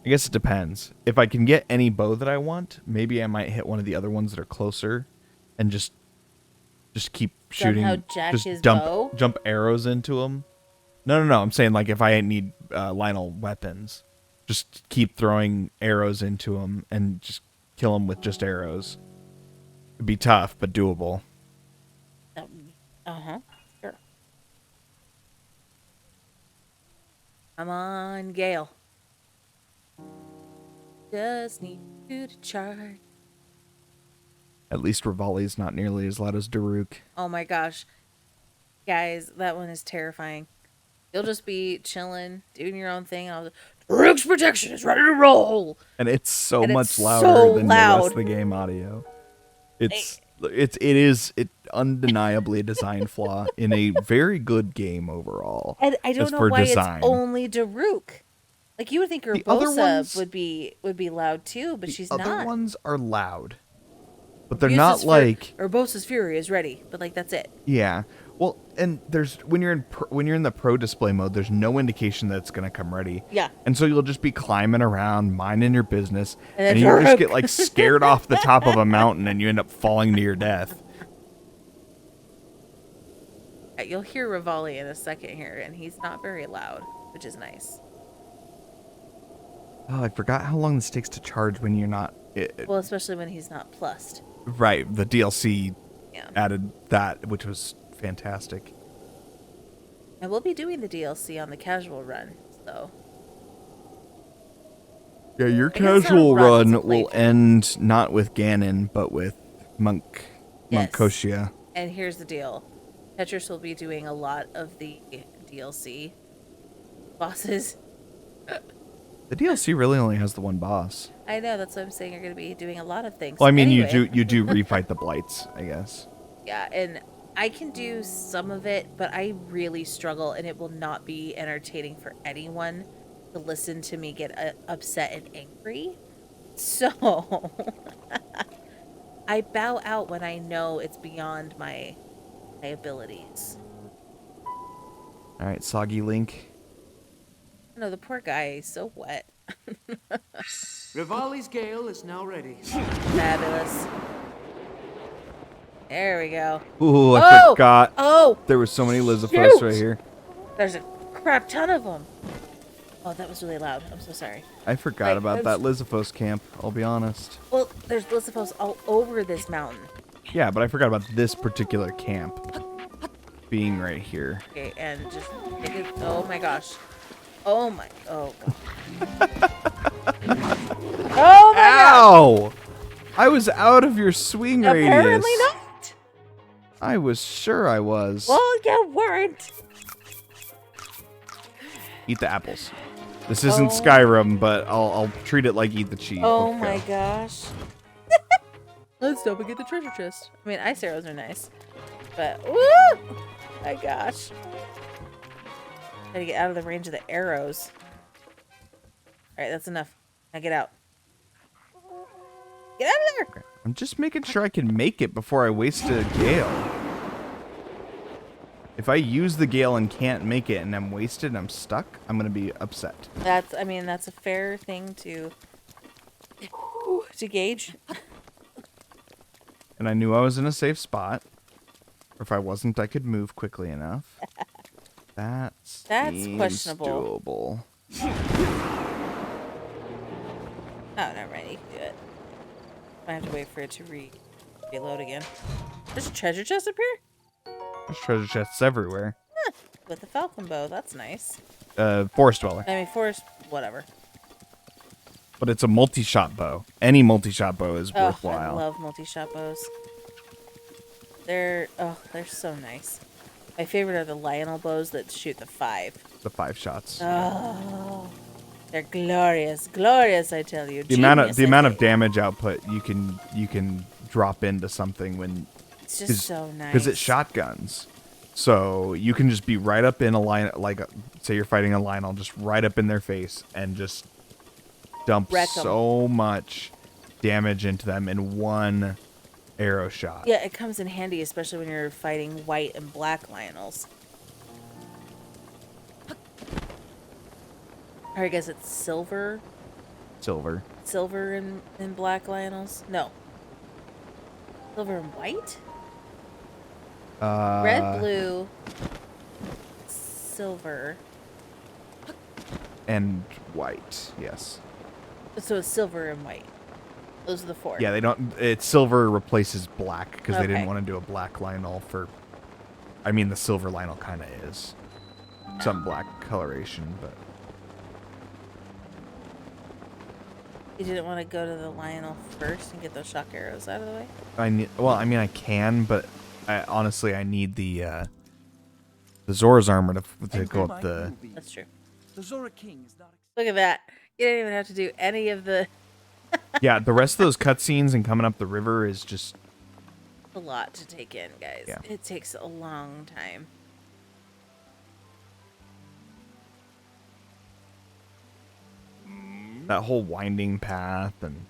I guess it depends. If I can get any bow that I want, maybe I might hit one of the other ones that are closer and just keep shooting. Somehow jack just his bow? jump arrows into them. No. I'm saying like if I need Lionel weapons, just keep throwing arrows into them and just kill them with just arrows. It'd be tough, but doable. Sure. Come on, Gale. Just need you to charge. At least Rivali's not nearly as loud as Daruk. Oh my gosh. Guys, that one is terrifying. You'll just be chilling, doing your own thing. And Rook's protection is ready to roll. And it's so And much it's louder so than the rest loud. of the game audio. It is undeniably a design flaw in a very good game overall. And I don't as know for why design. it's only Daruk. Like you would think The other Urbosa ones- would be loud too, but she's Other not. ones are loud, but they're Uses not like Urbosa's Fury is ready, but like that's it. yeah. Well, and there's when you're in the pro display mode, there's no indication that it's gonna come ready. Yeah. And so you'll just be climbing around, minding your business, And and then you just Daruk. get like scared off the top of a mountain, and you end up falling to your death. You'll hear Rivali in a second here, and he's not very loud, which is nice. Oh, I forgot how long this takes to charge when you're not Well, especially when he's not plussed. Right, the DLC Yeah. added that, which was fantastic. And we'll be doing the DLC on the casual run, so. Yeah, your I guess it's not a casual run, run it's a will playthrough. end not with Ganon, but with Monk Yes. Koshia. And here's the deal. Tetris will be doing a lot of the DLC bosses. The DLC really only has the one boss. I know, that's what I'm saying. You're going to be doing a lot of things. Well, I mean, Anyway, you do refight the blights, I guess. yeah, and I can do some of it, but I really struggle, and it will not be entertaining for anyone to listen to me get upset and angry. So I bow out when I know it's beyond my abilities. All right, Soggy Link. No, the poor guy, he's so wet. Rivali's gale is now ready. Fabulous. There we go. Ooh, I Oh! forgot. Oh! There were so many Lizafos Shoot! right here. There's a crap ton of them. Oh, that was really loud. I'm so sorry. I forgot Like, about that Lizafos camp, I'll be honest. Well, there's Lizafos all over this mountain. Yeah, but I forgot about this particular camp being right here. Okay, and just take it. Oh my gosh. Oh my. Oh god. Oh my god. Ow! I was out of your swing radius. Apparently not. I was sure I was. Well, you weren't. Eat the apples. This isn't Oh. Skyrim, but I'll treat it like eat the cheese. Oh Let's my go. gosh. Let's stop and get the treasure chest. I mean, ice arrows are nice, but woo! My gosh. Gotta get out of the range of the arrows. All right, that's enough. Now get out. Get out of there. I'm just making sure I can make it before I waste a gale. If I use the gale and can't make it and I'm wasted and I'm stuck, I'm gonna be upset. That's, I mean, that's a fair thing to gauge. And I knew I was in a safe spot. Or if I wasn't, I could move quickly enough. That's questionable. doable. Oh, never mind. You can do it. I have to wait for it to reload again. There's a treasure chest up here? There's treasure chests everywhere. Huh. With the falcon bow. That's nice. Forest Dweller. I mean, forest, whatever. But it's a multi-shot bow. Any multi-shot bow is Oh, worthwhile. I love multi-shot bows. They're so nice. My favorite are the Lionel bows that shoot the 5. The 5 shots. Oh, they're glorious, glorious! I tell you. The amount of Genius, I say. damage output you can drop into something when It's just so nice. because it's shotguns, so you can just be right up in a line, like say you're fighting a Lionel, just right up in their face and just dump Wreck 'em. so much damage into them in one arrow shot. Yeah, it comes in handy, especially when you're fighting white and black Lionels. Or I guess it's silver Silver. and black Lionels. No. Silver and white? Red, blue, silver. And white. Yes. So it's silver and white. Those are the 4. Yeah, they don't. It's silver replaces black because they Okay. didn't want to do a black Lionel for. I mean, the silver Lionel kind of is some black coloration, but You didn't want to go to the Lionel first and get those shock arrows out of the way? I need. Well, I mean, I can, but honestly, I need the Zora's armor to go up the. That's true. The Zora King is not. Look at that. You don't even have to do any of the... Yeah, the rest of those cutscenes and coming up the river is just. A lot to take in, guys. Yeah. It takes a long time. That whole winding path and.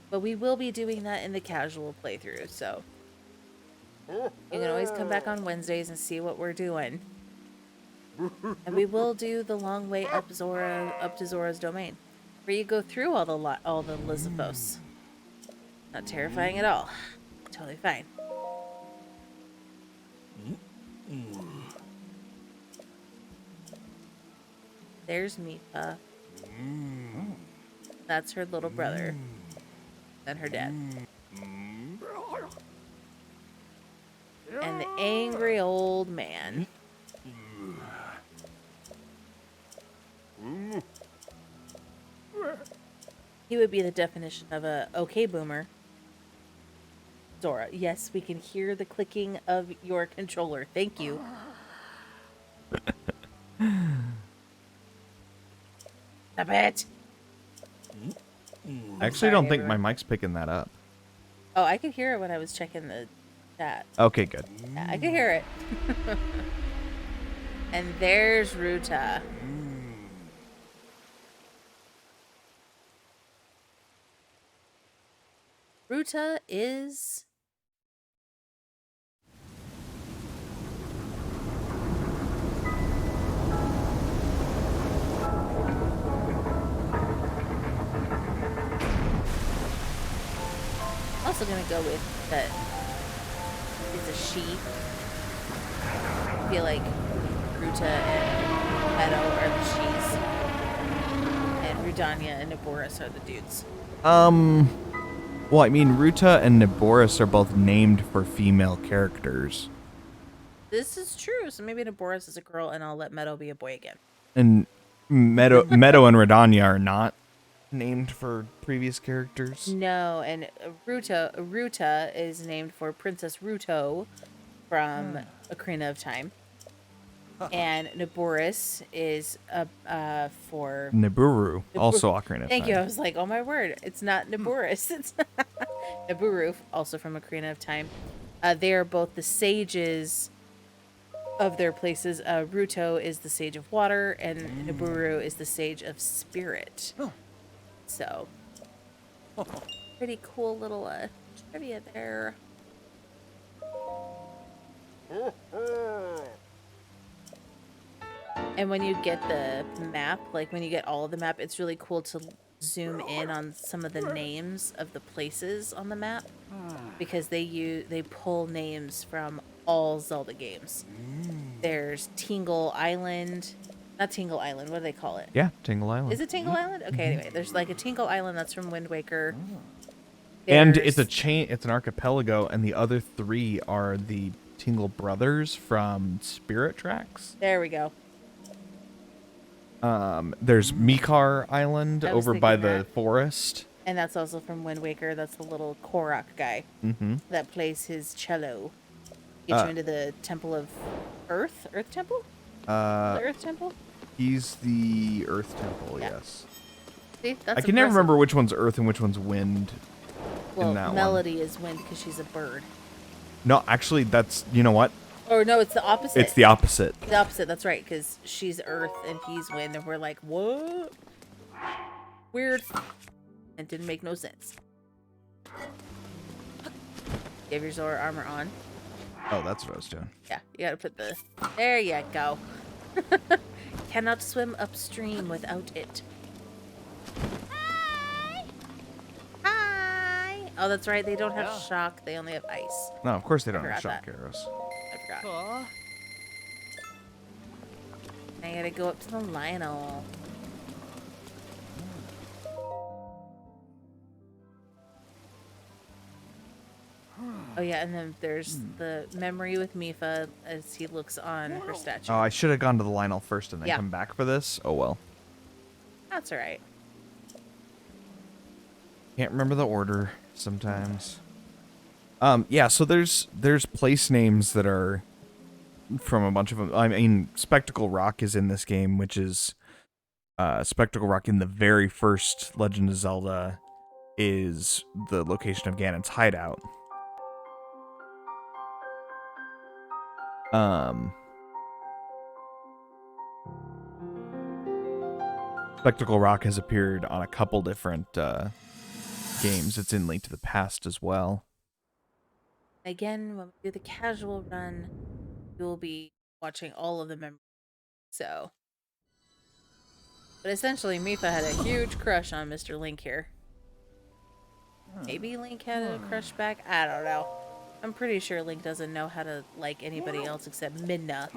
But we will be doing that in the casual playthrough, so... You can always come back on Wednesdays and see what we're doing. And we will do the long way up to Zora's domain, where you go through all the Lizafos. Not terrifying at all. Totally fine. There's Mipa. That's her little brother. than her dad. And the angry old man. He would be the definition of a okay boomer. Zora, yes, we can hear the clicking of your controller. Thank you. Stop it. I actually don't think my mic's picking that up. Oh, I could hear it when I was checking the chat. Okay, good. Yeah, I could hear it. And there's Ruta. Ruta is... also gonna go with that it's a she. I feel like Ruta and Meadow are the she's, and Rudania and Naboris are the dudes. Well, I mean, Ruta and Naboris are both named for female characters. This is true, so maybe Naboris is a girl, and I'll let Meadow be a boy again. And Meadow and Redania are not named for previous characters. No, and Ruta is named for Princess Ruto from Ocarina of Time. And Naboris is for Niburu, also Ocarina of Time. Thank you. I was like, oh my word, it's not Naboris. It's Niburu, also from Ocarina of Time. They are both the sages of their places. Ruto is the sage of water, and Niburu is the sage of spirit. So, pretty cool little trivia there. And when you get the map, like when you get all of the map, it's really cool to zoom in on some of the names of the places on the map, because they pull names from all Zelda games. There's Tingle Island. Not Tingle Island, what do they call it? Yeah, Tingle Island. Is it Tingle Island? Okay, anyway, there's like a Tingle Island that's from Wind Waker. And it's a chain, it's an archipelago, and the other three are the Tingle brothers from Spirit Tracks. There we go. There's Mikar Island I was over by thinking the that. forest. And that's also from Wind Waker. That's the little Korok guy that plays his cello. Gets you into the Temple of Earth? Earth Temple? The Earth Temple? He's the Earth Temple, Yeah. yes. See, that's I can never impressive. remember which one's Earth and which one's Wind Well, in that one. Melody is wind because she's a bird. No, actually, that's, you know what? Or no, it's the opposite. It's the opposite. The opposite, that's right, because she's earth and he's wind, and we're like, what? Weird. It didn't make no sense. You have your Zora armor on. Oh, that's what I was doing. Yeah, you gotta put the... There you go. Cannot swim upstream without it. Hi! Hi! Oh, that's right, they don't have shock, they only have ice. No, of course they don't have forgot shock that. arrows. I forgot. I gotta go up to the Lionel. Oh yeah, and then there's the memory with Mifa as he looks on her statue. Oh, I should have gone to the Lionel first and then Yeah. come back for this. Oh well. That's alright. Can't remember the order sometimes. Yeah, so there's place names that are from a bunch of them. I mean, Spectacle Rock is in this game, which is Spectacle Rock in the very first Legend of Zelda is the location of Ganon's hideout. Spectacle Rock has appeared on a couple different games. It's in Link to the Past as well. Again, when we do the casual run, you will be watching all of the memories. So. But essentially, Mifa had a huge crush on Mr. Link here. Maybe Link had a crush back? I don't know. I'm pretty sure Link doesn't know how to like anybody else except Midna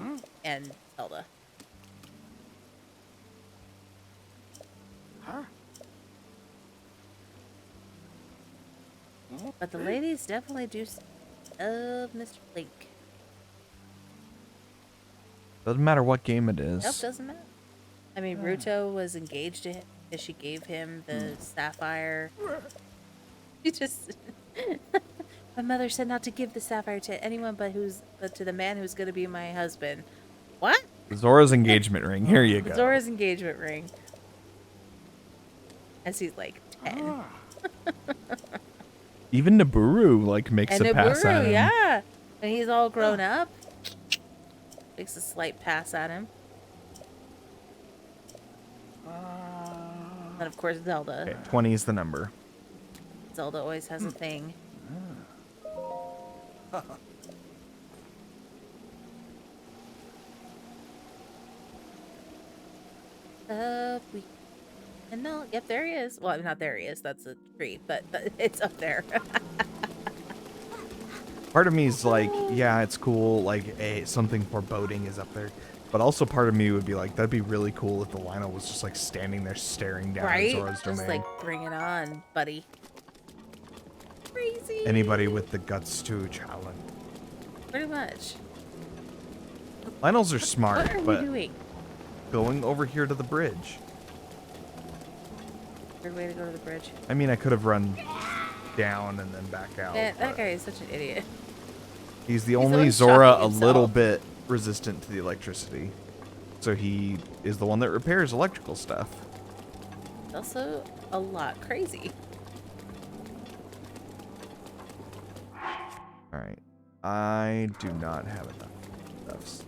and Zelda. But the ladies definitely do love Mr. Link. Doesn't matter what game it Nope, is. doesn't matter. I mean, Ruto was engaged to him because she gave him the sapphire. She just. My mother said not to give the sapphire to anyone but to the man who's going to be my husband. What? Zora's engagement ring. Here you go. Zora's engagement ring. As he's like 10. Even Naburu like makes And a pass at Naburu, him. yeah. When he's all grown up, makes a slight pass at him. And of course, Zelda. Okay, 20 is the number. Zelda always has a thing. We and no, yep, there he is. Well, not there he is. That's a tree, but it's up there. Part of me is like, yeah, it's cool. Like, something foreboding is up there. But also part of me would be like, that'd be really cool if the Lionel was just like standing there staring down Right? at Zora's Just domain. like, bring it on, buddy. Crazy. Anybody with the guts to challenge. Pretty much. Lionels are What smart, are we but doing? going over here to the bridge. Weird way to go to the bridge. I mean, I could have run down and then back out. Man, that but guy is such an idiot. He's the he's only always Zora a shocking little himself. bit resistant to the electricity. So he is the one that repairs electrical stuff. Also, a lot crazy. Alright. I do not have enough stuffs.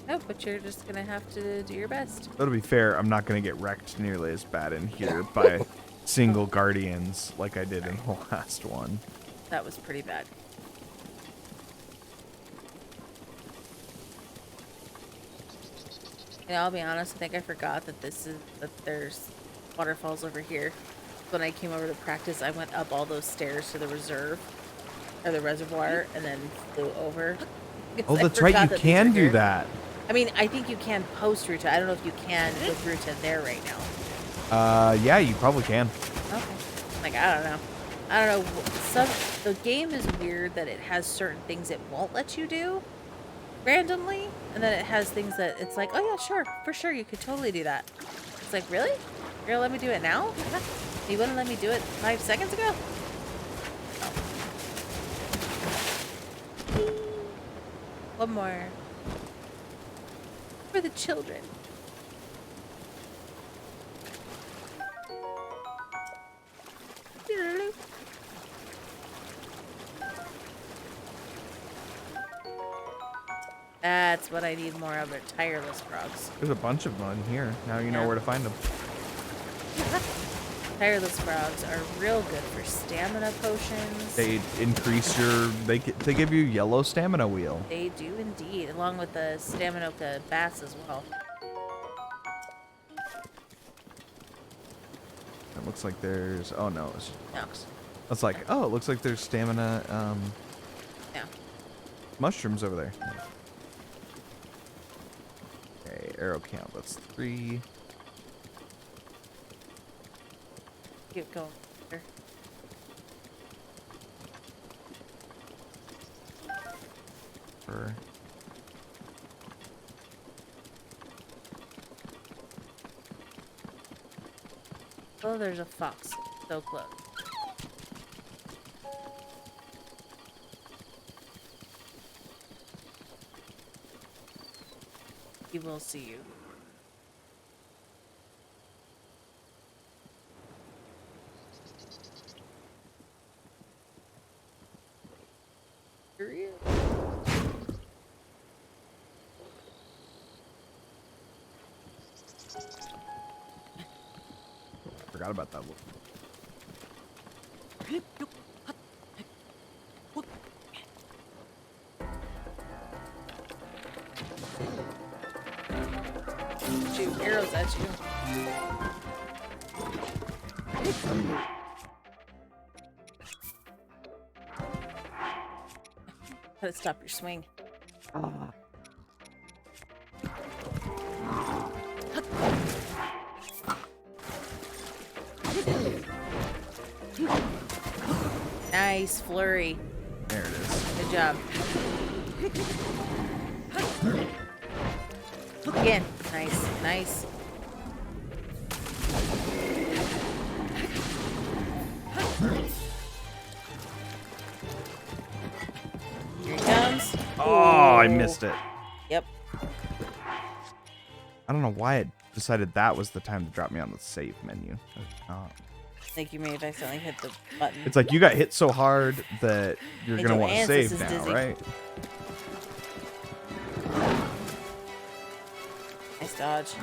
No, but you're just gonna have to do your best. Though to be fair, I'm not going to get wrecked nearly as bad in here by single guardians like I did in the last one. That was pretty bad. And I'll be honest, I think I forgot that there's waterfalls over here. When I came over to practice, I went up all those stairs to the reserve or the reservoir and then flew over. Oh, I that's right. forgot You that these can are do here. that. I mean, I think you can post Ruta. I don't know if you can with Ruta there right now. Yeah, you probably can. Okay. Like, I don't know. I don't know. The game is weird that it has certain things it won't let you do randomly, and then it has things that it's like, oh yeah, sure, for sure, you could totally do that. It's like, really? You're gonna let me do it now? You wouldn't let me do it 5 seconds ago? Oh. One more. For the children. That's what I need more of, are tireless frogs. There's a bunch of them in here. Now you know Yeah. where to find them. Tireless frogs are real good for stamina potions. They increase your. They give you yellow stamina wheel. They do indeed, along with the stamina bass as well. It looks like there's. Oh no, it's just No. rocks. It's like, oh, it looks like there's stamina No. mushrooms over there. Okay, arrow count. That's 3. Keep going. Here. For Oh, there's a fox. So close. He will see you. For real? forgot about that one. Shoot arrows at you. Gotta stop your swing. Nice flurry. There it is. Good job. Again. Nice. Nice. Here he comes. Oh, I Ooh. missed it. Yep. I don't know why it decided that was the time to drop me on the save menu. I think you may have accidentally hit the button. It's like you got hit so hard that you're Hey, going to want to Joanne's, save this is now, dizzy. right? Nice dodge.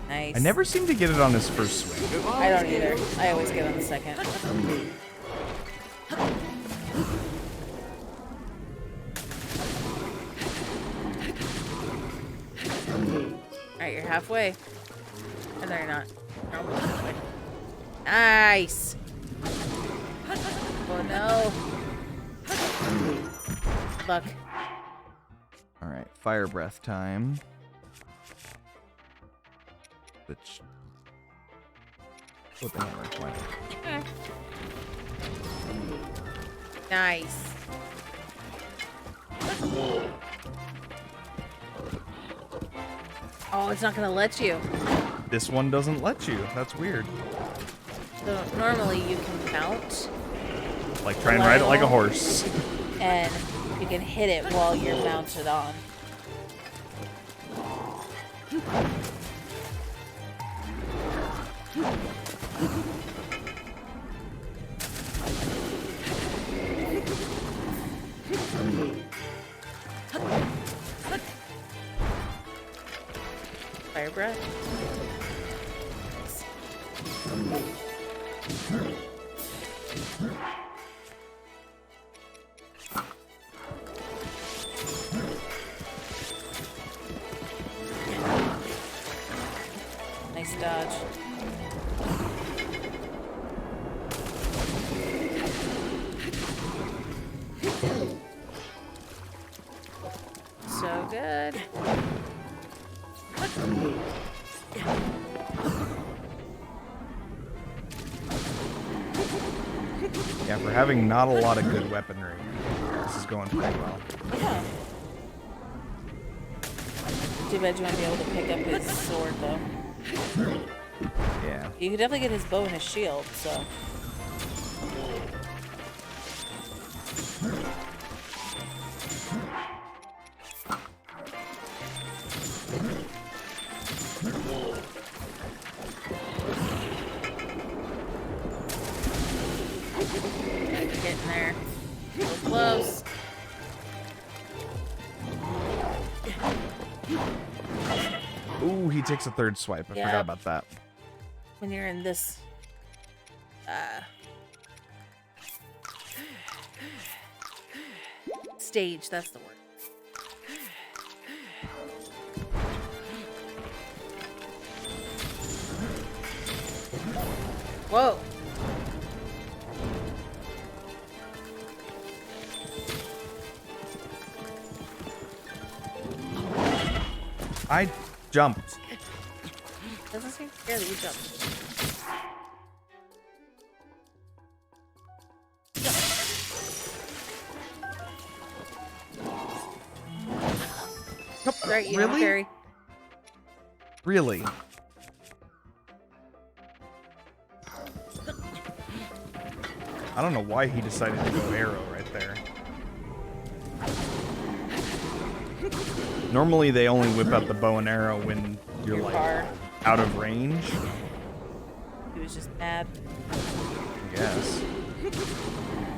Nice. I never seem to get it on his first swing. I don't either. I always get on the second. Alright, you're halfway. Oh, no, you're not. You're almost halfway. Nice! Oh no. Good luck. All right, fire breath time. Which... What the hammer? Why not? Nice. Oh, it's not gonna let you. This one doesn't let you. That's weird. So normally you can mount Like, try and ride it like a Well- horse. and you can hit it while you're mounted on. Fire breath. Nice dodge. So good. Yeah, for having not a lot of good weaponry, this is going pretty well. Yeah. Too bad you won't be able to pick up his sword, though. Yeah. You could definitely get his bow and his shield, so. Yeah, you're getting there. So close. Ooh, he takes a third swipe. I Yeah. forgot about that. When you're in this stage, that's the word. Whoa. I jumped. Doesn't seem fair that you jumped. Right, you Really? don't carry. Really? I don't know why he decided to go arrow right there. Normally they only whip out the bow and arrow when you're like far. out of range. He was just mad. I guess.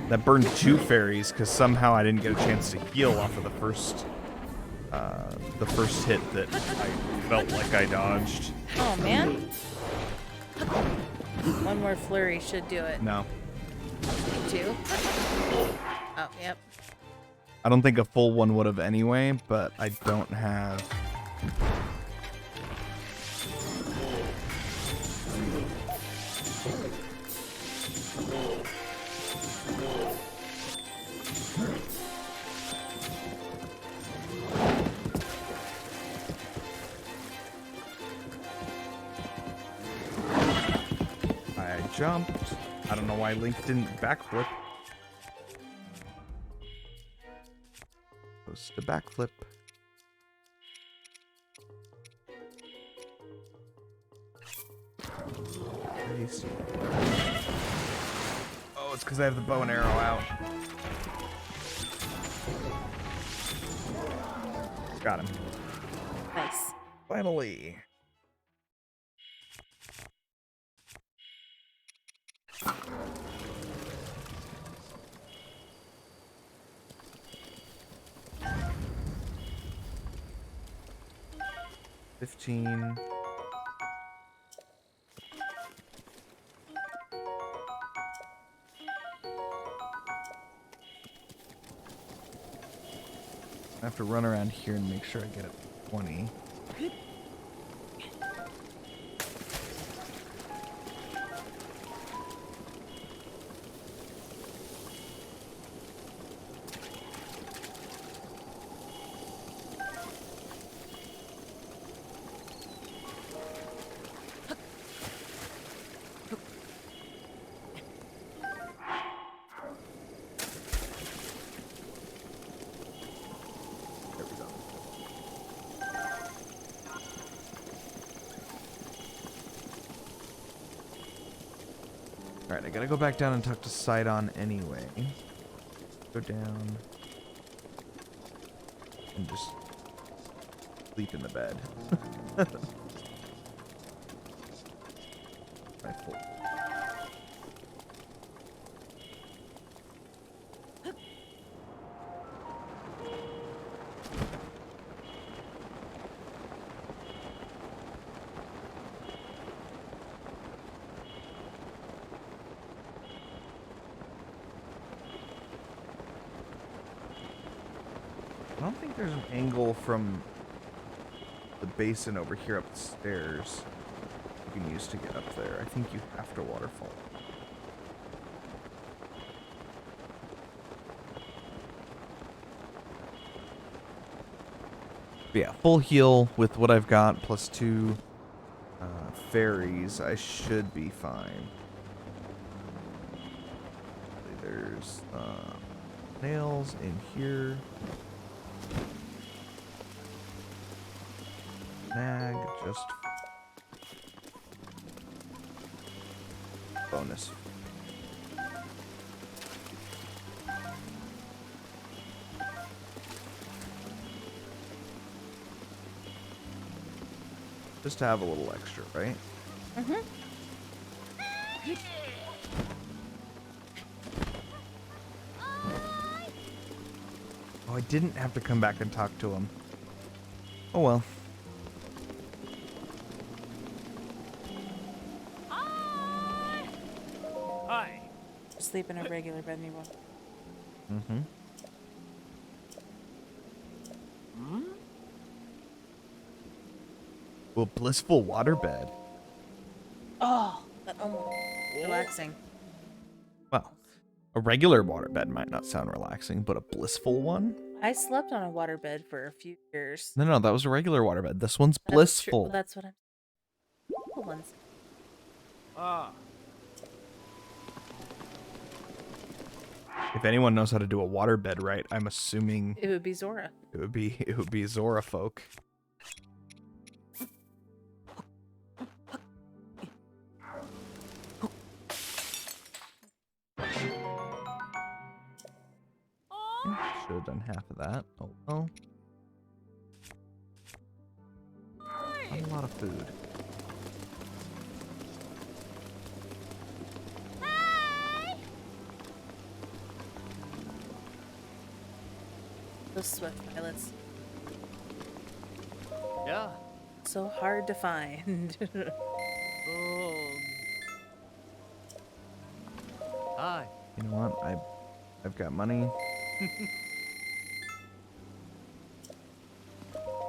That burned 2 fairies because somehow I didn't get a chance to heal off of the first hit that I felt like I dodged. Oh man. One more flurry should do it. No. 2. Oh, yep. I don't think a full one would have anyway, but I don't have... jumped. I don't know why Link didn't backflip. Supposed to backflip. Crazy. Oh, it's because I have the bow and arrow out. Got him. Nice. Finally. $15. I have to run around here and make sure I get it 20. There we go. Alright, I gotta go back down and talk to Sidon anyway. Go down. And just sleep in the bed. Rifle. I don't think there's an angle from the basin over here up the stairs you can use to get up there. I think you have to waterfall. But yeah, full heal with what I've got plus 2 fairies. I should be fine. There's nails in here. Snag, just bonus. Just to have a little extra, right? Mm-hmm. Oh, I didn't have to come back and talk to him. Oh well. Hi. Sleep in a regular bed anymore. Mm-hmm. Well, blissful waterbed. Oh, relaxing. Well, a regular waterbed might not sound relaxing, but a blissful one? I slept on a waterbed for a few years. No, that was a regular waterbed. This one's That's blissful. Well, that's what I'm. The ones. Ah. If anyone knows how to do a waterbed right, I'm assuming It would be Zora. it would be Zora folk. Should have done half of that. Oh well. Not a lot of food. Those swift pilots. Yeah. So hard to find. Hi. You know what? I've got money.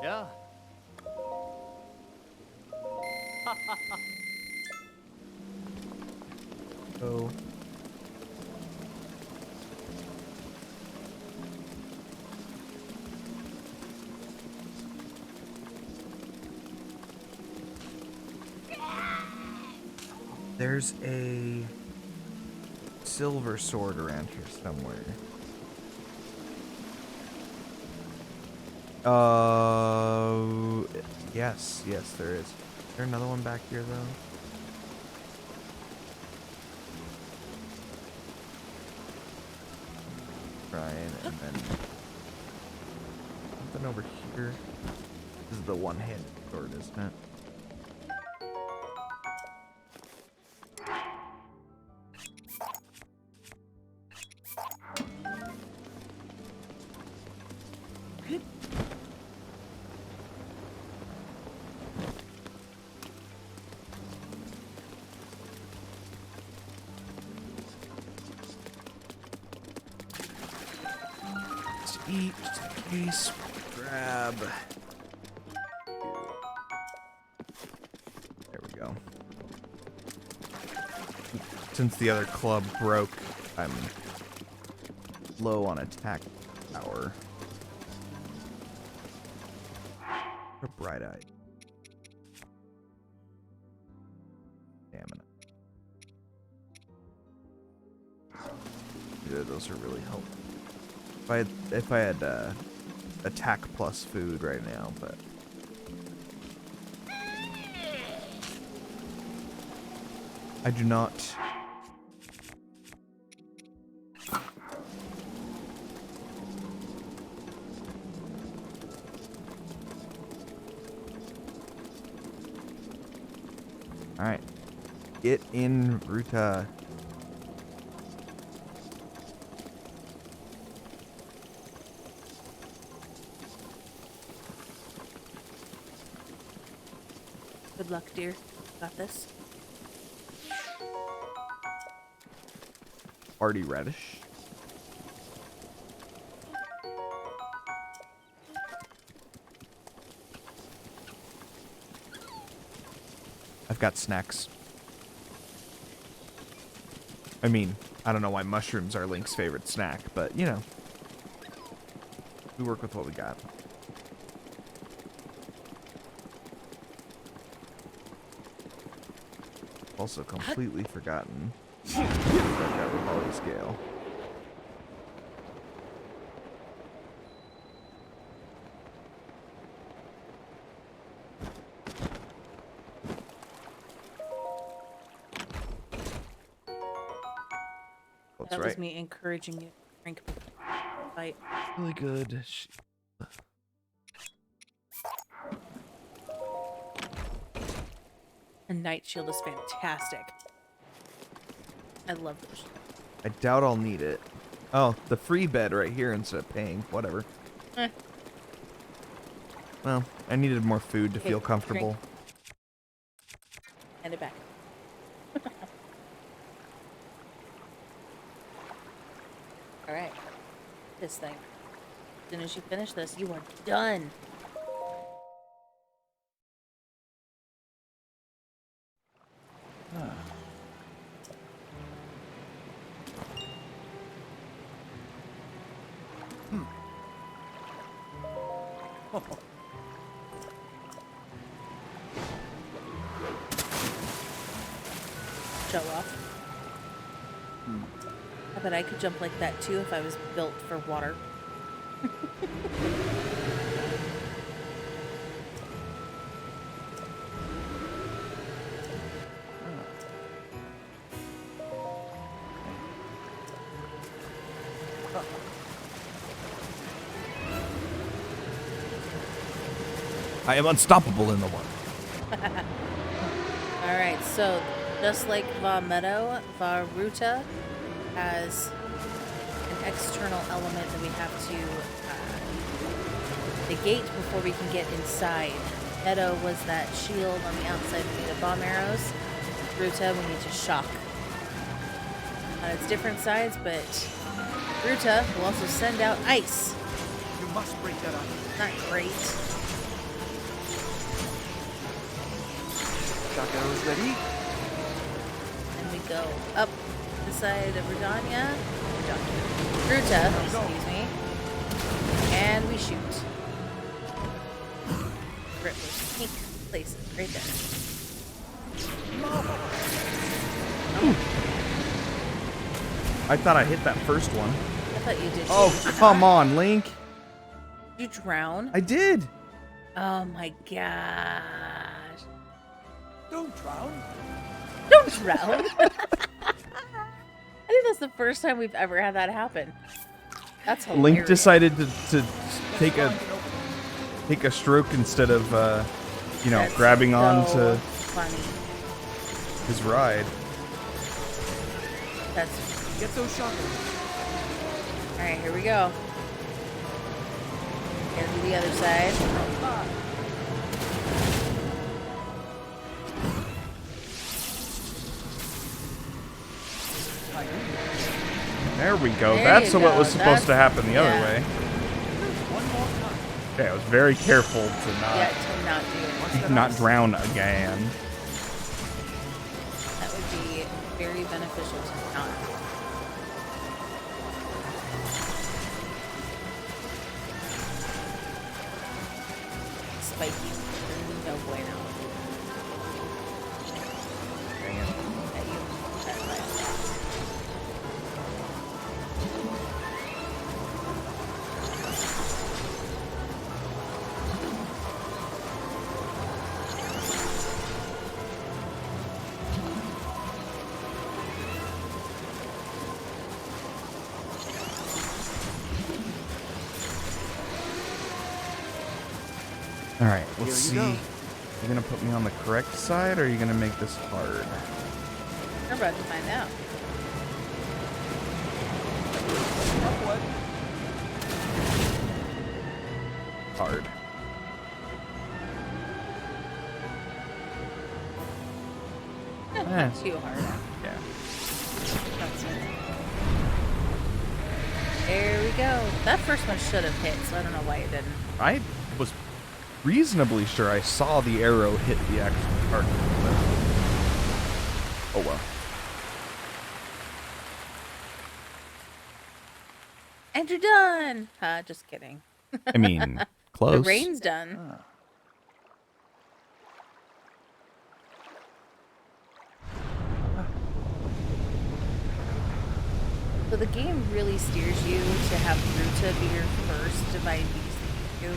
Yeah. So There's a silver sword around here somewhere. Yes, there is. Is there another one back here, though? Trying, and then something over here. This is the one-handed sword, isn't it? Eat, just in case, grab. There we go. Since the other club broke, I'm low on attack power. A bright-eyed. Stamina. Yeah, those are really helpful. If I had attack plus food right now, but I do not. All right, get in, Ruta. Good luck, dear. Got this. Hardy radish. I've got snacks. I mean, I don't know why mushrooms are Link's favorite snack, but you know, we work with what we got. Also completely forgotten that Rapalli scale. That's That right. was me encouraging you to drink before the fight. Really good. A Night Shield is fantastic. I love those. I doubt I'll need it. Oh, the free bed right here instead of paying. Whatever. Eh. Well, I needed more food to Okay, feel comfortable. drink. Hand it back. Alright. This thing. As soon as you finish this, you are done. Show off. I bet I could jump like that too if I was built for water. I am unstoppable in the water. Alright, so just like Va Meadow, Va Ruta has an external element that we have to negate before we can get inside. Meadow was that shield on the outside made of bomb arrows. Ruta, we need to shock. It's different sides, but Ruta will also send out ice. You must break that up. Not great. Shock arrows ready? And we go up the side of Ruta, excuse me. And we shoot. Rip those pink places right there. I thought I hit that first one. I thought you did. Oh, too. Did you come not? on, Link. Did you drown? I did. Oh my gosh. Don't drown. Don't drown. I think that's the first time we've ever had that happen. That's hilarious. Link decided to take a stroke instead of That's grabbing so on to funny. his ride. That's Get those shotguns. all right. Here we go. Gonna do the other side. There we go. There That's you what go. was supposed to happen the other yeah. way. Okay, I was very careful to Yeah, to not do it. not drown again. That would be very beneficial to not. Spiky. No bueno. Dang it. That you that way. All right, let's Here see. you go. You're gonna put me on the correct side, or are you gonna make this hard? We're about to find out. Hard. Not too hard. Yeah. That's it. There we go. That first one should have hit, so I don't know why it didn't. I was reasonably sure I saw the arrow hit the actual target. But... Oh well. And you're done. Just kidding. I mean, The close. rain's done. So the game really steers you to have Ruta be your first divine beast that you do.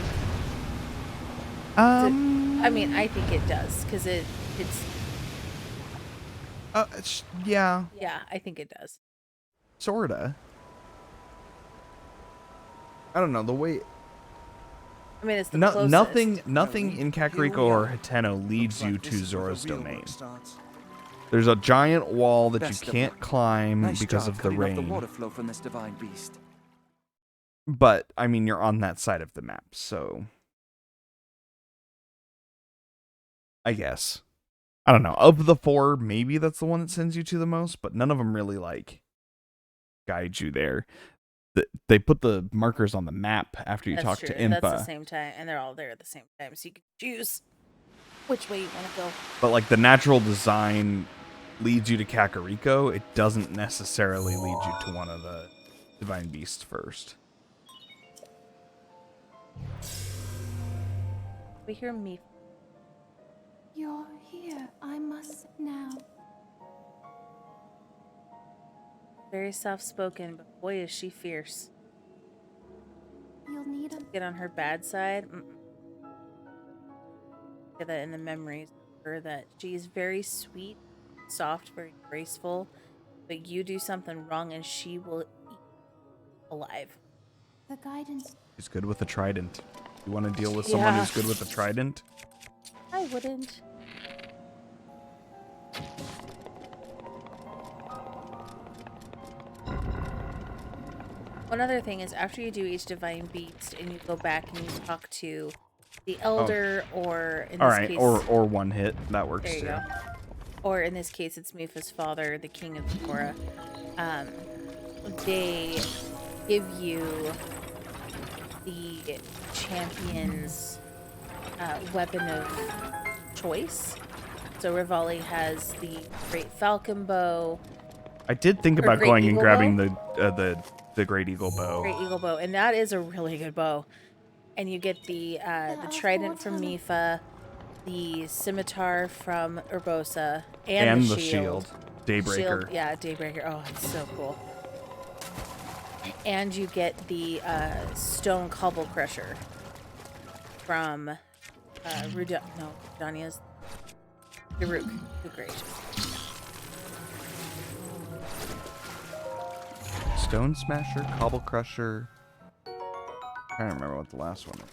I mean, I think it does because it's Yeah, yeah, I think it does. sorta. I don't know the way. I mean, it's the closest. Nothing in Kakariko or Hateno leads you to Zora's domain. Starts. There's a giant wall that Best you of can't luck. climb Nice because job of the cutting off the rain. water flow from this divine beast. But I mean, you're on that side of the map, so I guess. I don't know. Of the four, maybe that's the one that sends you to the most, but none of them really like guide you there. They put the markers on the map after you That's talk true. to And Impa. that's the same time, and they're all there at the same time, so you can choose which way you want to go. But like the natural design leads you to Kakariko, it doesn't necessarily lead you to one of the divine beasts first. We hear me. You're here. I must now. Very soft spoken, but boy, is she fierce. You'll need a Get on her bad side. Get that in the memories of her that she's very sweet, soft, very graceful, but you do something wrong and she will eat you alive. the guidance. Who's good with a trident? You want to deal with someone Yeah. who's good with a trident? I wouldn't. One other thing is after you do each divine beast and you go back and you talk to the elder or in All this right, case or one hit. That works there you too. go. Or in this case it's Mifa's father, the king of Zora. They give you the champion's weapon of choice. So Rivali has the Great Falcon Bow, I did think Or about Great going and Eagle grabbing Bow? the Great Eagle Bow. Great Eagle Bow, and that is a really good bow. And you get the trident from Mifa, the scimitar from Urbosa, and the shield. Daybreaker. Yeah, Daybreaker. Oh, it's so cool. And you get the stone cobble crusher from Dania's Daruk. Good great. Stone Smasher, Cobble Crusher. I can't remember what the last one is.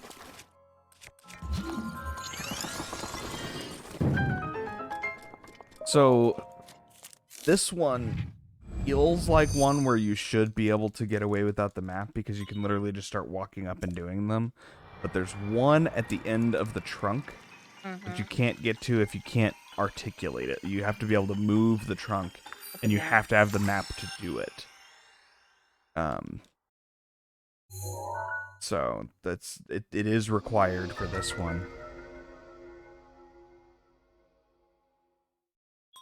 So this one feels like one where you should be able to get away without the map because you can literally just start walking up and doing them. But there's one at the end of the trunk that you can't get to if you can't articulate it. You have to be able to move the trunk, and you have to have the map to do it. So that's it is required for this one.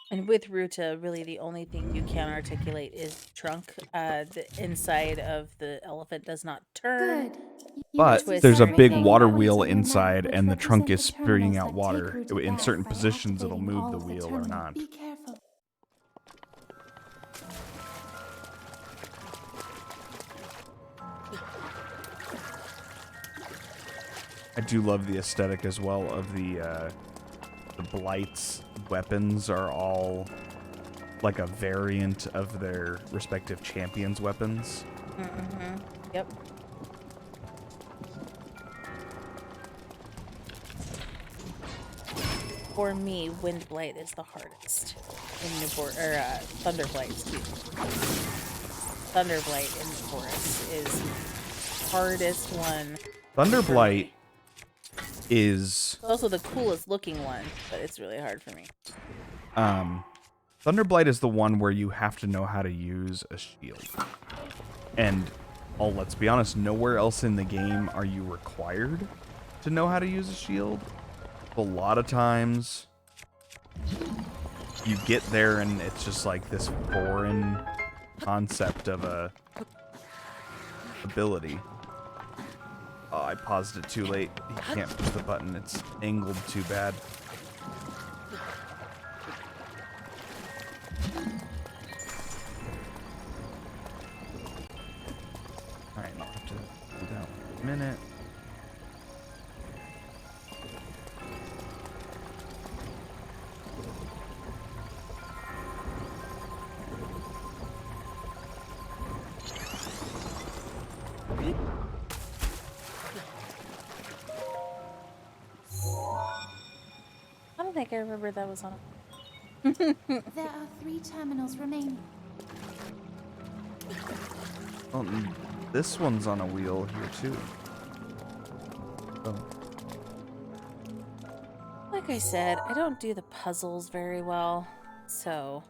And with Ruta, really the only thing you can articulate is trunk. The inside of the elephant does not turn. Good. But twist there's a or big anything. water wheel inside, and the trunk is spewing out water. In certain positions, it'll move the wheel or not. Be careful. I do love the aesthetic as well of the Blight's weapons are all like a variant of their respective champions' weapons. Yep. For me, Wind Blight is the hardest. In Thunder Blight, excuse me. Thunder Blight in the forest is the hardest one. Thunder Blight is also the coolest looking one, but it's really hard for me. Thunderblight is the one where you have to know how to use a shield. And let's be honest, nowhere else in the game are you required to know how to use a shield. A lot of times you get there and it's just like this foreign concept of a ability. Oh, I paused it too late. He can't push the button. It's angled too bad. Alright, I'll have to do that in a minute. I don't think I remember that was on a... There are 3 terminals remaining. Oh, this one's on a wheel here too. Oh. Like I said, I don't do the puzzles very well, so...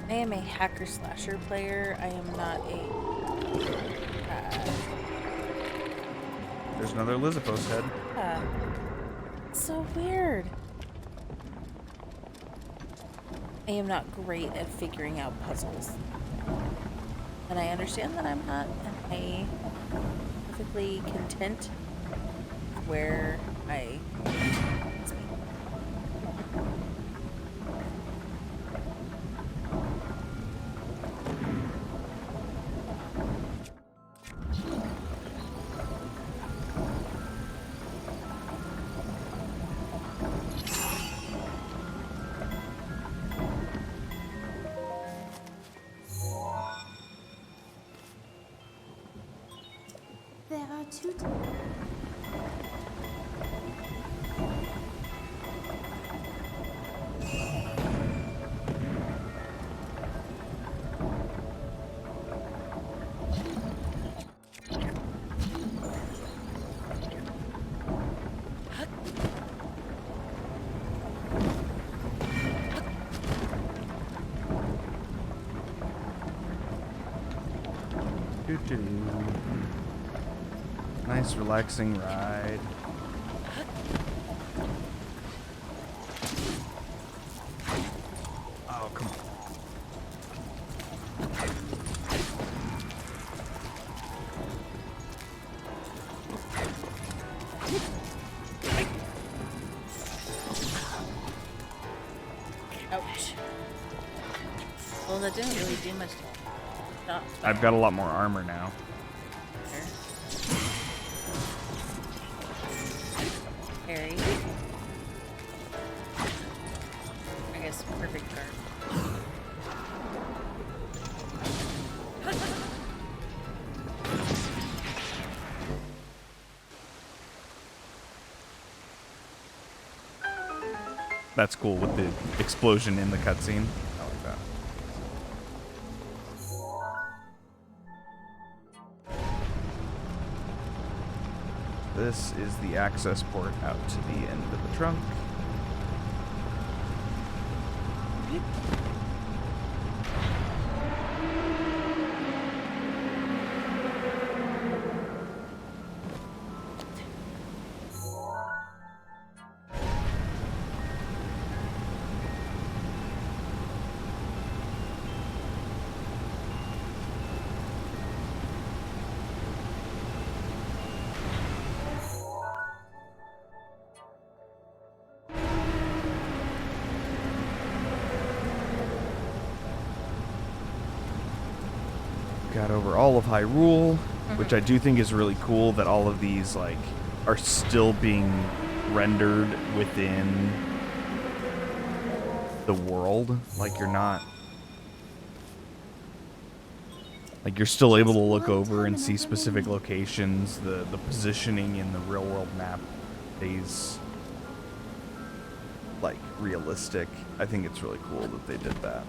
I am a hacker-slasher player. I am not a... There's another Lizapos head. so weird. I am not great at figuring out puzzles. And I understand that I'm not, and I perfectly content where I... There are 2 Nice relaxing ride. Oh, come on. Ouch. Well, that didn't really do much to stop. I've got a lot more armor now. Harry. I guess perfect guard. That's cool with the explosion in the cutscene. I like that. This is the access port out to the end of the trunk. Got over all of Hyrule, which I do think is really cool that all of these like are still being rendered within the world. Like you're not like you're still able to look over and see specific locations. The positioning in the real world map stays like realistic. I think it's really cool that they did that.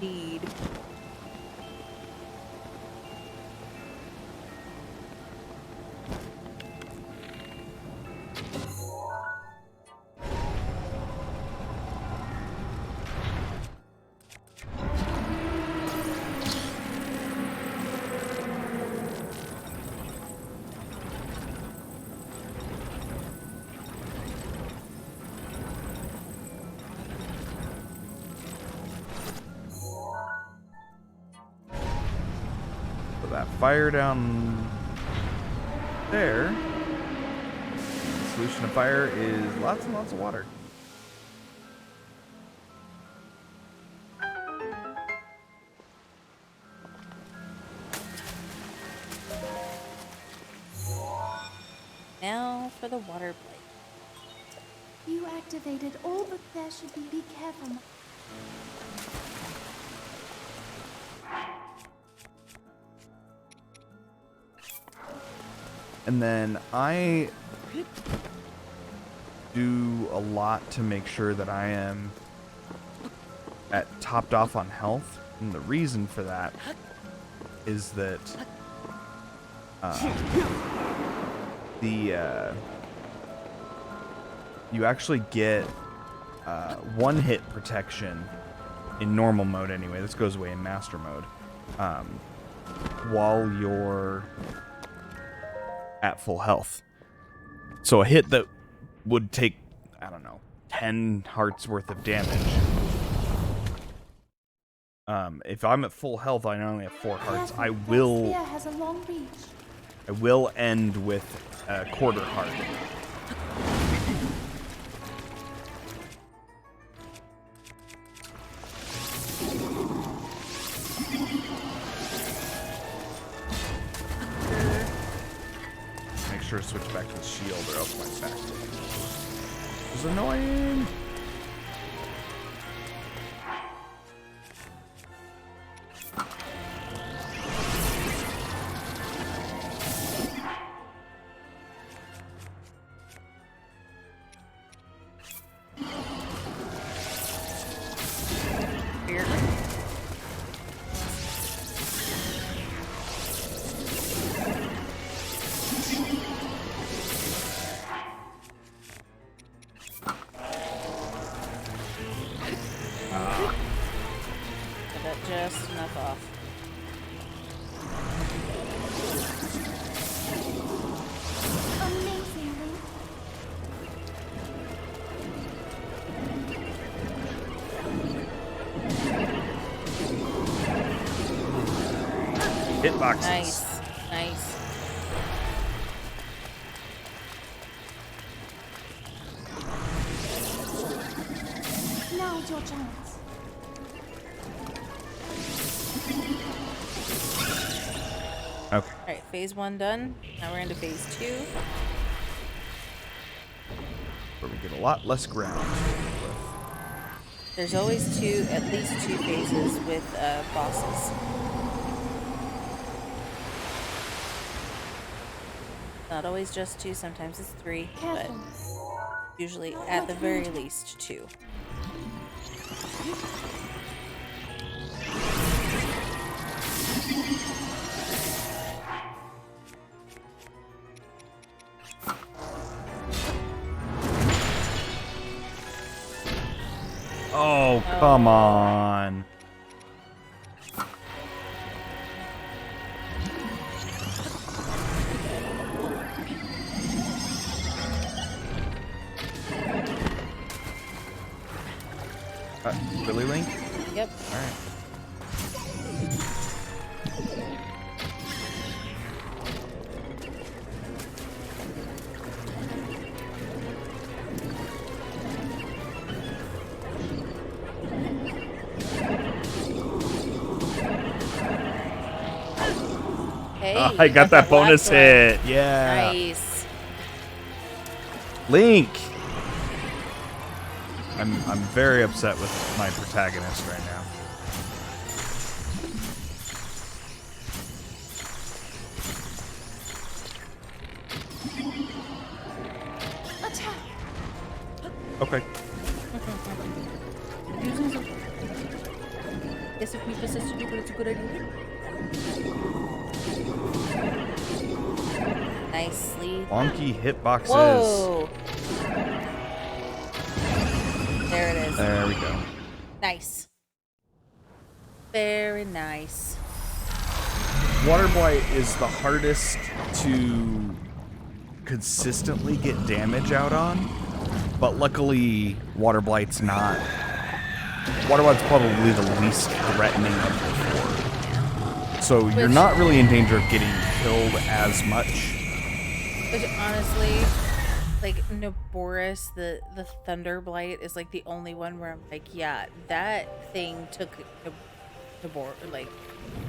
Indeed. That fire down there, the solution to fire is lots and lots of water. Now for the water plate. You activated all, but there should be. Be careful. And then I do a lot to make sure that I am topped off on health. And the reason for that is that you actually get one hit protection in normal mode anyway. This goes away in master mode. While you're at full health. So a hit that would take, I don't know, 10 hearts worth of damage. If I'm at full health, I only have 4 hearts. I will Has a long reach. I will end with a quarter heart. Make sure to switch back to the shield or else my stack's taken. This is annoying. Just enough off. Amazing, Link. Hitboxes. Nice. Nice. Hold your giants. Okay. All right, phase 1 done. Now we're into phase 2. Where we get a lot less ground. There's always at least 2 phases with bosses. Not always just 2, sometimes it's 3, but Careful. usually at the very least 2. Oh, come on. Really, Link? Yep. All right. Hey, Oh, you I got that last bonus one. hit. Yeah. Nice. Link. I'm very upset with my protagonist right now. Attack! Okay. Guess if we just stupid, it's a good idea. Nicely. Wonky hitboxes. Whoa! There it is. There we go. Nice. Very nice. Water Blight is the hardest to consistently get damage out on, but luckily Water Blight's not. Water Blight's probably the least threatening of the 4. So you're not really in danger of getting killed as much. Which honestly, like Naboris, the Thunder Blight is like the only one where I'm like, yeah, that thing took Nabor like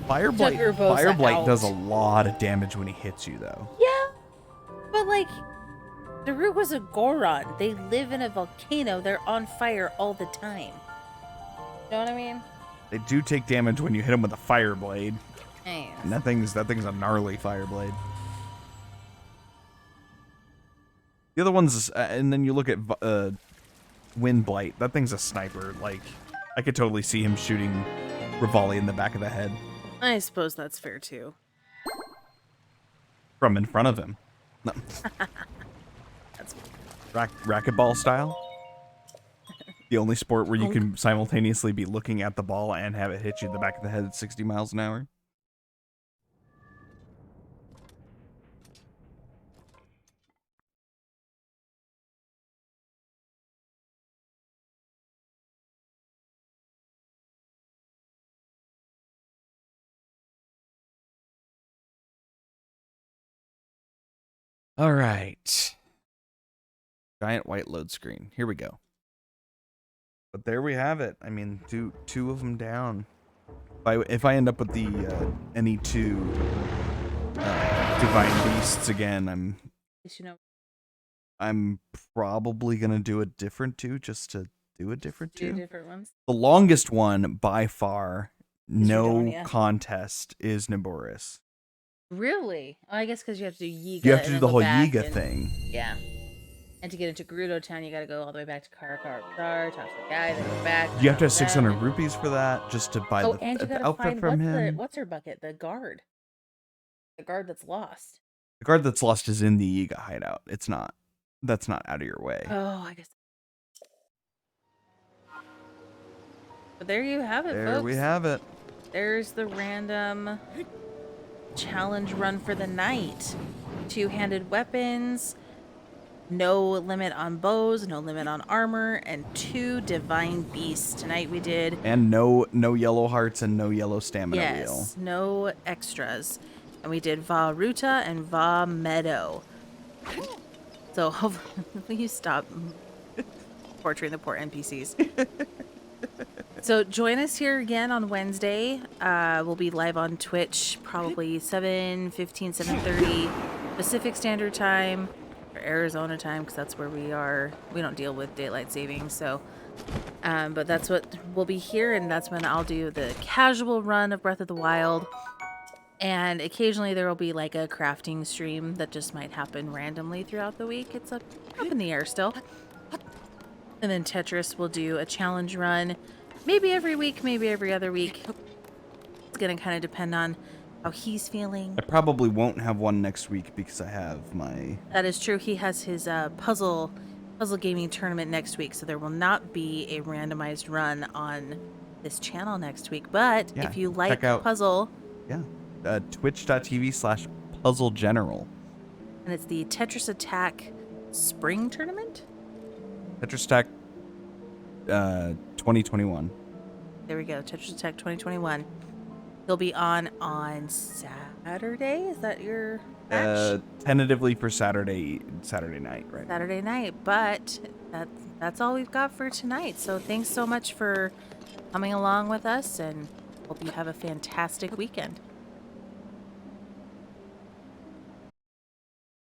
Fire Blight Urbosa does a out. lot of damage when he hits you, though. Yeah, but like Daruk was a Goron. They live in a volcano. They're on fire all the time. You know what I mean? They do take damage when you hit them with a Fire Blade. Nice. And that thing's a gnarly Fire Blade. The other one's, and then you look at Wind Blight. That thing's a sniper. Like, I could totally see him shooting Rivali in the back of the head I suppose that's fair too. from in front of him. No. That's Racquetball style. The only sport where you can simultaneously be looking at the ball and have it hit you in the back of the head at 60 miles an hour. All right. Giant white load screen. Here we go. But there we have it. I mean, two of them down. If I end up with the any 2 divine beasts again, I'm probably gonna do a different 2 just to do a different 2. 2 different ones. The longest one by far, no Redonia. contest, is Naboris. Really? Oh, I guess because you have to do Yiga. You have to and do then the go whole back Yiga and- thing. Yeah. And to get into Gerudo Town, you gotta go all the way back to Karakar, talk to the guy, then go back. You have to have talk 600 them. rupees for that just to buy Oh, and you the gotta outfit find from him. what's her bucket? The guard. The guard that's lost. The guard that's lost is in the Yiga hideout. It's not. That's not out of your way. Oh, I guess. But there you have it, There folks. we have it. There's the random challenge run for the night. 2-handed weapons, no limit on bows, no limit on armor, and 2 divine beasts. Tonight we did And no yellow hearts and no yellow stamina wheel. yes, no extras. And we did Va Ruta and Va Meadow. So hopefully you stop torturing the poor NPCs. So join us here again on Wednesday. We'll be live on Twitch, probably 7:15, 7:30 Pacific Standard Time, or Arizona time, because that's where we are. We don't deal with daylight savings, so. But that's what we'll be here, and that's when I'll do the casual run of Breath of the Wild. And occasionally there will be like a crafting stream that just might happen randomly throughout the week. It's up in the air still. And then Tetris will do a challenge run, maybe every week, maybe every other week. It's gonna kind of depend on how he's feeling. I probably won't have one next week because I have my... That is true. He has his puzzle gaming tournament next week, so there will not be a randomized run on this channel next week. But Yeah, if you check like out- puzzle, Yeah. Twitch.tv/puzzlegeneral. and it's the TetrisAttakr spring tournament. TetrisAttakr 2021. There we go, TetrisAttakr 2021. He'll be on Saturday. Is that your match? Tentatively for Saturday night, right? Saturday night, but that's all we've got for tonight. So thanks so much for coming along with us, and hope you have a fantastic weekend.